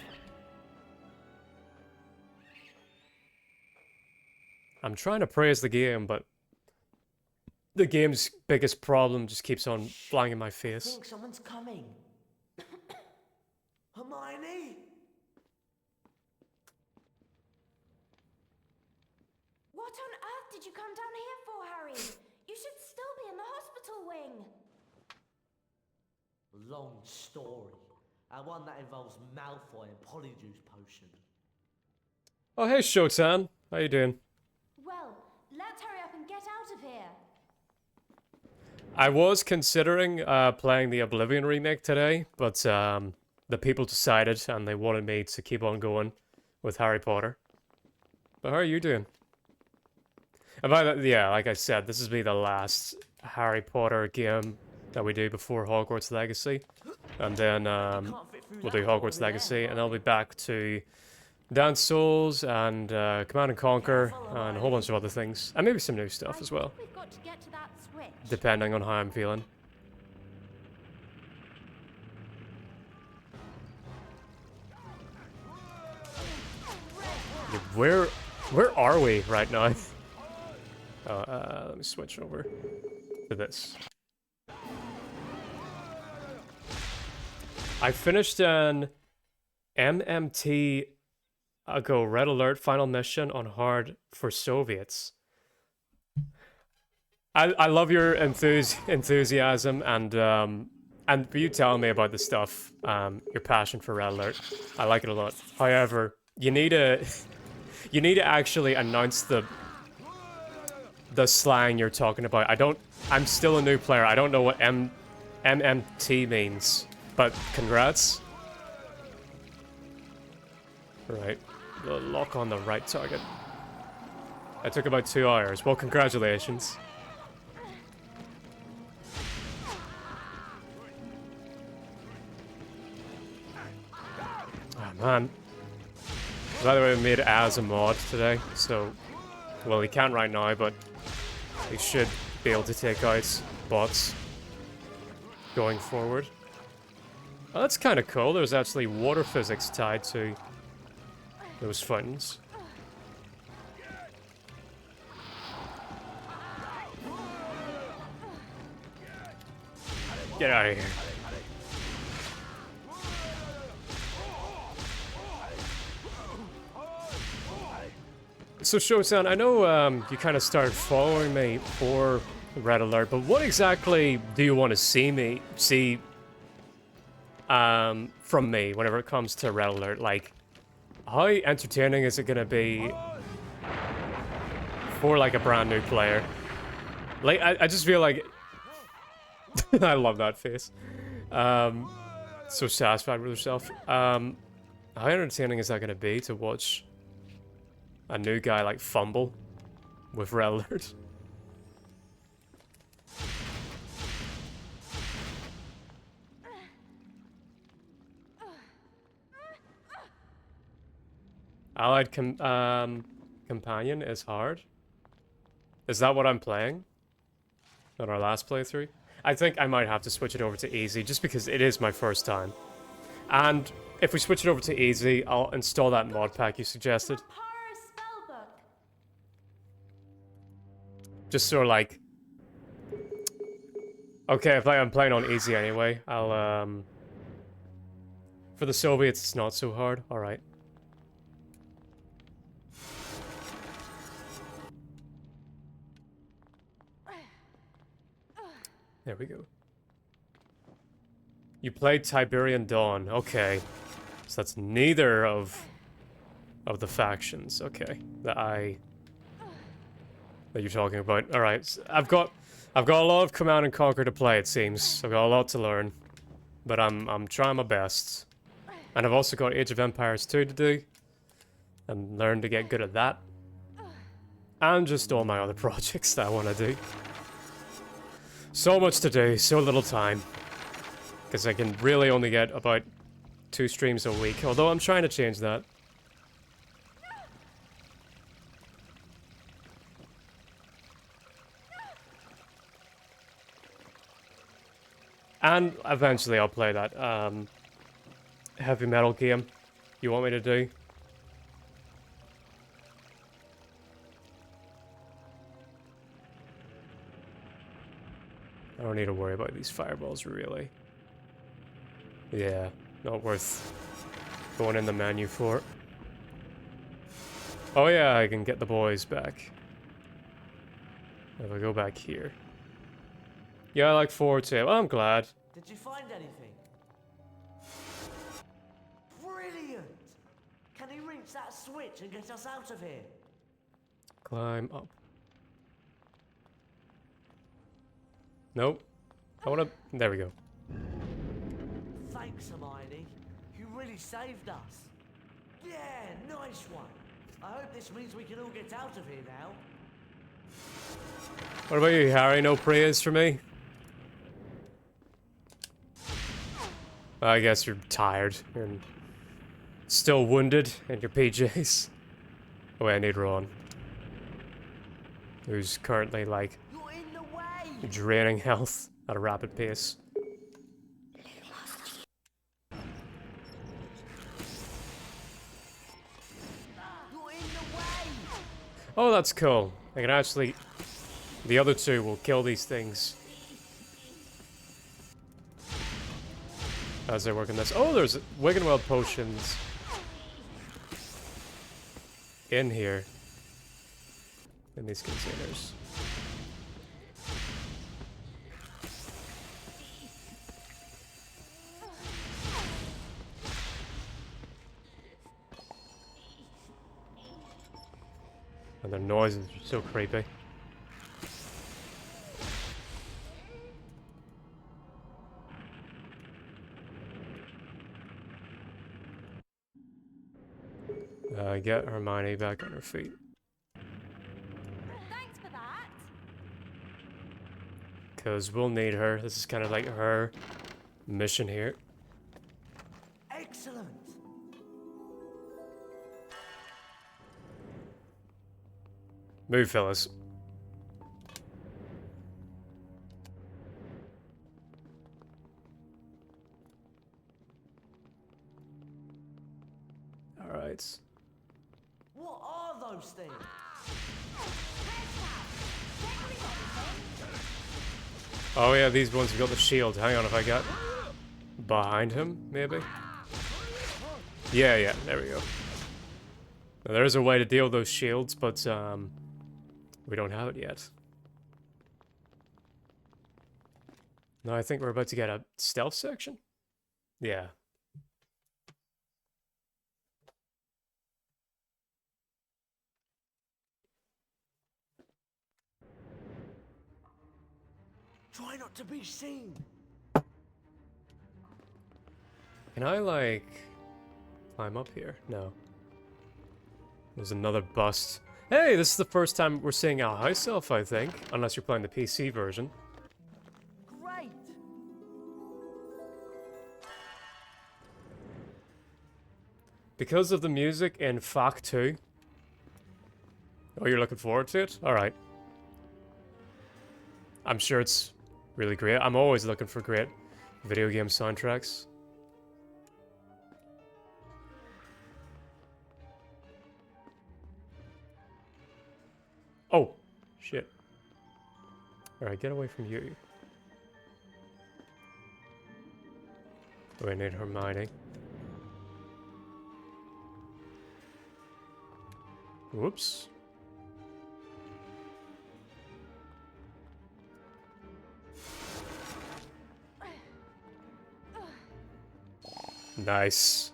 I'm trying to praise the game, but the game's biggest problem just keeps on flying in my I face. think someone's coming. Hermione? What on earth did you come down here for, Harry? You should still be in the hospital wing. Long story. One that involves Malfoy and Polyjuice Potion. Oh, hey, Shotan. How you doing? Well, let's hurry up and get out of here. I was considering playing the Oblivion remake today, but the people decided and they wanted me to keep on going with Harry Potter. But how are you doing? And by the, yeah, like I said, this will be the last Harry Potter game that we do before Hogwarts Legacy. And then we'll do Hogwarts Legacy, and I'll be back to Dance Souls and Command and Conquer and a whole bunch of other things. And maybe some new stuff as well. We've got to get to that switch. Depending on how I'm feeling. Yeah, where are we right now? Let me switch over to this. I finished an MMT Red Alert final mission on hard for Soviets. I love your enthusiasm and for you telling me about the stuff, your passion for Red Alert. I like it a lot. However, you need to actually announce the slang you're talking about. I'm still a new player. I don't know what MMT means, but congrats. Right, the lock on the right target. That took about 2 hours. Well, congratulations. Oh man. By the way, we made it as a mod today, so well, we can't right now, but we should be able to take out bots going forward. Oh, that's kind of cool. There's actually water physics tied to those fountains. Get out of here. So, Shosan, I know you kind of started following me for Red Alert, but what exactly do you want to see from me whenever it comes to Red Alert? Like, how entertaining is it going to be for, like, a brand new player? Like, I just feel like... I love that face. So satisfied with yourself. How entertaining is that going to be to watch a new guy, like, fumble with Red Alert? Allied companion is hard? Is that what I'm playing? On our last playthrough? I think I might have to switch it over to easy, just because it is my first time. And if we switch it over to easy, I'll install that mod pack you suggested. Just sort of like... Okay, if I'm playing on easy anyway, I'll, for the Soviets, it's not so hard. Alright. There we go. You played Tiberian Dawn. Okay. So that's neither of the factions. Okay. That you're talking about. Alright. So I've got a lot of Command and Conquer to play, it seems. I've got a lot to learn. But I'm trying my best. And I've also got Age of Empires 2 to do. And learn to get good at that. And just all my other projects that I want to do. So much to do, so little time. Because I can really only get about 2 streams a week. Although I'm trying to change that. And eventually I'll play that heavy metal game you want me to do. I don't need to worry about these fireballs, really. Yeah, not worth going in the menu for. Oh yeah, I can get the boys back. If I go back here. Yeah, I like 4 too. Well, I'm glad. Did you find anything? Brilliant! Can he reach that switch and get us out of here? Climb up. Nope. I wanna... There we go. Thanks, Hermione. You really saved us. Yeah, nice one. I hope this means we can all get out of here now. What about you, Harry? No praise for me? I guess you're tired and still wounded in your PJs. Oh, wait, I need Ron. Who's currently, like, draining health at a rapid pace. Oh, that's cool. I can actually... The other 2 will kill these things. As they work on this. Oh, there's Wiggenweld potions in here. In these containers. And their noises are so creepy. Get Hermione back on her feet. Thanks for that. Because we'll need her. This is kind of like her mission here. Excellent. Move, fellas. Alright. What are those things? Oh yeah, these ones have got the shield. Hang on, if I get behind him, maybe? Yeah, there we go. Now, there is a way to deal with those shields, but we don't have it yet. No, I think we're about to get a stealth section? Yeah. Try not to be seen. Can I, like, climb up here? No. There's another bust. Hey, this is the first time we're seeing a house elf, I think. Unless you're playing the PC version. Great. Because of the music in FAC 2. Oh, you're looking forward to it? Alright. I'm sure it's really great. I'm always looking for great video game soundtracks. Oh, shit. Alright, get away from you. Oh, I need Hermione. Whoops. Nice.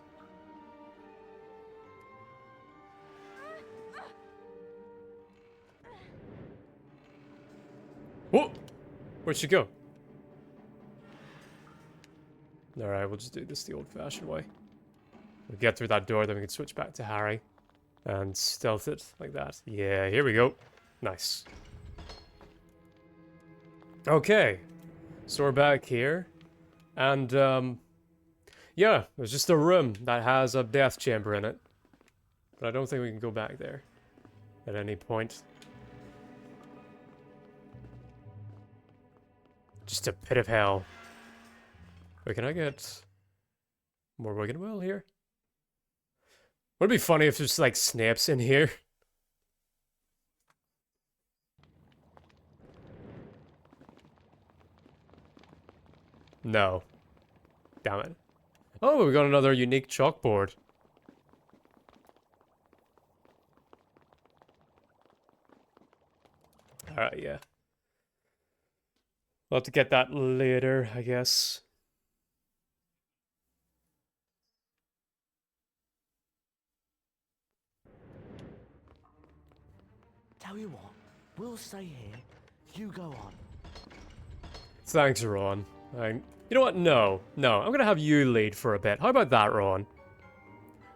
Whoa! Where'd she go? Alright, we'll just do this the old-fashioned way. We get through that door, then we can switch back to Harry. And stealth it like that. Yeah, here we go. Nice. Okay. So we're back here. And, yeah, there's just a room that has a death chamber in it. But I don't think we can go back there at any point. Just a pit of hell. Wait, can I get more Wigan Well here? Would it be funny if there's like Snape's in here? No. Damn it. Oh, we got another unique chalkboard. Alright, yeah. We'll have to get that later, I guess. Tell you what, we'll stay here. You go on. Thanks, Ron. You know what? No. I'm gonna have you lead for a bit. How about that, Ron?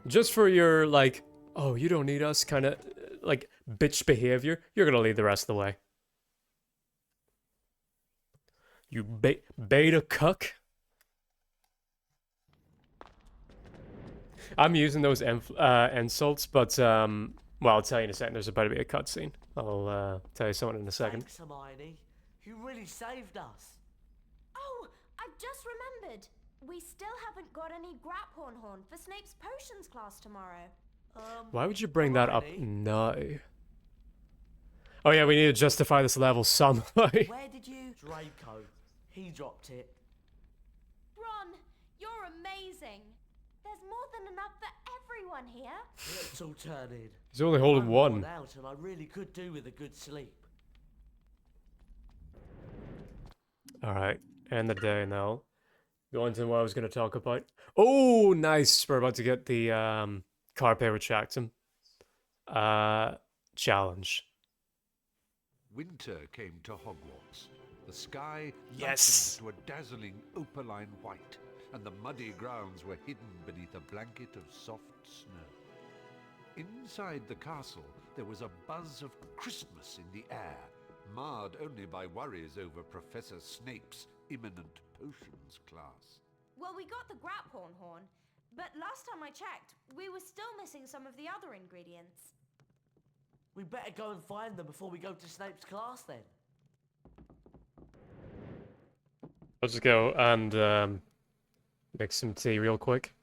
Just for your, like, oh, you don't need us kind of, like, bitch behavior, you're gonna lead the rest of the way. You beta cuck. I'm using those insults, but, well, I'll tell you in a second. There's about to be a cutscene. I'll tell you something in a second. Thanks, Hermione. You really saved us. Oh, I just remembered. We still haven't got any Graphorn Horn for Snape's potions class tomorrow. Why would you bring that up now? Oh yeah, we need to justify this level somehow. Where did you... Draco. He dropped it. Ron, you're amazing. There's more than enough for everyone here. Let's all turn in. He's only holding I'm one. worn out and I really could do with a good sleep. Alright, end the day now. Go into what I was going to talk about. Oh, nice! We're about to get the Carpe Retractum challenge. Winter came to Hogwarts. The sky Yes. lightened to a dazzling opaline white, and the muddy grounds were hidden beneath a blanket of soft snow. Inside the castle, there was a buzz of Christmas in the air, marred only by worries over Professor Snape's imminent potions class. Well, we got the Graphorn Horn, but last time I checked, we were still missing some of the other ingredients. We better go and find them before we go to Snape's class then. I'll just go and make some tea real quick.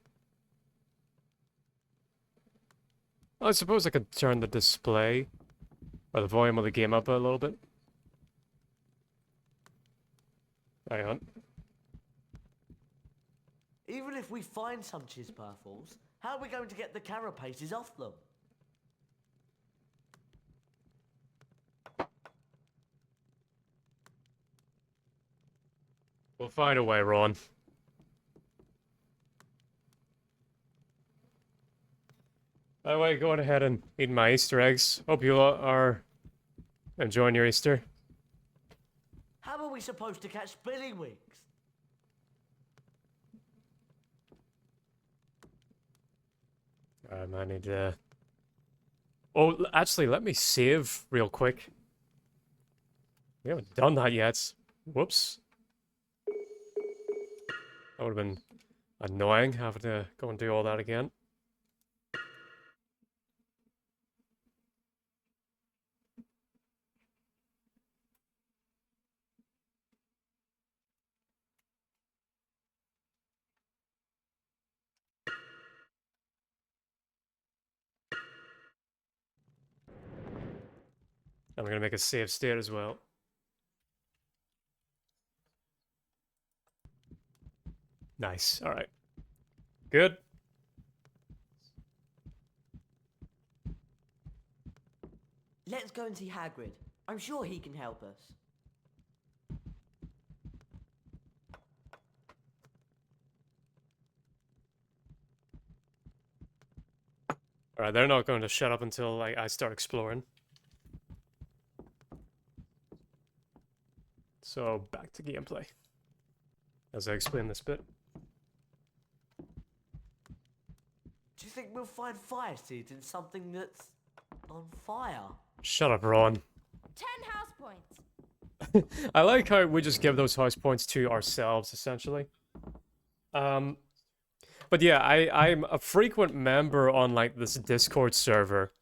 I suppose I could turn the display or the volume of the game up a little bit. Hang on. Even if we find some Chisperfles, how are we going to get the carapaces off them? We'll find a way, Ron. By the way, going ahead and eating my Easter eggs. Hope you all are enjoying your Easter. How are we supposed to catch Spillingwigs? I need to... Oh, actually, let me save real quick. We haven't done that yet. Whoops. That would have been annoying, having to go and do all that again. I'm gonna make a save state as well. Nice. All right. Good. Let's go and see Hagrid. I'm sure he can help us. All right, they're not going to shut up until I start exploring. So back to gameplay as I explain this bit. think we'll find fire seeds in something that's on fire? Shut up, Ron. 10 house points. I like how we just give those house points to ourselves, essentially. But yeah, I'm a frequent member on, like, this Discord server.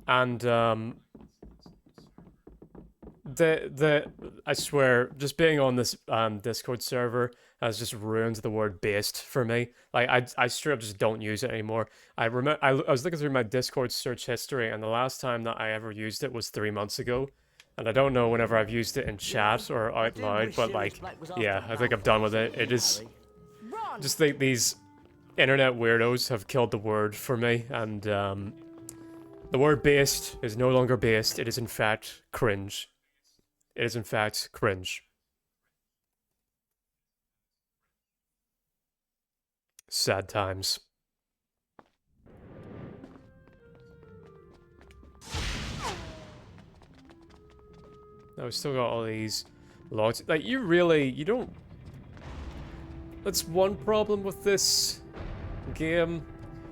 And, I swear, just being on this, Discord server has just ruined the word based for me. Like, I straight up just don't use it anymore. I was looking through my Discord search history, and the last time that I ever used it was 3 months ago. And I don't know whenever I've used it in chat or out loud, but, like, yeah, I think I'm done with it. It is... Just think these internet weirdos have killed the word for me, and, the word based is no longer based. It is, in fact, cringe. It is, in fact, cringe. Sad times. Now we still got all these logs. Like, you don't... That's one problem with this game.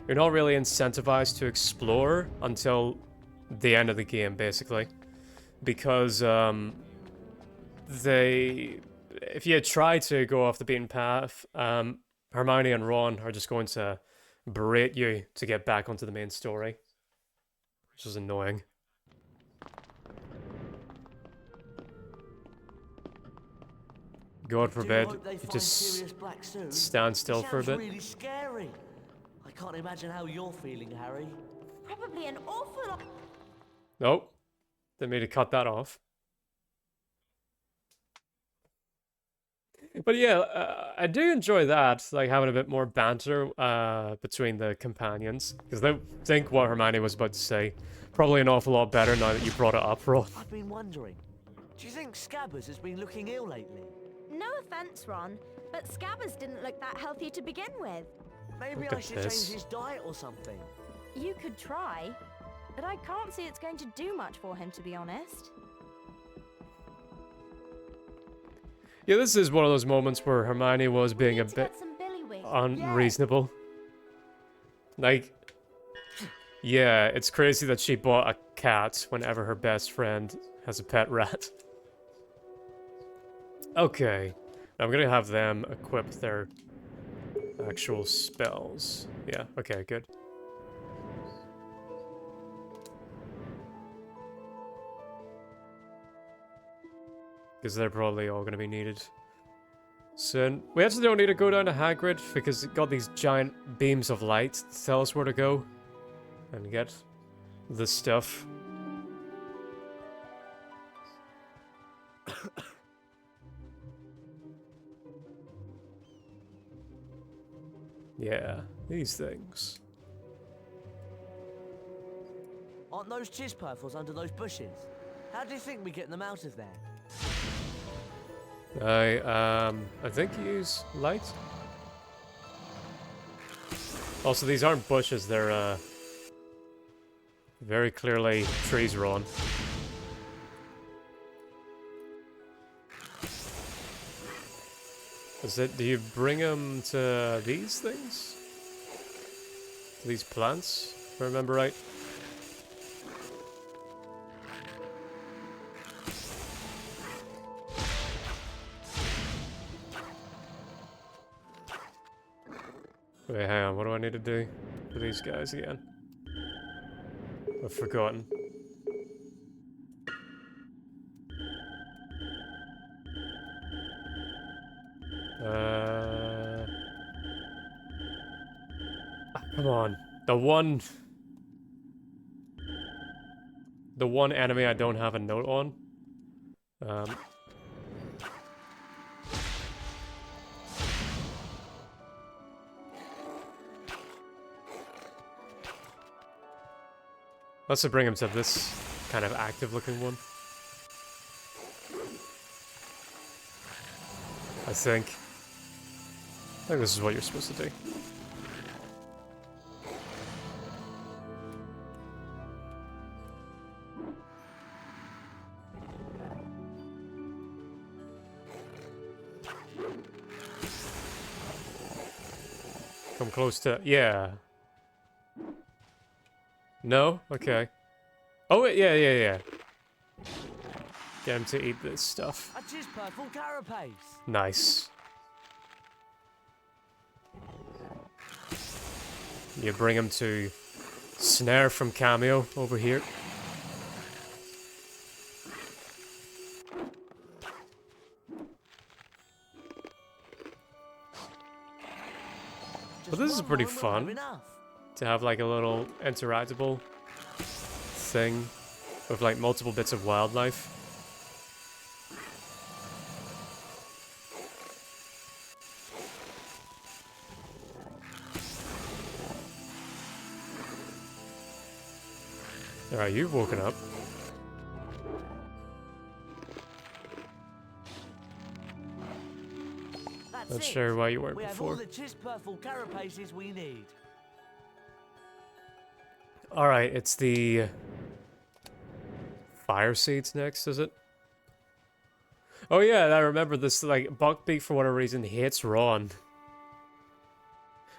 You're not really incentivized to explore until the end of the game, basically. Because, if you try to go off the beaten path, Hermione and Ron are just going to berate you to get back onto the main story. Which is annoying. God forbid, you just stand still for a bit. Really scary. I can't imagine how you're feeling, Harry. Probably an awful lot. Nope. They made to cut that off. But yeah, I do enjoy that, like having a bit more banter between the companions. Because they think what Hermione was about to say. Probably an awful lot better now that you brought it up, Ron. I've been wondering, do you think Scabbers has been looking ill lately? No offense, Ron, but Scabbers didn't look that healthy to begin with. Maybe I should change his diet or something. You could try, but I can't see it's going to do much for him, to be honest. Yeah, this is one of those moments where Hermione was being a bit unreasonable. Like, yeah, it's crazy that she bought a cat whenever her best friend has a pet rat. Okay, I'm gonna have them equip their actual spells. Yeah, okay, good. Because they're probably all gonna be needed soon. We actually don't need to go down to Hagrid because it got these giant beams of light to tell us where to go and get the stuff. Yeah, these things. Aren't those Chispurfles under those bushes? How do you think we get them out of there? I think you use light. Also, these aren't bushes, they're, very clearly trees, Ron. Do you bring them to these things? To these plants, if I remember right? Wait, hang on, what do I need to do for these guys again? I've forgotten. Come on. The one enemy I don't have a note on. Let's bring him to this kind of active looking one. I think this is what you're supposed to do. Come close to... yeah. No? Okay. Oh, wait, yeah. Get him to eat this stuff. A cheese purple carapace. Nice. You bring him to Snare from Cameo over here. But this is pretty fun to have like a little interactable thing with like multiple bits of wildlife. Alright, you've woken up. Not sure why you weren't we before. We have all the cheese purple carapaces we need. Alright, it's the fire seeds next, is it? Oh yeah, I remember this, like, Buckbeak for whatever reason hates Ron.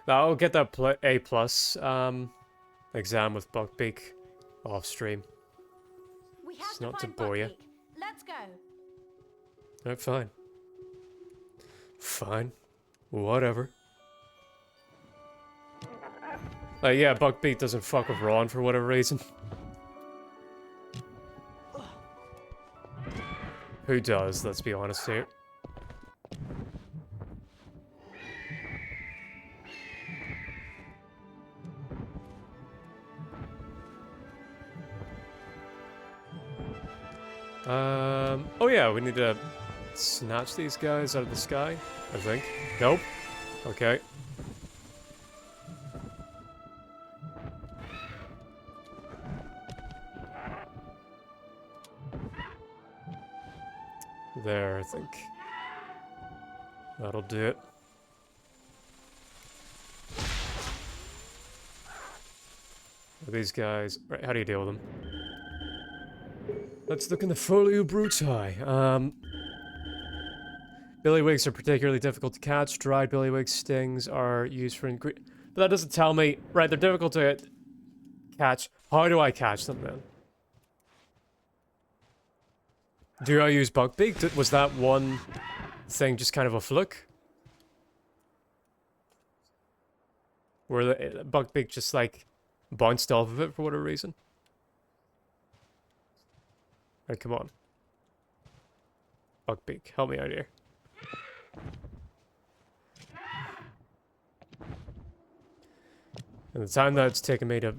Now, I'll get that A+ exam with Buckbeak off stream. It's not to bore you. Let's go. Alright, fine. Fine. Whatever. Yeah, Buckbeak doesn't fuck with Ron for whatever reason. Who does, let's be honest here. Oh yeah, we need to snatch these guys out of the sky, I think. Nope. Okay. There, I think. That'll do it. These guys... Right, how do you deal with them? Let's look in the Folio Bruti. Billywigs are particularly difficult to catch. Dried billywigs stings are used for ingredient. But that doesn't tell me... Right, they're difficult to catch. How do I catch them then? Do I use Buckbeak? Was that one thing just kind of a fluke? Where the Buckbeak just like bounced off of it for whatever reason? Alright, come on. Buckbeak, help me out here. And the time that it's taken me to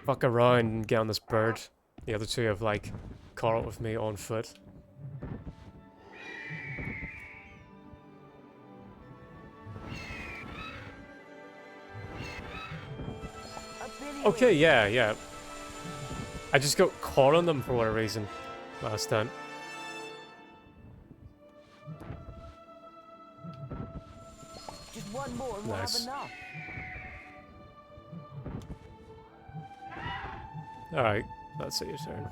fuck around and get on this bird, the other two have like caught up with me on foot. Okay, yeah. I just got caught on them for whatever reason last time. Just one more and we'll have enough. Alright, that's it, your turn.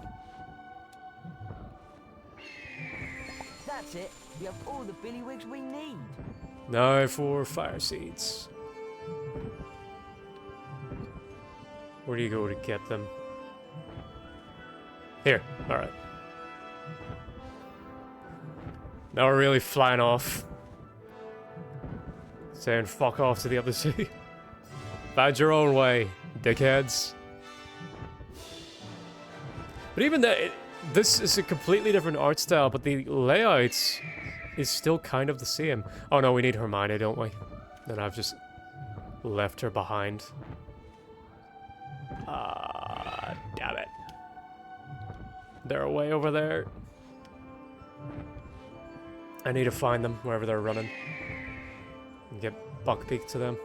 That's it. We have all the billywigs we need. Now for fire seeds. Where do you go to get them? Here, alright. Now we're really flying off. Saying fuck off to the other sea. Find your own way, dickheads. But even that, this is a completely different art style, but the layout is still kind of the same. Oh no, we need Hermione, don't we? Then I've just left her behind. Damn it. They're way over there. I need to find them wherever they're running. And get Buckbeak to them.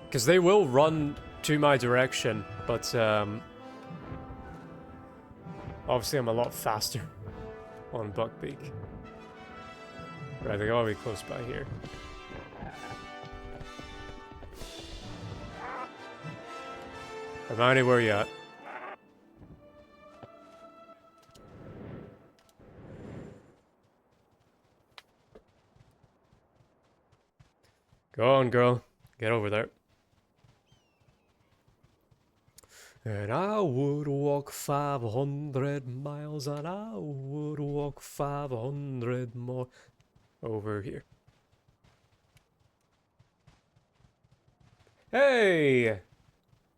Because they will run to my direction, but obviously I'm a lot faster on Buckbeak. Right, they gotta be close by here. Hermione, where you at? Go on, girl. Get over there. And I would walk 500 miles, and I would walk 500 more. Over here. Hey!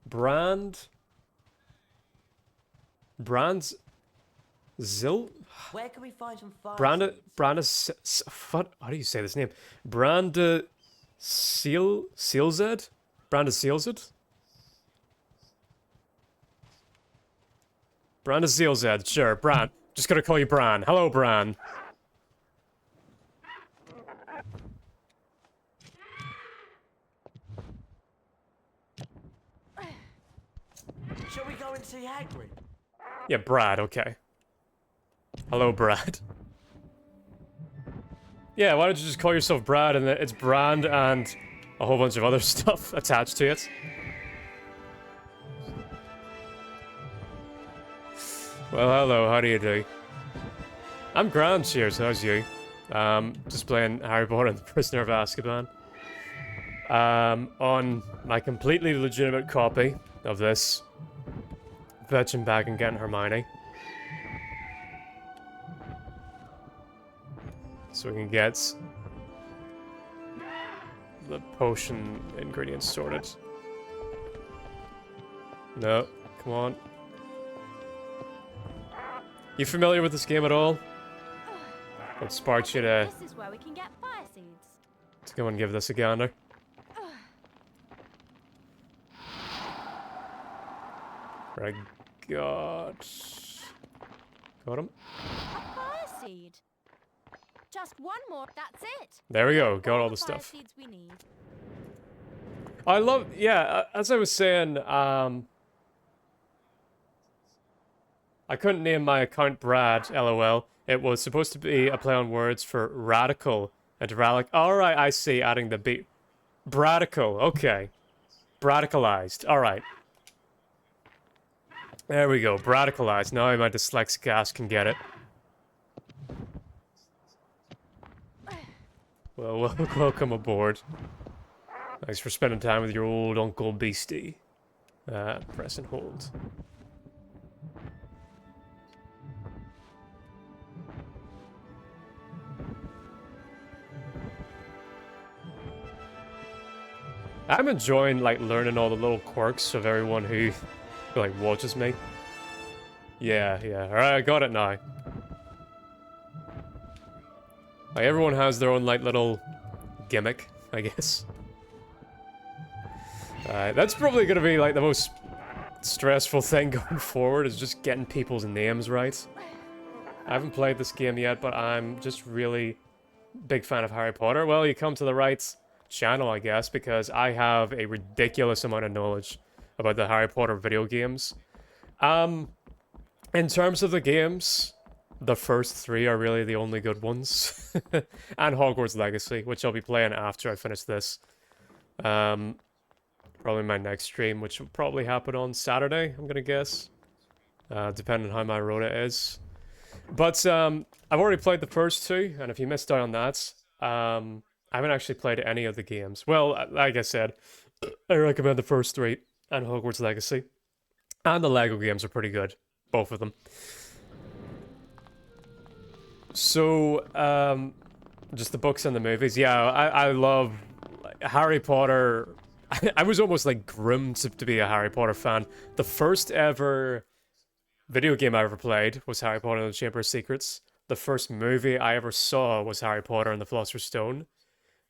Brand's Zil? Where can we find some fire How do you say this name? Branda Sealzed? Branda Sealzed? Branda Sealzed, sure, Bran. Just gonna call you Bran. Hello, Bran. Shall we go and see Hagrid? Yeah, Brad, okay. Hello, Brad. Yeah, why don't you just call yourself Brad and it's brand and a whole bunch of other stuff attached to it. Well, hello, how do you do? I'm grand, cheers, how's you? Just playing Harry Potter and the Prisoner of Azkaban. On my completely legitimate copy of this. Fetching back and getting Hermione. So we can get the potion ingredients sorted. No, come on. You familiar with this game at all? What sparked you to... This is where we can get fire seeds. Let's go and give this a gander. Right, got him. A fire seed. Just one more. That's it. There we go. Got all the stuff. Fire seeds we need. I love, yeah. As I was saying, I couldn't name my account Brad. LOL. It was supposed to be a play on words for radical and relic. All right, I see. Adding the beat. Bradical. Okay. Bradicalized. All right. There we go, radicalized. Now my dyslexic ass can get it. Well, welcome aboard. Thanks for spending time with your old Uncle Beastie. Press and hold. I'm enjoying, like, learning all the little quirks of everyone who like watches me. Yeah. Alright, I got it now. Like, everyone has their own like little gimmick, I guess. That's probably gonna be like the most stressful thing going forward, is just getting people's names right. I haven't played this game yet, but I'm just really big fan of Harry Potter. Well, you come to the right channel, I guess, because I have a ridiculous amount of knowledge about the Harry Potter video games. In terms of the games, the first 3 are really the only good ones. And Hogwarts Legacy, which I'll be playing after I finish this. Probably my next stream, which will probably happen on Saturday, I'm gonna guess. Depending on how my rota is. But, I've already played the first 2, and if you missed out on that, I haven't actually played any of the games. Well, like I said, I recommend the first 3. And Hogwarts Legacy. And the Lego games are pretty good. Both of them. So, just the books and the movies. Yeah, I love Harry Potter. I was almost like groomed to be a Harry Potter fan. The first ever video game I ever played was Harry Potter and the Chamber of Secrets. The first movie I ever saw was Harry Potter and the Philosopher's Stone.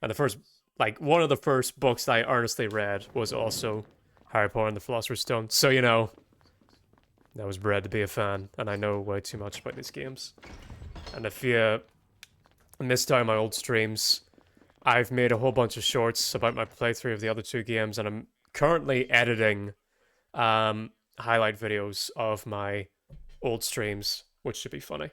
And the first, like, one of the first books that I earnestly read was also Harry Potter and the Philosopher's Stone. So, you know, I was bred to be a fan, and I know way too much about these games. And if you missed out on my old streams, I've made a whole bunch of shorts about my playthrough of the other 2 games, and I'm currently editing highlight videos of my old streams, which should be funny.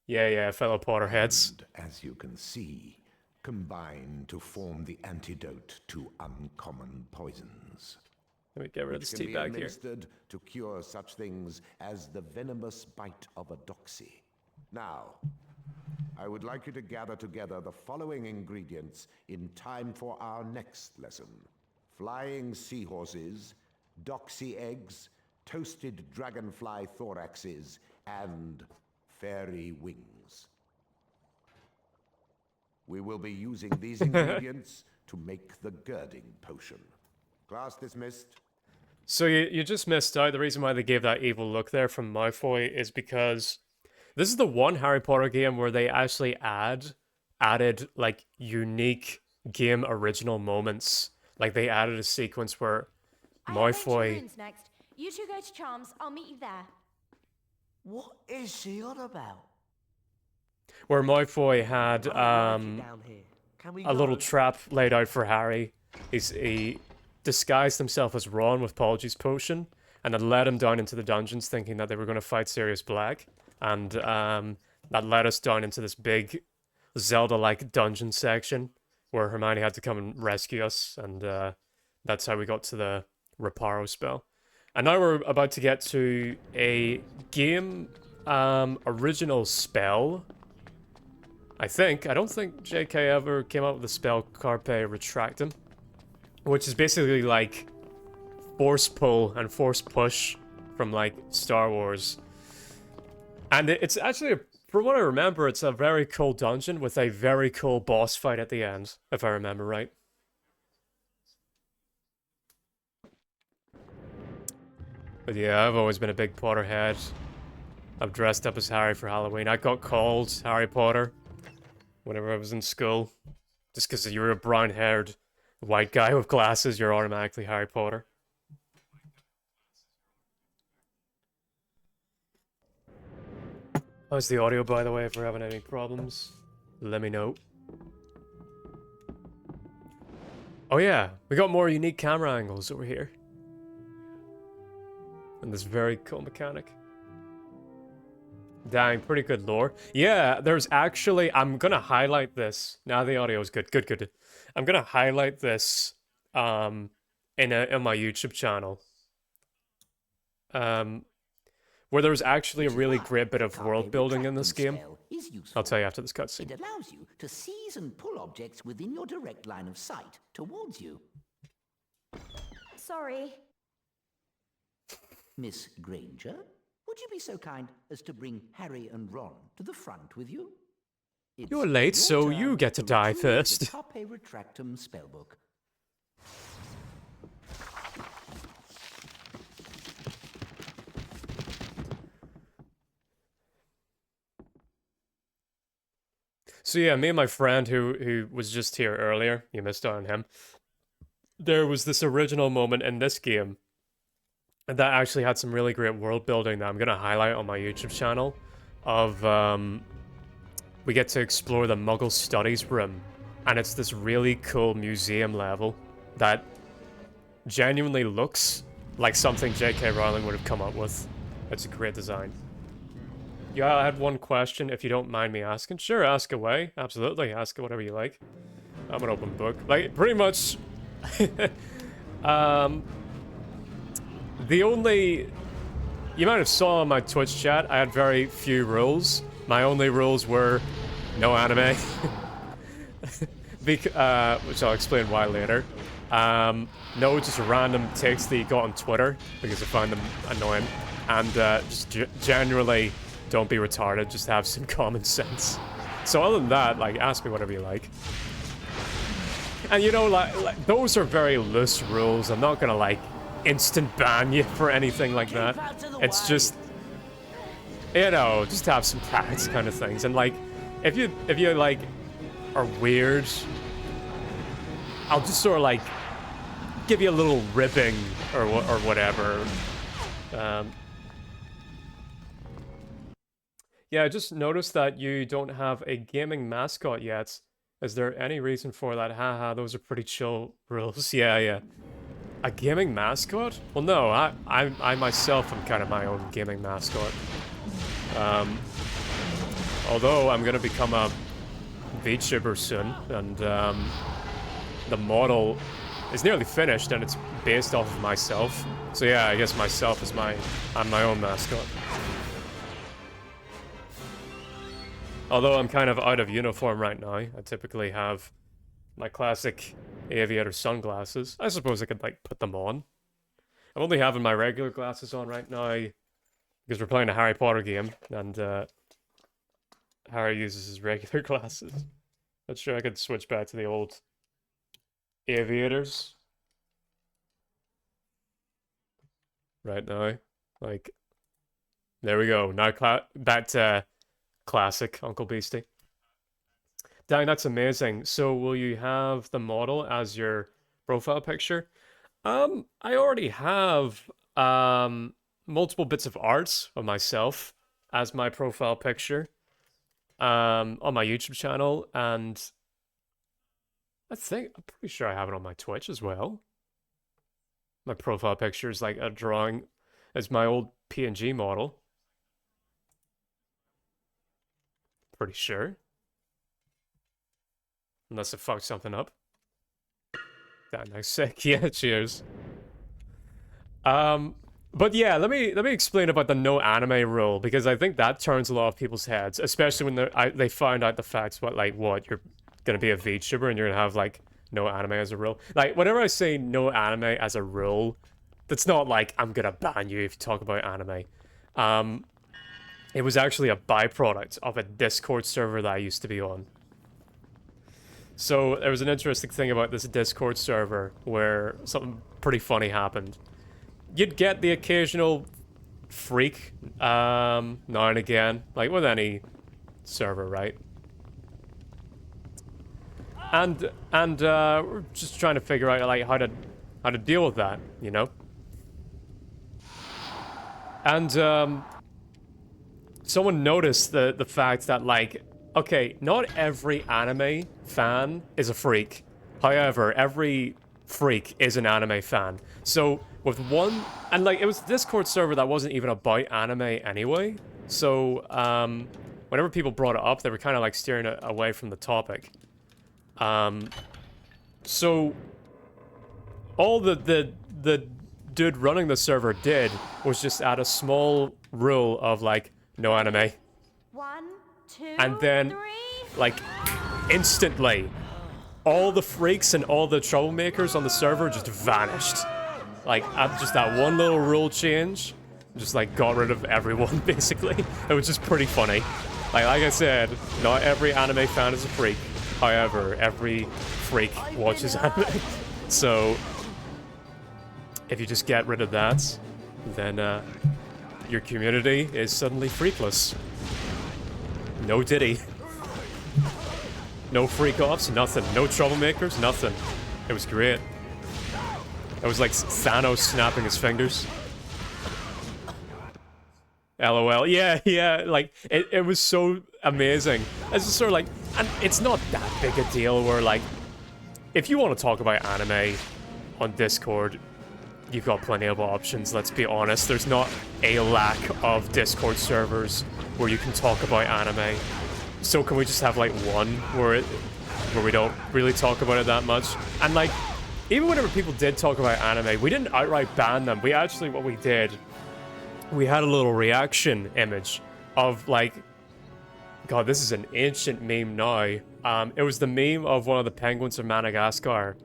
Yeah, fellow Potterheads. And, as you can see, combine to form the antidote to uncommon poisons. Let me get rid of this tea bag here. To cure such things as the venomous bite of a doxy. Now, I would like you to gather together the following ingredients in time for our next lesson. Flying seahorses, doxy eggs, toasted dragonfly thoraxes, and fairy wings. We will be using these ingredients to make the girding potion. Class dismissed. So you just missed out. The reason why they gave that evil look there from Malfoy is because this is the one Harry Potter game where they actually added like unique game original moments. Like they added a sequence where Malfoy. Next. You two go to Charms. I'll meet you there. What is she on about? Where Malfoy had a little trap laid out for Harry. He disguised himself as Ron with Polyjuice Potion, and had led him down into the dungeons thinking that they were going to fight Sirius Black. And that led us down into this big Zelda-like dungeon section where Hermione had to come and rescue us, and that's how we got to the Reparo spell. And now we're about to get to a game original spell. I don't think JK ever came up with the spell Carpe Retractum, which is basically like force pull and force push from like Star Wars. And it's actually, from what I remember, it's a very cool dungeon with a very cool boss fight at the end, if I remember right. But yeah, I've always been a big Potterhead. I've dressed up as Harry for Halloween. I got called Harry Potter whenever I was in school. Just because you're a brown-haired white guy with glasses, you're automatically Harry Potter. How's the audio, by the way? If we're having any problems, let me know. Oh yeah, we got more unique camera angles over here. And this very cool mechanic. Dang, pretty good lore. Yeah, there's actually... I'm gonna highlight this. Now the audio is good. Good. I'm gonna highlight this in my YouTube channel. Where there's actually a really great bit of world building in this game. I'll tell you after this cutscene. It allows you to seize and pull objects within your direct line of sight towards you. Sorry. Miss Granger, would you be so kind as to bring Harry and Ron to the front with you? You're late, so you get to die first. The Carpe Retractum spellbook. So yeah, me and my friend who was just here earlier, you missed out on him. There was this original moment in this game that actually had some really great world building that I'm gonna highlight on my YouTube channel. Of we get to explore the Muggle Studies room, and it's this really cool museum level that genuinely looks like something J.K. Rowling would have come up with. It's a great design. Yeah, I had one question, if you don't mind me asking. Sure, ask away. Absolutely, ask whatever you like. I'm an open book. Like, pretty much... the only... You might have saw on my Twitch chat, I had very few rules. My only rules were no anime. Which I'll explain why later. No just random takes that you got on Twitter, because I find them annoying. And just generally... Don't be retarded, just have some common sense. So other than that, like, ask me whatever you like. And you know, like those are very loose rules. I'm not gonna, like, instant ban you for anything like that. It's just, you know, just have some tact kind of things. And, like, if you like, are weird, I'll just sort of, like, give you a little ribbing or whatever. Yeah, I just noticed that you don't have a gaming mascot yet. Is there any reason for that? Haha, those are pretty chill rules. Yeah. A gaming mascot? Well, no, I myself am kind of my own gaming mascot. Although I'm gonna become a VTuber soon, and the model is nearly finished, and it's based off of myself. So yeah, I guess myself is I'm my own mascot. Although I'm kind of out of uniform right now. I typically have my classic aviator sunglasses. I suppose I could, like, put them on. I'm only having my regular glasses on right now because we're playing a Harry Potter game, and Harry uses his regular glasses. Not sure I could switch back to the old aviators right now. Like, there we go. Now back to classic Uncle Beastie. Dang, that's amazing. So will you have the model as your profile picture? I already have multiple bits of art of myself as my profile picture on my YouTube channel, and I'm pretty sure I have it on my Twitch as well. My profile picture is like a drawing as my old PNG model. Pretty sure. Unless it fucked something up. That nice sick. Yeah, cheers. But yeah, let me explain about the no anime rule, because I think that turns a lot of people's heads, especially when they find out the facts what you're gonna be a VTuber and you're gonna have like no anime as a rule. Like, whenever I say no anime as a rule, that's not like I'm gonna ban you if you talk about anime. It was actually a byproduct of a Discord server that I used to be on. So there was an interesting thing about this Discord server where something pretty funny happened. You'd get the occasional freak now and again, like with any server, right? And we're just trying to figure out like how to deal with that, you know? And someone noticed the fact that, like, okay, not every anime fan is a freak. However, every freak is an anime fan. So with one, and like it was a Discord server that wasn't even about anime anyway. So whenever people brought it up, they were kind of like steering it away from the topic. So all the dude running the server did was just add a small rule of like no anime. 1, 2, and then 3. like instantly all the freaks and all the troublemakers on the server just vanished. Like, just that one little rule change just like got rid of everyone, basically. It was just pretty funny. Like I said, not every anime fan is a freak. However, every freak watches anime. So if you just get rid of that, then your community is suddenly freakless. No Diddy. No freak-offs, nothing. No troublemakers, nothing. It was great. It was like Thanos snapping his fingers. LOL. Yeah, like, it was so amazing. It's just sort of like, and it's not that big a deal where, like, if you want to talk about anime on Discord, you've got plenty of options, let's be honest. There's not a lack of Discord servers where you can talk about anime. So can we just have, like, one where we don't really talk about it that much? And, like, even whenever people did talk about anime, we didn't outright ban them. We actually, what we did, we had a little reaction image of, like, God, this is an ancient meme now. It was the meme of one of the penguins of Madagascar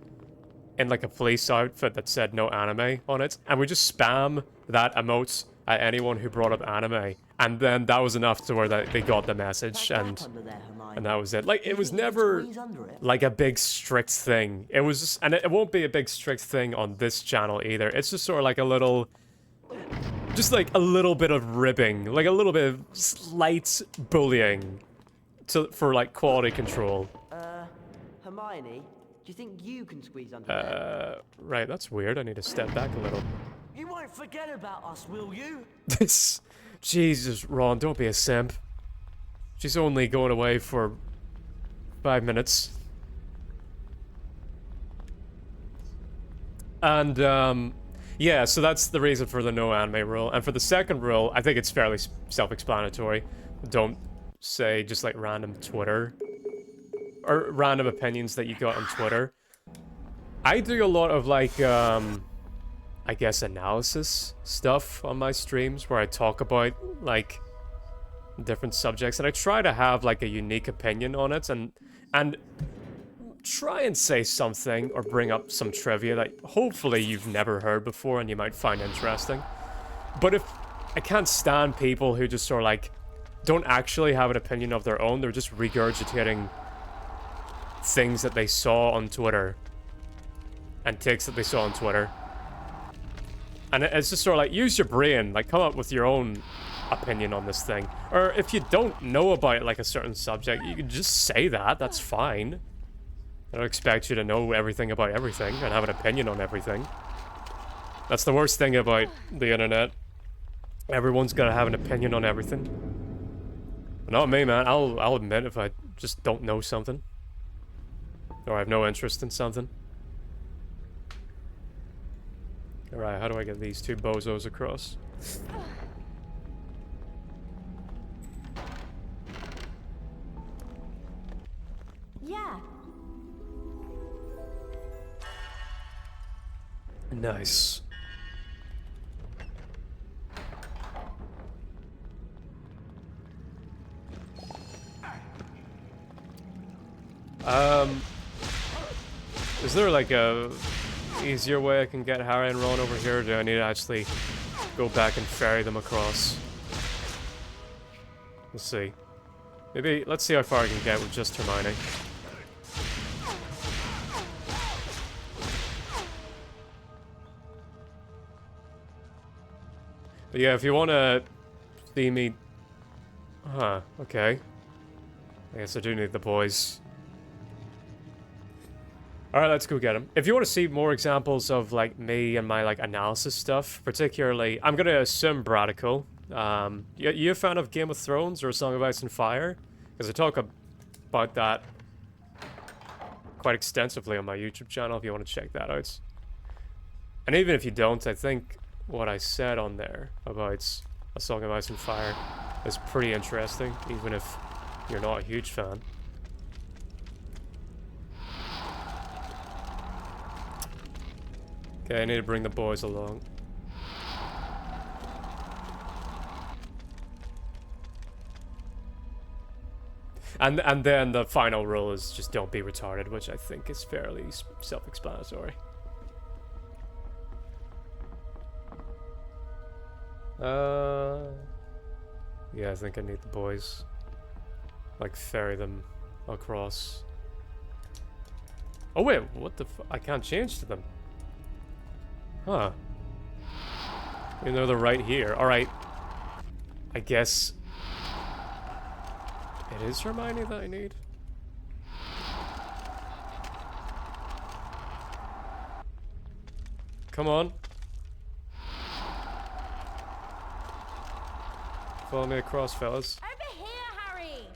in, like, a police outfit that said no anime on it. And we just spam that emote at anyone who brought up anime. And then that was enough to where they got the message, and that was it. Like, it was never, like, a big strict thing. It was just, and it won't be a big strict thing on this channel either. It's just sort of like a little, just like a little bit of ribbing, like a little bit of slight bullying for, like, quality control. Hermione, do you think you can squeeze under there? Right, that's weird. I need to step back a little. You won't forget about us, will you? This... Jesus, Ron, don't be a simp. She's only going away for 5 minutes. And, yeah, so that's the reason for the no anime rule. And for the second rule, I think it's fairly self-explanatory. Don't say just, like, random Twitter. Or random opinions that you got on Twitter. I do a lot of, like, I guess analysis stuff on my streams where I talk about, like, different subjects, and I try to have like a unique opinion on it, and try and say something or bring up some trivia that hopefully you've never heard before and you might find interesting. But if I can't stand people who just sort of like don't actually have an opinion of their own, they're just regurgitating things that they saw on Twitter and takes that they saw on Twitter. And it's just sort of like, use your brain, like come up with your own opinion on this thing. Or if you don't know about like a certain subject, you can just say that, that's fine. I don't expect you to know everything about everything and have an opinion on everything. That's the worst thing about the internet. Everyone's gotta have an opinion on everything. But not me, man. I'll admit if I just don't know something. Or I have no interest in something. Alright, how do I get these two bozos across? Yeah. Nice. Is there like a easier way I can get Harry and Ron over here, or do I need to actually go back and ferry them across? Let's see. Maybe, let's see how far I can get with just Hermione. But yeah, if you want to see me... Huh, okay. I guess I do need the boys. Alright, let's go get them. If you want to see more examples of, like, me and my, like, analysis stuff, particularly... I'm gonna assume Bradical. You a fan of Game of Thrones or A Song of Ice and Fire? Because I talk about that quite extensively on my YouTube channel if you want to check that out. And even if you don't, I think what I said on there about A Song of Ice and Fire is pretty interesting, even if you're not a huge fan. Okay, I need to bring the boys along. And then the final rule is just don't be retarded, which I think is fairly self-explanatory. Yeah, I think I need the boys. Like, ferry them across. Oh wait, what the I can't change to them. Huh. Even though they're right here. Alright. I guess... it is Hermione that I need? Come on. Follow me across, fellas. Over here, Harry!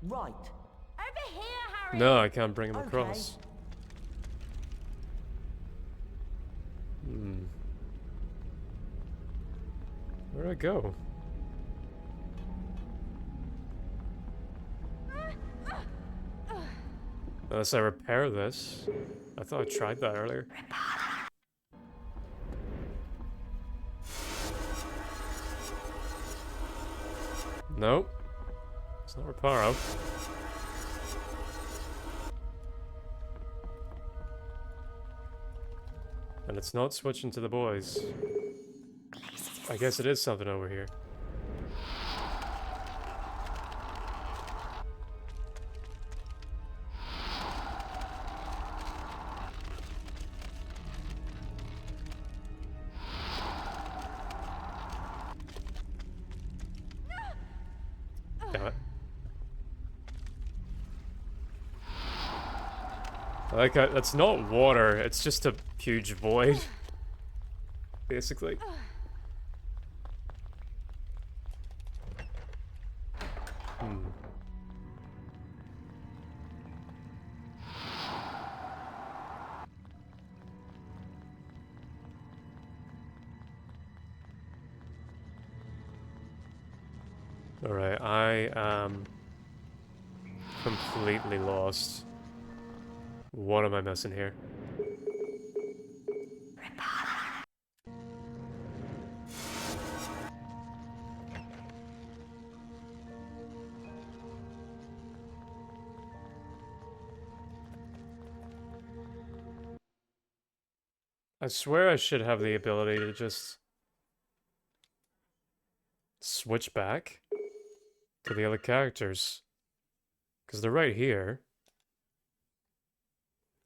Right. Over here, Harry! No, I can't bring him across. Where'd I go? Unless I repair this. I thought I tried that earlier. Nope. It's not Reparo. And it's not switching to the boys. I guess it is something over here. Damn it. Like, that's not water, it's just a huge void. Basically. Alright, I am completely lost. What am I missing here? I swear I should have the ability to just switch back to the other characters. Because they're right here.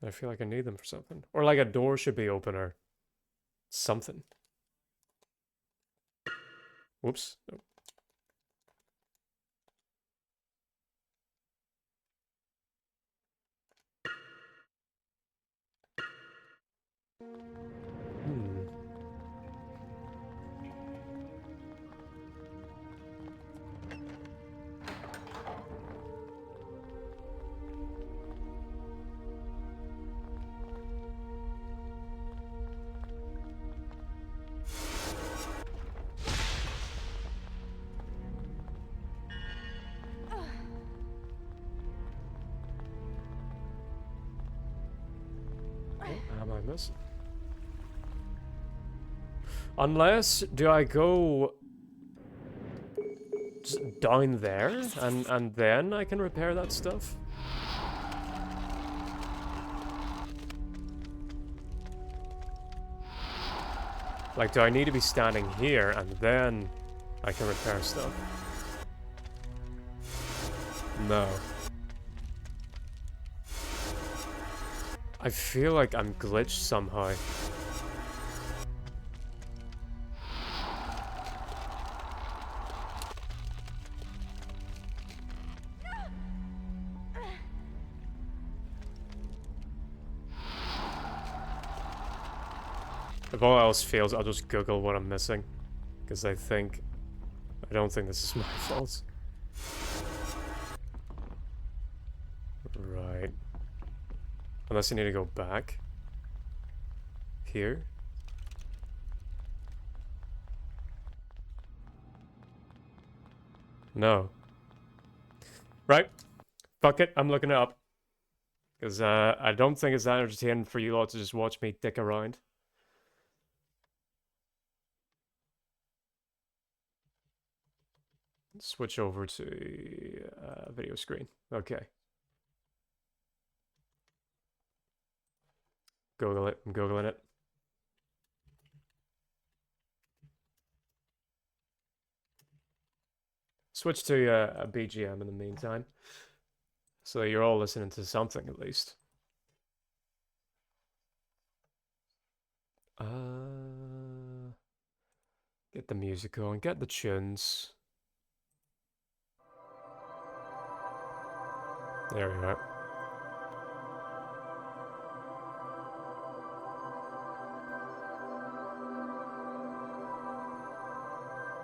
I feel like I need them for something. Or like a door should be open or something. Whoops. Oh. How am I missing? Unless, do I go just down there and then I can repair that stuff? Like, do I need to be standing here and then I can repair stuff? No. I feel like I'm glitched somehow. If all else fails, I'll just Google what I'm missing. Because I don't think this is my fault. Right. Unless I need to go back. Here. No. Right. Fuck it, I'm looking it up. Because I don't think it's that entertaining for you lot to just watch me dick around. Switch over to video screen. Okay. Google it. I'm Googling it. Switch to a BGM in the meantime. So you're all listening to something at least. Get the music going. Get the tunes. There we are.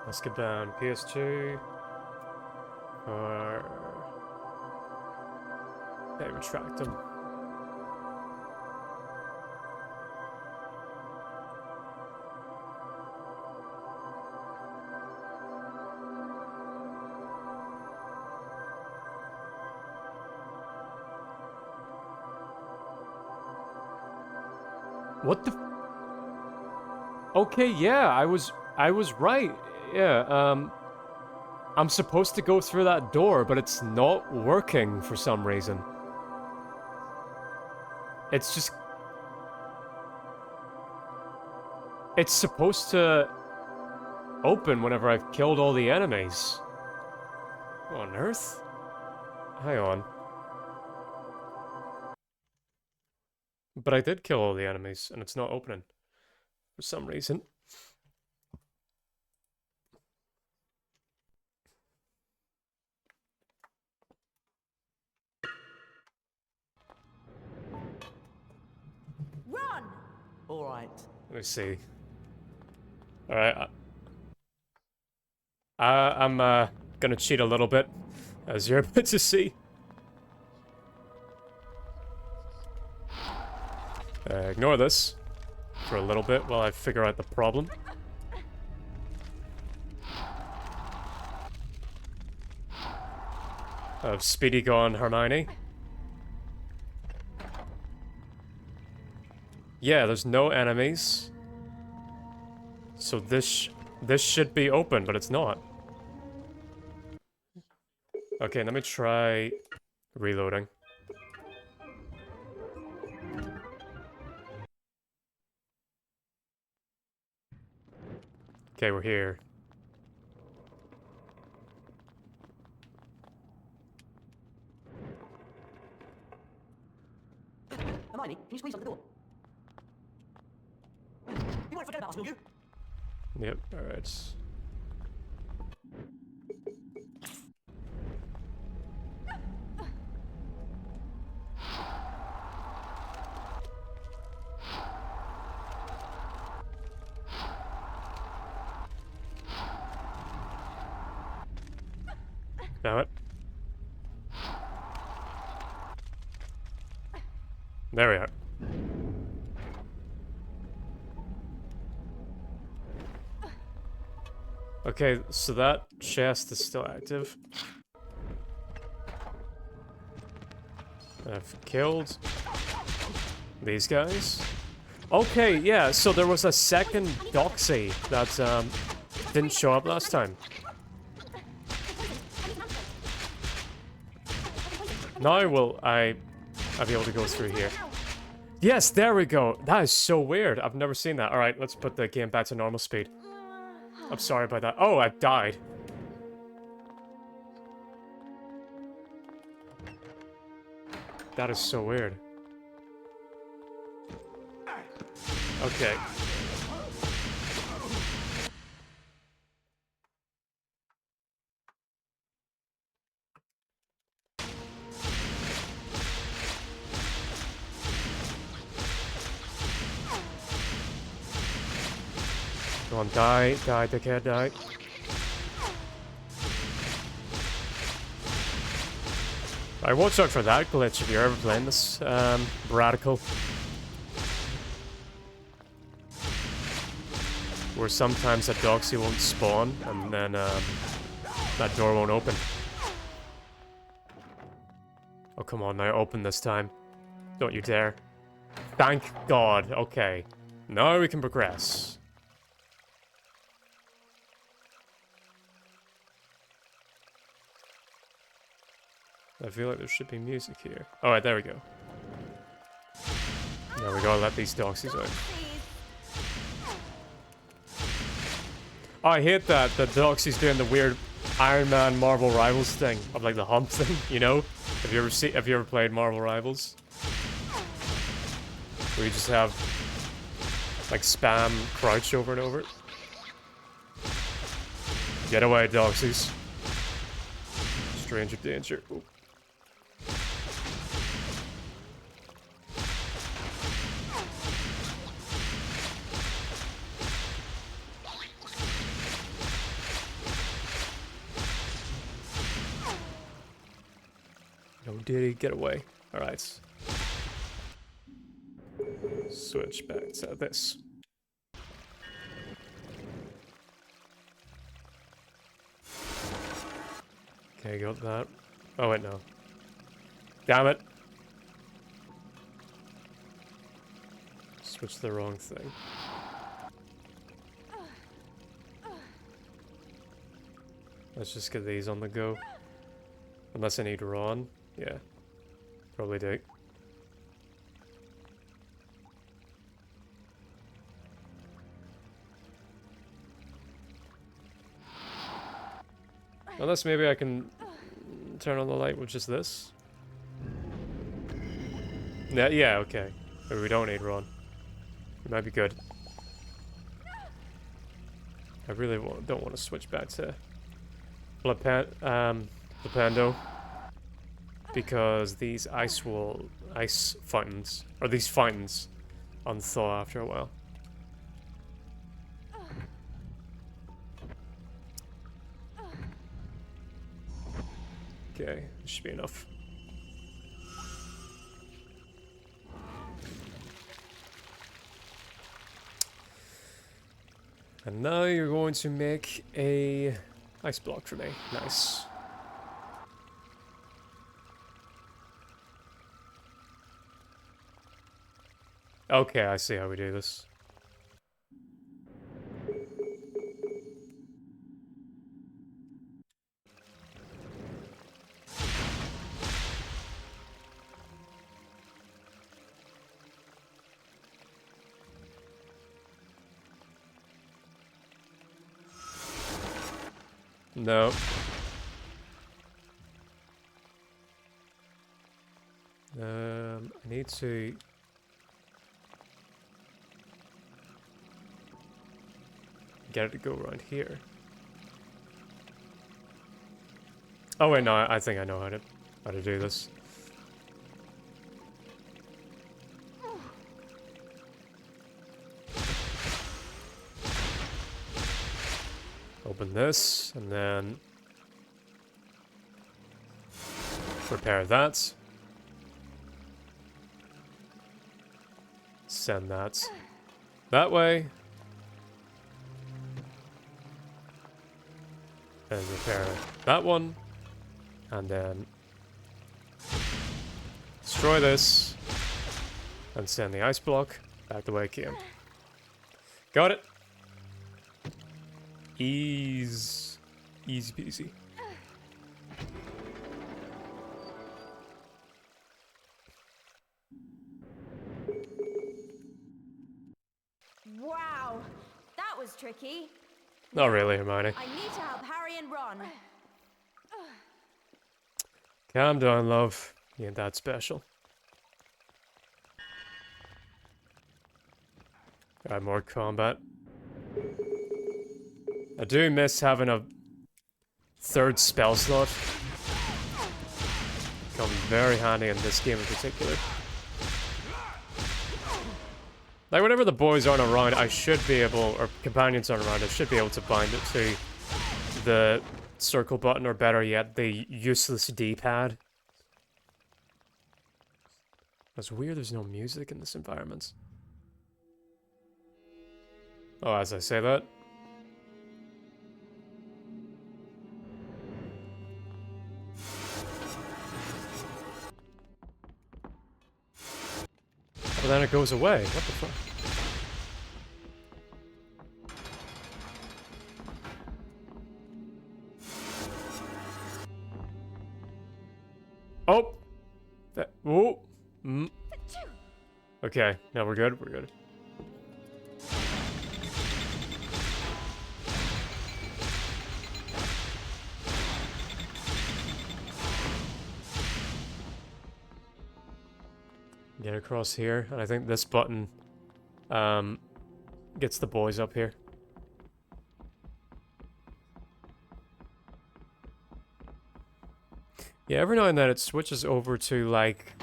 Let's get down. PS2. Or... Hey, retract them. What the? Okay, yeah, I was right. Yeah, I'm supposed to go through that door, but it's not working for some reason. It's just... It's supposed to open whenever I've killed all the enemies. What on earth? Hang on. But I did kill all the enemies, and it's not opening. For some reason. Run! Alright. Let me see. Alright. I'm gonna cheat a little bit, as you're able to see. Ignore this for a little bit while I figure out the problem. Of Speedy gone Hermione. Yeah, there's no enemies. So this should be open, but it's not. Okay, let me try reloading. Okay, we're here. Hermione, can you squeeze under the door? You won't forget about us, will you? Yep, alright. Damn it. There we are. Okay, so that chest is still active. I've killed these guys. Okay, yeah, so there was a second Doxy that didn't show up last time. Now will I be able to go through here? Yes, there we go. That is so weird. I've never seen that. Alright, let's put the game back to normal speed. I'm sorry about that. Oh, I died. That is so weird. Okay. Go on, die, dickhead, die. Alright, watch out for that glitch if you're ever playing this, Radical. Where sometimes a Doxy won't spawn, and then, that door won't open. Oh, come on now, open this time. Don't you dare. Thank God, okay. Now we can progress. I feel like there should be music here. Alright, there we go. Now we gotta let these Doxies out. Oh, I hate that Doxy's doing the weird Iron Man Marvel Rivals thing of like the hump thing, you know? Have you ever played Marvel Rivals? Where you just have like spam crouch over and over. Get away, Doxies. Stranger danger. Ooh. No, Diddy, get away. Alright. Switch back to this. Okay, got that. Oh, wait, no. Damn it. Switch the wrong thing. Let's just get these on the go. Unless I need Ron. Yeah. Probably do. Unless maybe I can turn on the light with just this. Yeah, okay. Maybe we don't need Ron. It might be good. I really don't want to switch back to Blapando. Because these ice fountains, or these fountains, unthaw after a while. Okay, this should be enough. And now you're going to make a ice block for me. Nice. Okay, I see how we do this. No. I need to... get it to go around here. Oh wait, no, I think I know how to do this. Open this, and then repair that. Send that that way. And repair that one. And then destroy this. And send the ice block back the way it came. Got it. Easy peasy. Wow, that was tricky. Not really, Hermione. I need to help Harry and Ron. Calm down, love. You ain't that special. Alright, more combat. I do miss having a third spell slot. Come very handy in this game in particular. Like, whenever the boys aren't around, I should be able, or companions aren't around, I should be able to bind it to the circle button, or better yet, the useless D-pad. It's weird there's no music in this environment. Oh, as I say that. But then it goes away. What the fuck? Oh! That. Whoa! Mm. Okay, now we're good. We're good. Get across here, and I think this button gets the boys up here. Yeah, every now and then it switches over to, like,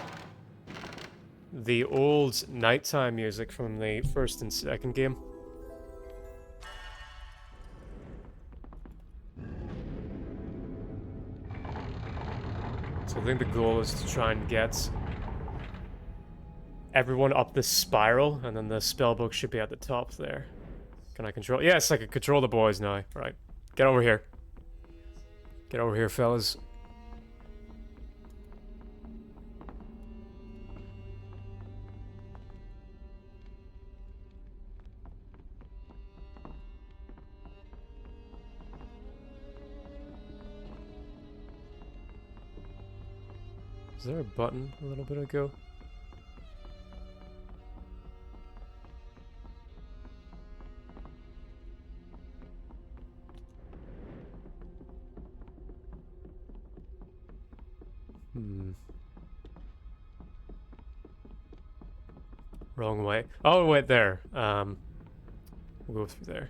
the old nighttime music from the first and second game. So I think the goal is to try and get everyone up this spiral, and then the spellbook should be at the top there. Can I control? Yes, I can control the boys now. Right. Get over here. Get over here, fellas. Is there a button a little bit ago? Wrong way. Oh, wait, there. We'll go through there.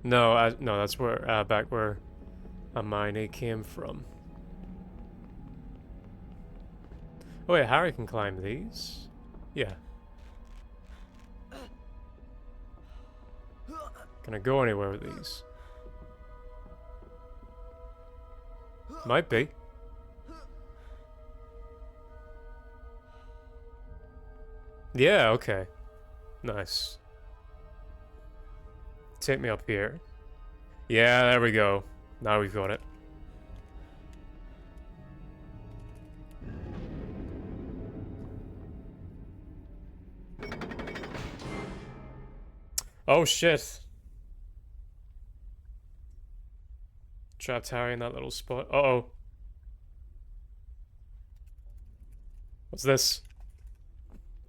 No, no, that's where, back where Hermione came from. Oh, wait, Harry can climb these? Yeah. Can I go anywhere with these? Might be. Yeah, okay. Nice. Take me up here. Yeah, there we go. Now we've got it. Oh shit. Trapped Harry in that little spot. Uh-oh. What's this?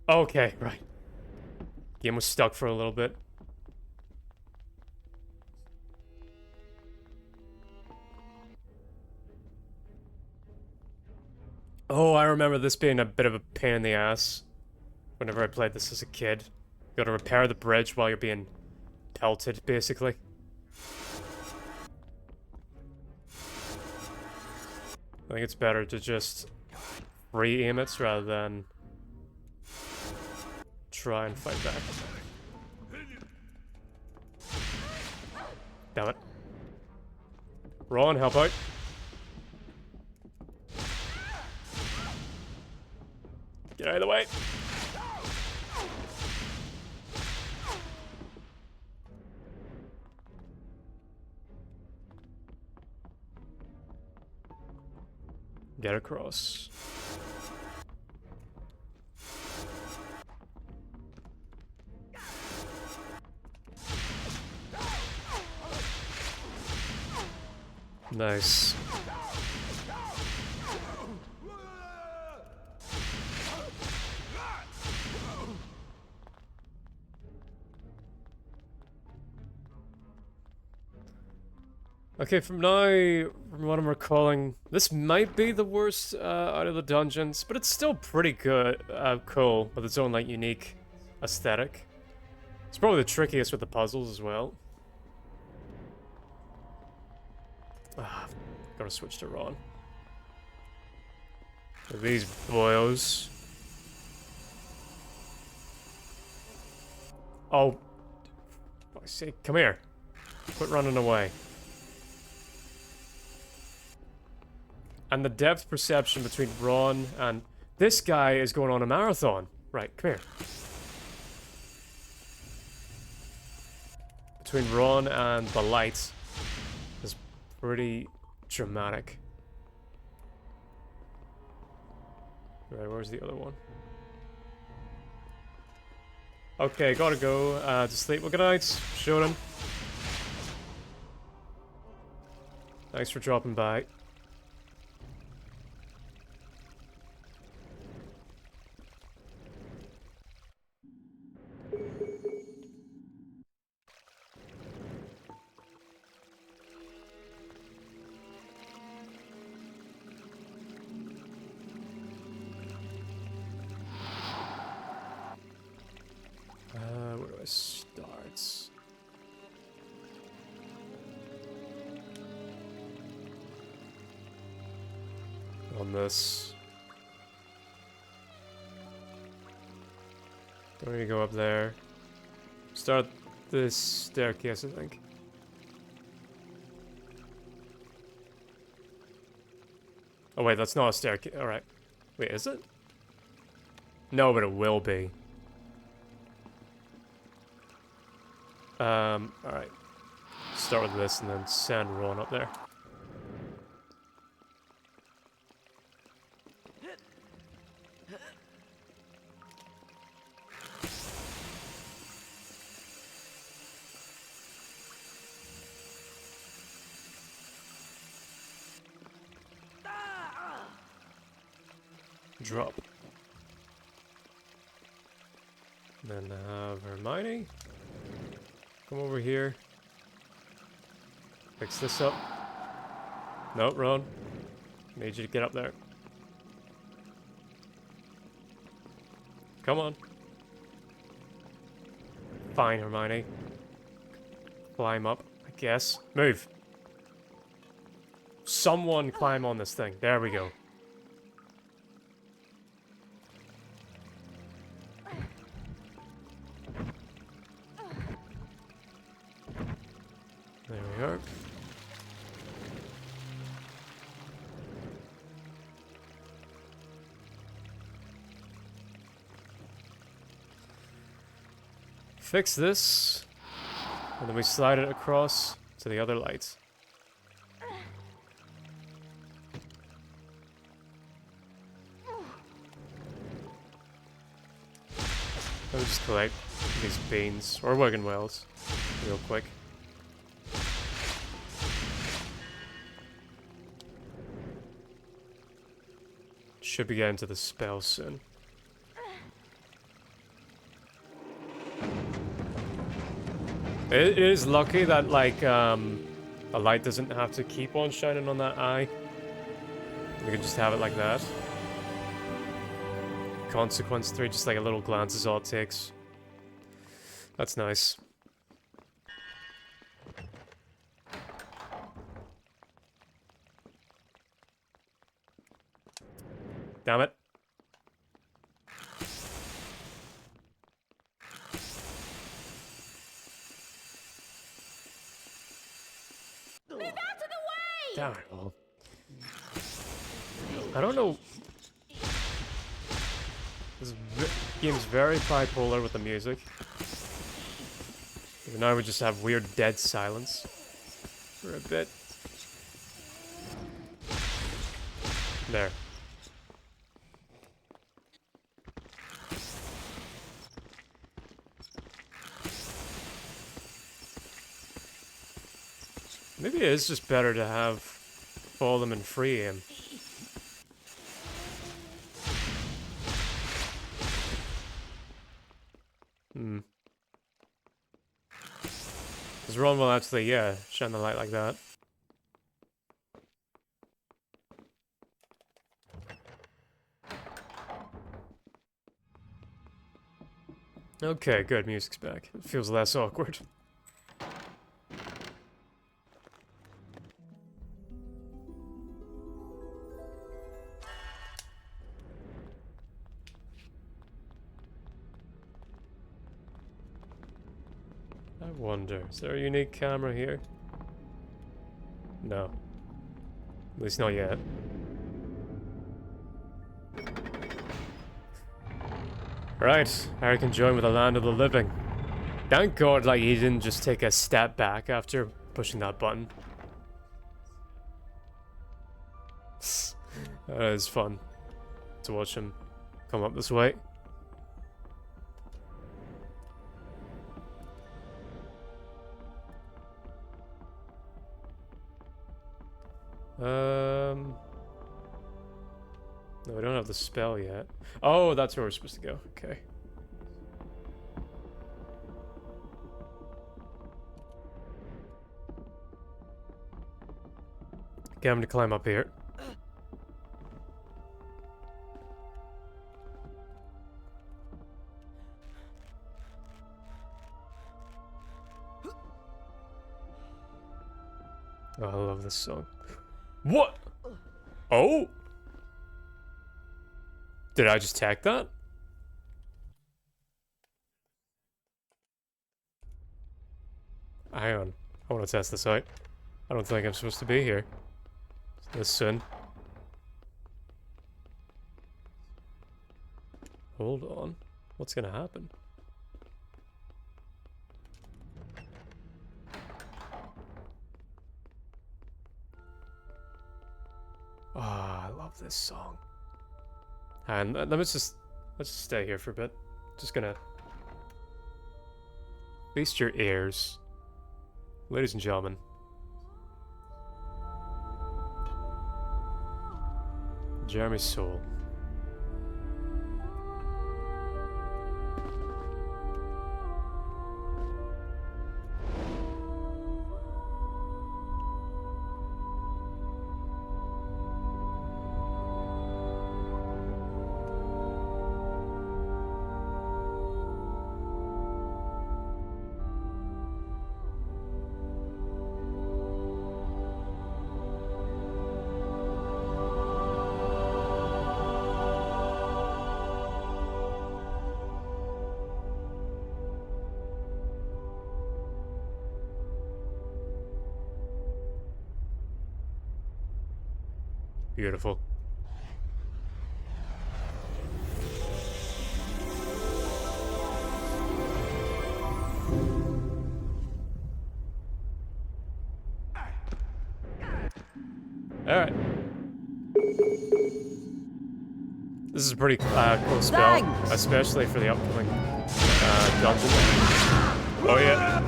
Okay, right. Game was stuck for a little bit. Oh, I remember this being a bit of a pain in the ass whenever I played this as a kid. You gotta repair the bridge while you're being pelted, basically. I think it's better to just re-aim it rather than try and fight back. Damn it. Ron, help out. Get out of the way. Get across. Nice. Okay, from what I'm recalling, this might be the worst out of the dungeons, but it's still pretty good, cool, with its own, like, unique aesthetic. It's probably the trickiest with the puzzles as well. Ah, gotta switch to Ron. These boyos. Oh. I say, come here. Quit running away. And the depth perception between Ron and... This guy is going on a marathon. Right, come here. Between Ron and the light is pretty dramatic. Right, where's the other one? Okay, gotta go to sleep. Well, good night, Shonen. Thanks for dropping by. Where do I start? On this. Don't need to go up there. Start this staircase, I think. Oh wait, that's not a staircase. Alright. Wait, is it? No, but it will be. Alright. Start with this and then send Ron up there. Drop. Then have Hermione come over here. Fix this up. No, Ron. Need you to get up there. Come on. Fine, Hermione. Climb up, I guess. Move. Someone climb on this thing. There we go. There we are. Fix this, and then we slide it across to the other lights. Let me just collect these beans, or wagon wells, real quick. Should be getting to the spell soon. It is lucky that, like, a light doesn't have to keep on shining on that eye. We can just have it like that. consequence 3, just like a little glance is all it takes. That's nice. Damn it. Move out of the way! Damn it, well. I don't know. This game's very bipolar with the music. Even now we just have weird dead silence for a bit. There. Maybe it is just better to have all of them in free aim. Because Ron will actually, yeah, shine the light like that. Okay, good, music's back. It feels less awkward. I wonder, is there a unique camera here? No. At least not yet. Right, Harry can join with the land of the living. Thank God, like, he didn't just take a step back after pushing that button. That is fun to watch him come up this way. No, we don't have the spell yet. Oh, that's where we're supposed to go. Okay. Get him to climb up here. Oh, I love this song. What? Oh! Did I just tag that? Hang on. I want to test this out. I don't think I'm supposed to be here. This soon. Hold on. What's gonna happen? Oh, I love this song. And let's just stay here for a bit. Just gonna feast your ears, ladies and gentlemen. Jeremy's Soul. Beautiful. Alright. This is a pretty cool spell, especially for the upcoming dungeon. Oh yeah.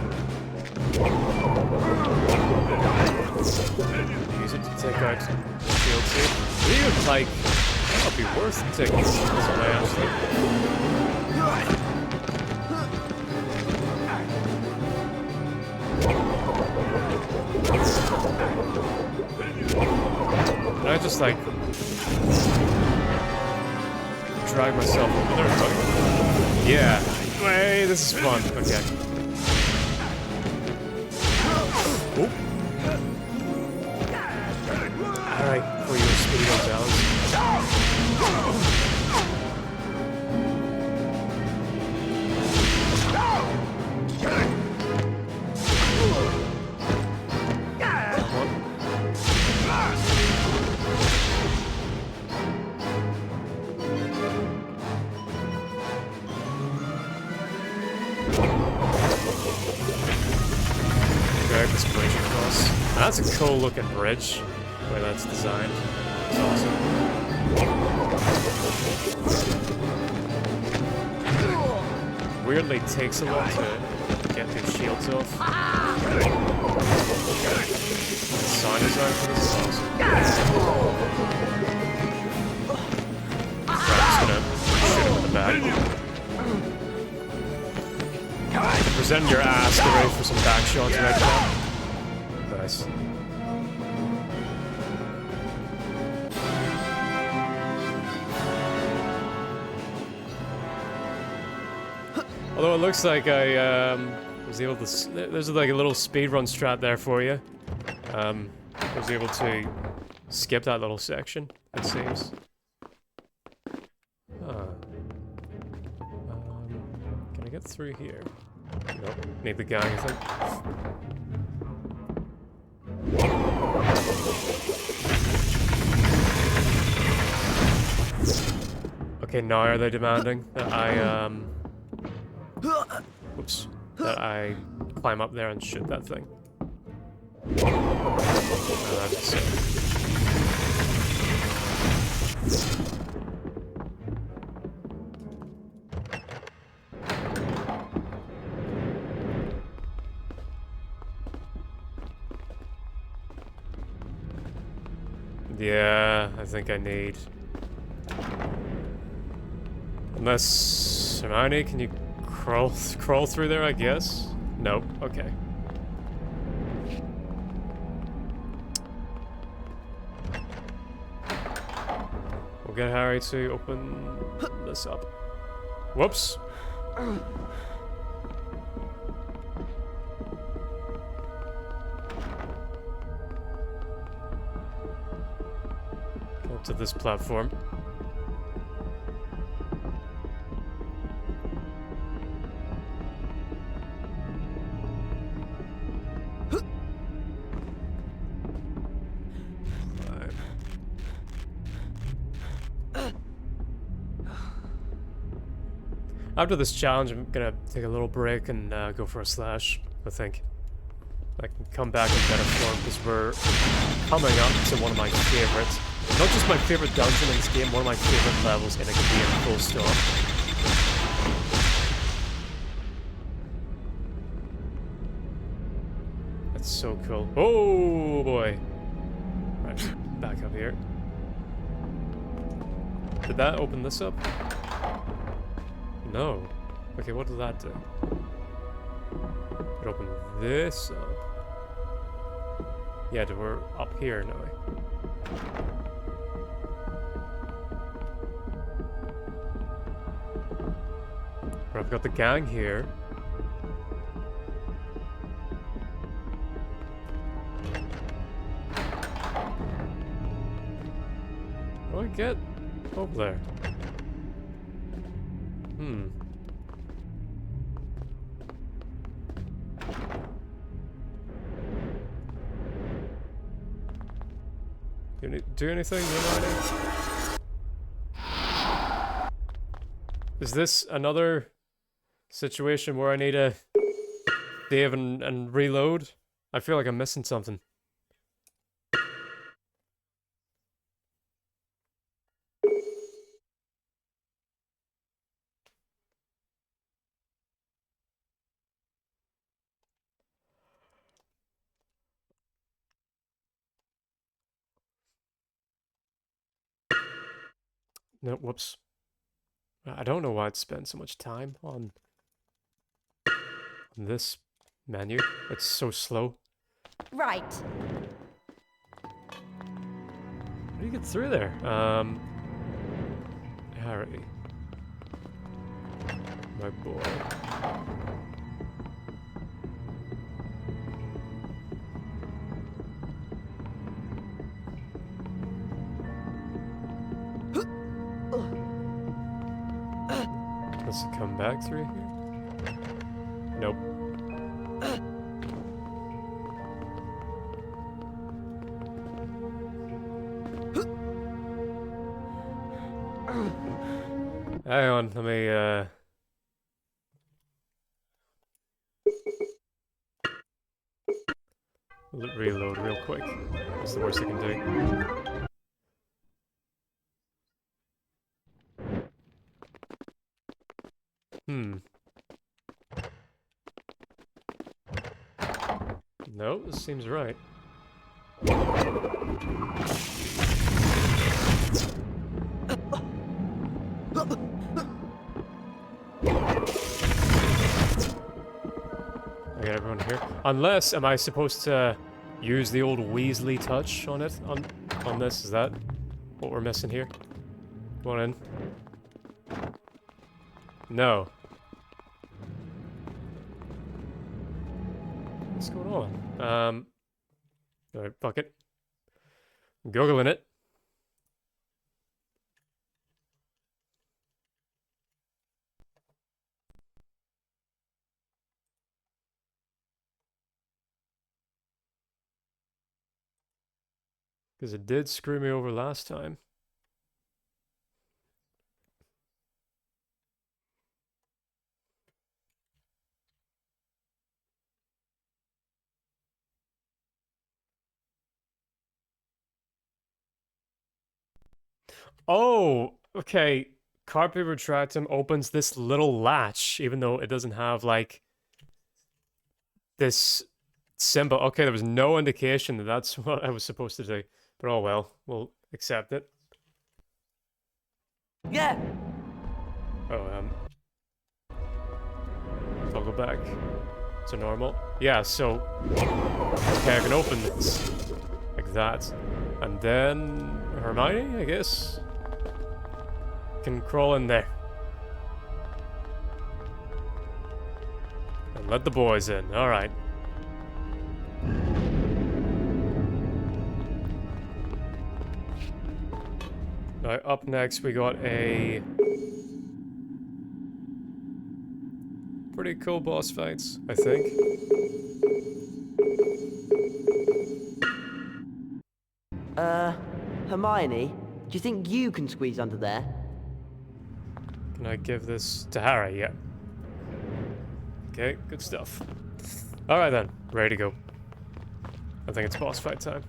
Use it to take out shield suit. Even like, that would be worth taking this away actually. Can I just like drag myself over there. Okay. Yeah. Wait, this is fun. Okay. Oop. Alright, for your speedy Gonzalez. Drag this bridge across. That's a cool looking bridge. The way that's designed. It's awesome. Weirdly takes a lot to get these shields off. The sound design for this is awesome. I'm just gonna shoot him in the back. Present your ass, get ready for some back shots right now. Nice. Although it looks like I was able to... There's like a little speedrun strat there for you. I was able to skip that little section, it seems. Can I get through here? Nope. Need the gang, I think. Okay, now are they demanding that I, Whoops. That I climb up there and shoot that thing? Oh, that's so... Yeah, I think I need... Unless... Hermione, can you crawl through there, I guess? Nope, okay. We'll get Harry to open this up. Whoops! Up to this platform. After this challenge, I'm gonna take a little break and go for a slash, I think. I can come back in better form because we're coming up to one of my favorites. Not just my favorite dungeon in this game, one of my favorite levels in a game, full stop. That's so cool. Oh boy! Right, back up here. Did that open this up? No. Okay, what did that do? It opened this up. Yeah, we're up here now. But I've got the gang here. How do I get over there? Do anything, Hermione? Is this another situation where I need to save and reload? I feel like I'm missing something. No, whoops. I don't know why I'd spend so much time on this menu. It's so slow. Right. How do you get through there? Harry. my boy. Does it come back through here? Nope. Hang on, let me, reload real quick. That's the worst I can do. No, this seems right. I got everyone here. Unless, am I supposed to use the old Weasley touch on it? On this? Is that what we're missing here? Come on in. No. What's going on? Alright, fuck it. Googling it. Because it did screw me over last time. Oh, okay. Carpe retractum opens this little latch, even though it doesn't have, like, this symbol. Okay, there was no indication that that's what I was supposed to do. But oh well, we'll accept it. Yeah. Oh, toggle back to normal. Yeah, so okay, I can open this like that, and then Hermione, I guess, can crawl in there and let the boys in. All right. Now, up next, we got a pretty cool boss fights, I think. Hermione, do you think you can squeeze under there? Can I give this to Harry? Yeah. Okay, good stuff. Alright then, ready to go. I think it's boss fight time.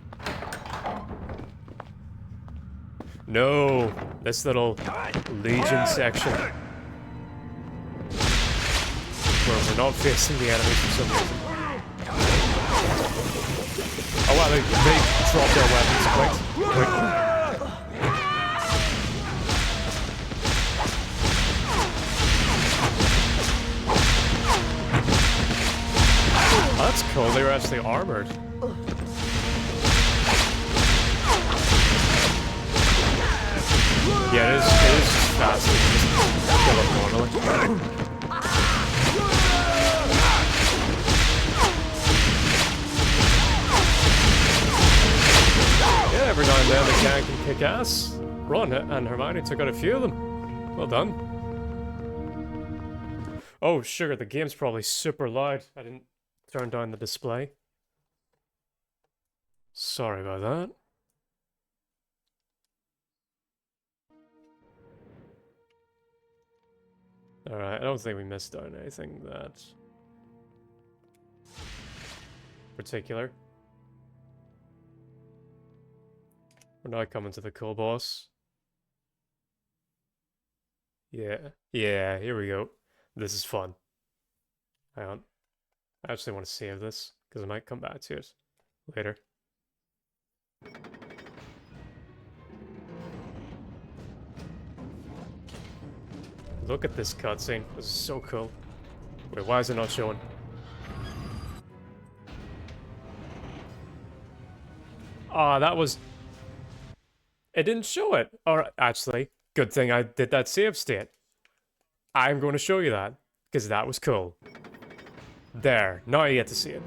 No! This little Legion section. Where we're not facing the enemies for some reason. Oh wow, they dropped their weapons quick. Oh, that's cool, they were actually armored. Yeah, it is fast. You can just kill them normally. Yeah, every now and then the gang can kick ass. Ron and Hermione took out a few of them. Well done. Oh, sugar, the game's probably super loud. I didn't turn down the display. Sorry about that. Alright, I don't think we missed out on anything that particular. We're now coming to the cool boss. Yeah, here we go. This is fun. Hang on. I actually want to save this, because I might come back to it later. Look at this cutscene. This is so cool. Wait, why is it not showing? Ah, that was... It didn't show it. Alright, actually, good thing I did that save state. I'm going to show you that. Because that was cool. There. Now you get to see it.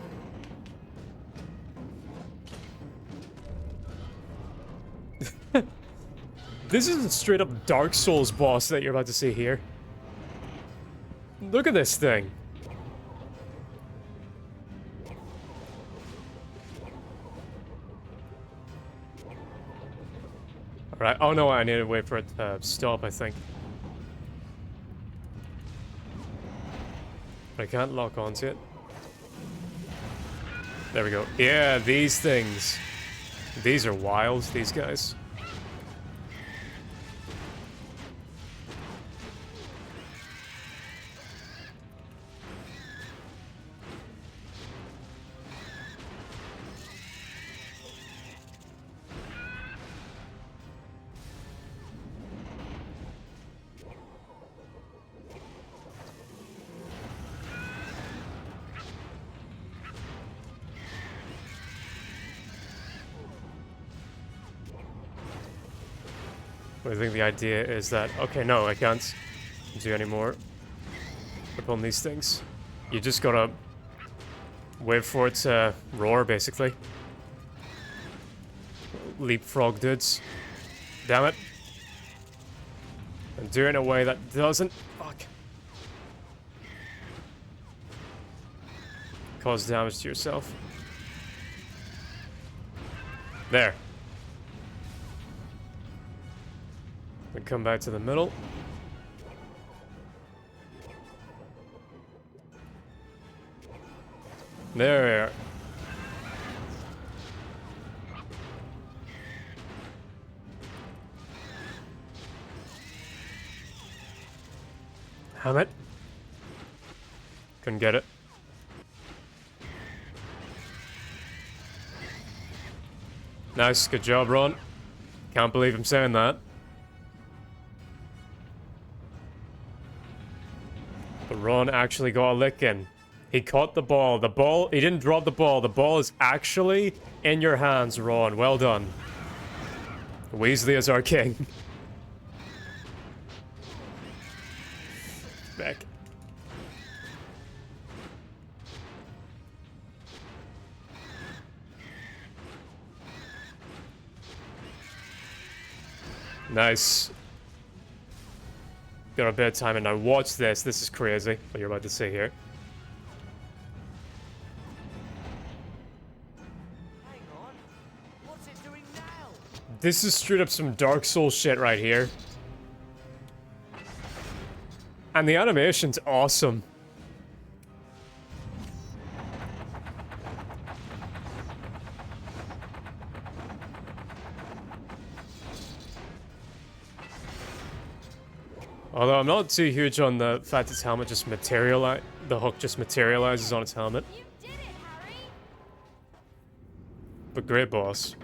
This is a straight up Dark Souls boss that you're about to see here. Look at this thing. Alright, oh no, I need to wait for it to stop, I think. But I can't lock onto it. There we go. Yeah, these things. These are wild, these guys. I think the idea is that, okay, no, I can't do any more upon these things. You just gotta wait for it to roar, basically. Leapfrog dudes. Damn it. And do it in a way that doesn't, fuck, cause damage to yourself. There. Then come back to the middle. There we are. Damn it. Couldn't get it. Nice, good job, Ron. Can't believe I'm saying that. But Ron actually got a lick in. He caught the ball. The ball, he didn't drop the ball. The ball is actually in your hands, Ron. Well done. Weasley is our king. Back. Nice. Got a bit of time, and now watch this. This is crazy, what you're about to see here. Hang on. What's it doing now? This is straight up some Dark Souls shit right here. And the animation's awesome. Although I'm not too huge on the fact its helmet just the hook just materializes on its helmet. You did it, Harry! But great boss.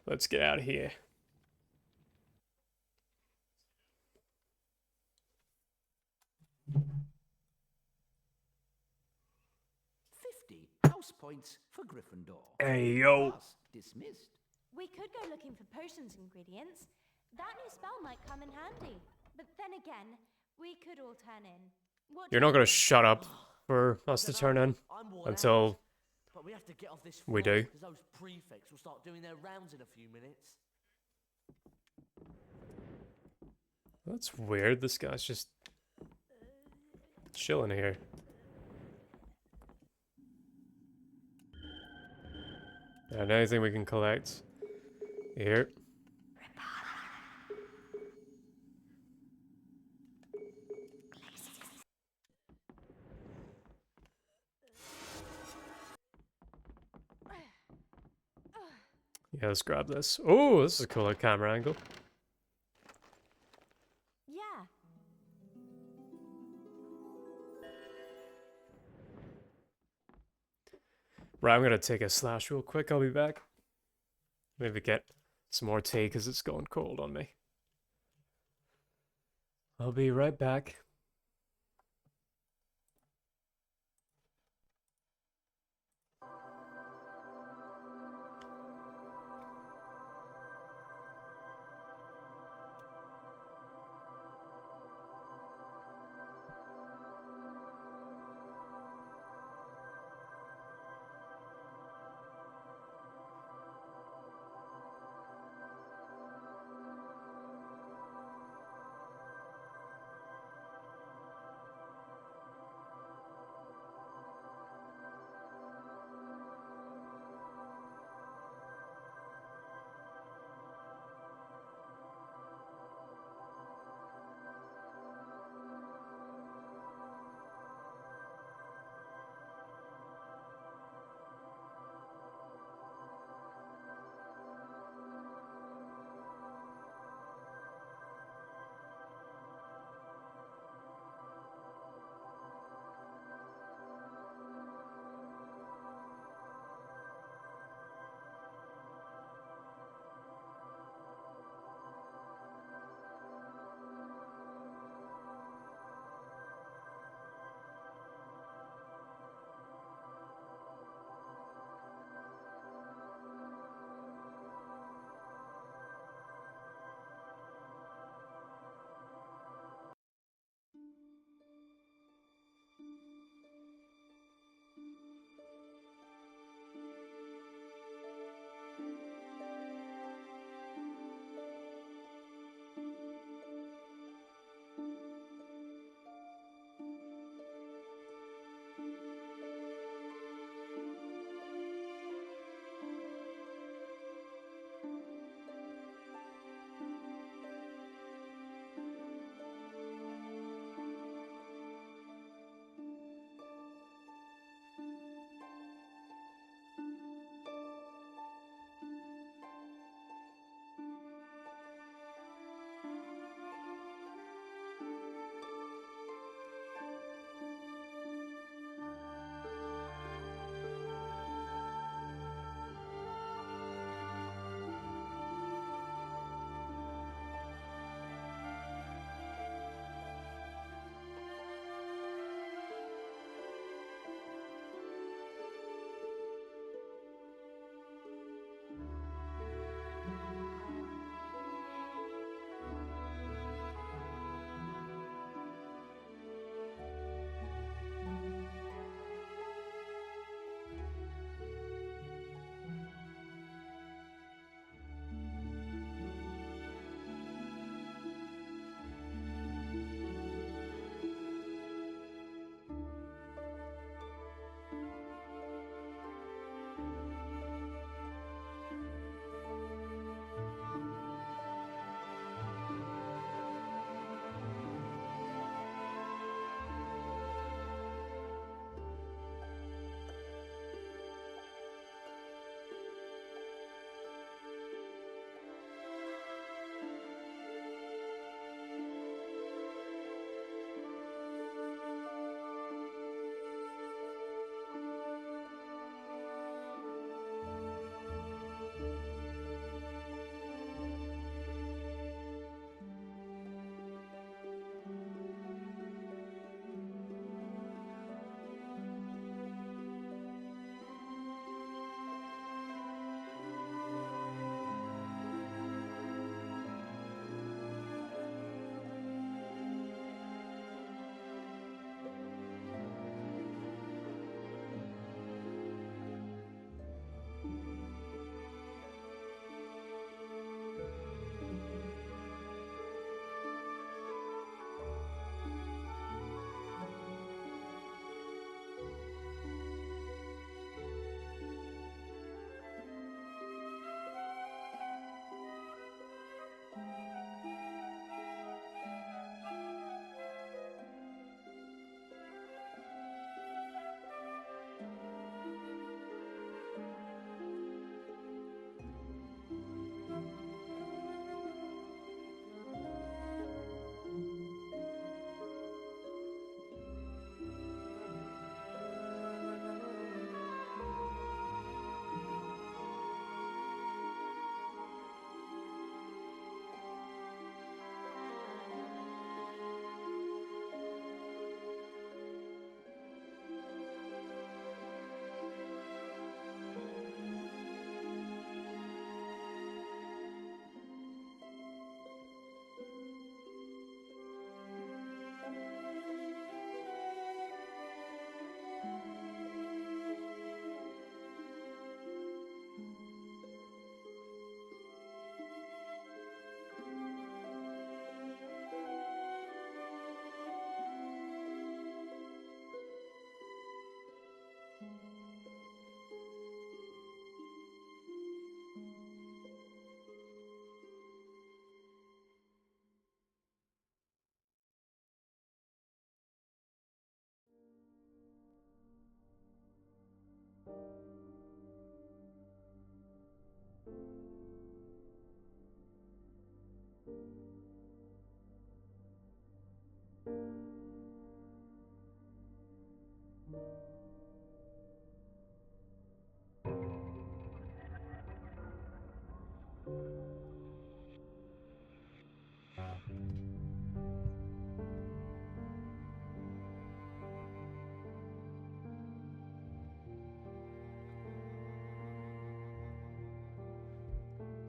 Let's get out of here. House points for Gryffindor. Hey, yo. Class dismissed. We could go looking for potions ingredients. That new spell might come in handy. But then again, we could all turn in. What You're do not you gonna think? shut up for us to turn in I'm worn until out, but we have to get off this we floor, do. because those prefects will start doing their rounds in a few minutes. That's weird. This guy's just chilling here. And anything we can collect here. Yeah, let's grab this. Oh, this is a cool camera angle. Yeah. Right, I'm gonna take a slash real quick. I'll be back. Maybe get some more tea because it's going cold on me. I'll be right back.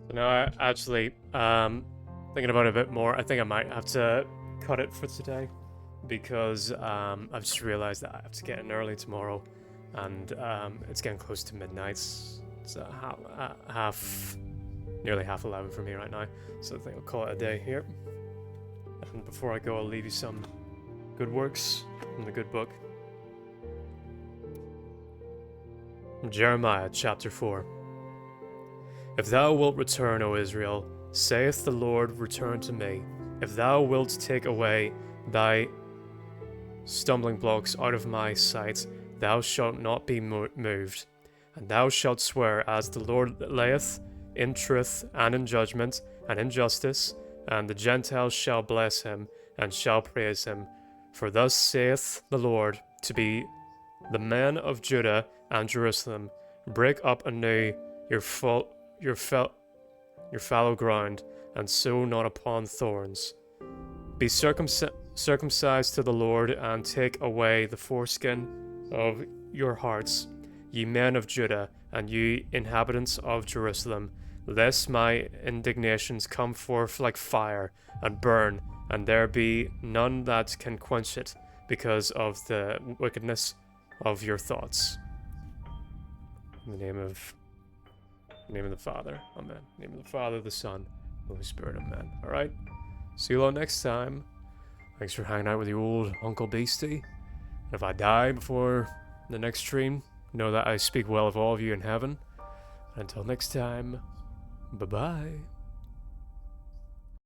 So now I actually, thinking about it a bit more, I think I might have to cut it for today because I've just realized that I have to get in early tomorrow, and it's getting close to midnight. It's nearly half 11 for me right now, so I think I'll call it a day here. And before I go, I'll leave you some good works from the good book. Jeremiah chapter 4. If thou wilt return, O Israel, saith the Lord, return to me. If thou wilt take away thy stumbling blocks out of my sight, thou shalt not be moved. And thou shalt swear as the Lord layeth, in truth and in judgment and in justice, and the Gentiles shall bless him and shall praise him. For thus saith the Lord to be the men of Judah and Jerusalem, break up anew your fallow ground, and sow not upon thorns. Be circumcised to the Lord, and take away the foreskin of your hearts, ye men of Judah, and ye inhabitants of Jerusalem, lest my indignations come forth like fire, and burn, and there be none that can quench it, because of the wickedness of your thoughts. In the name of the Father, amen. In the name of the Father, the Son, the Holy Spirit, amen. Alright? See you all next time. Thanks for hanging out with your old Uncle Beastie. And if I die before the next stream, know that I speak well of all of you in heaven. Until next time, bye-bye.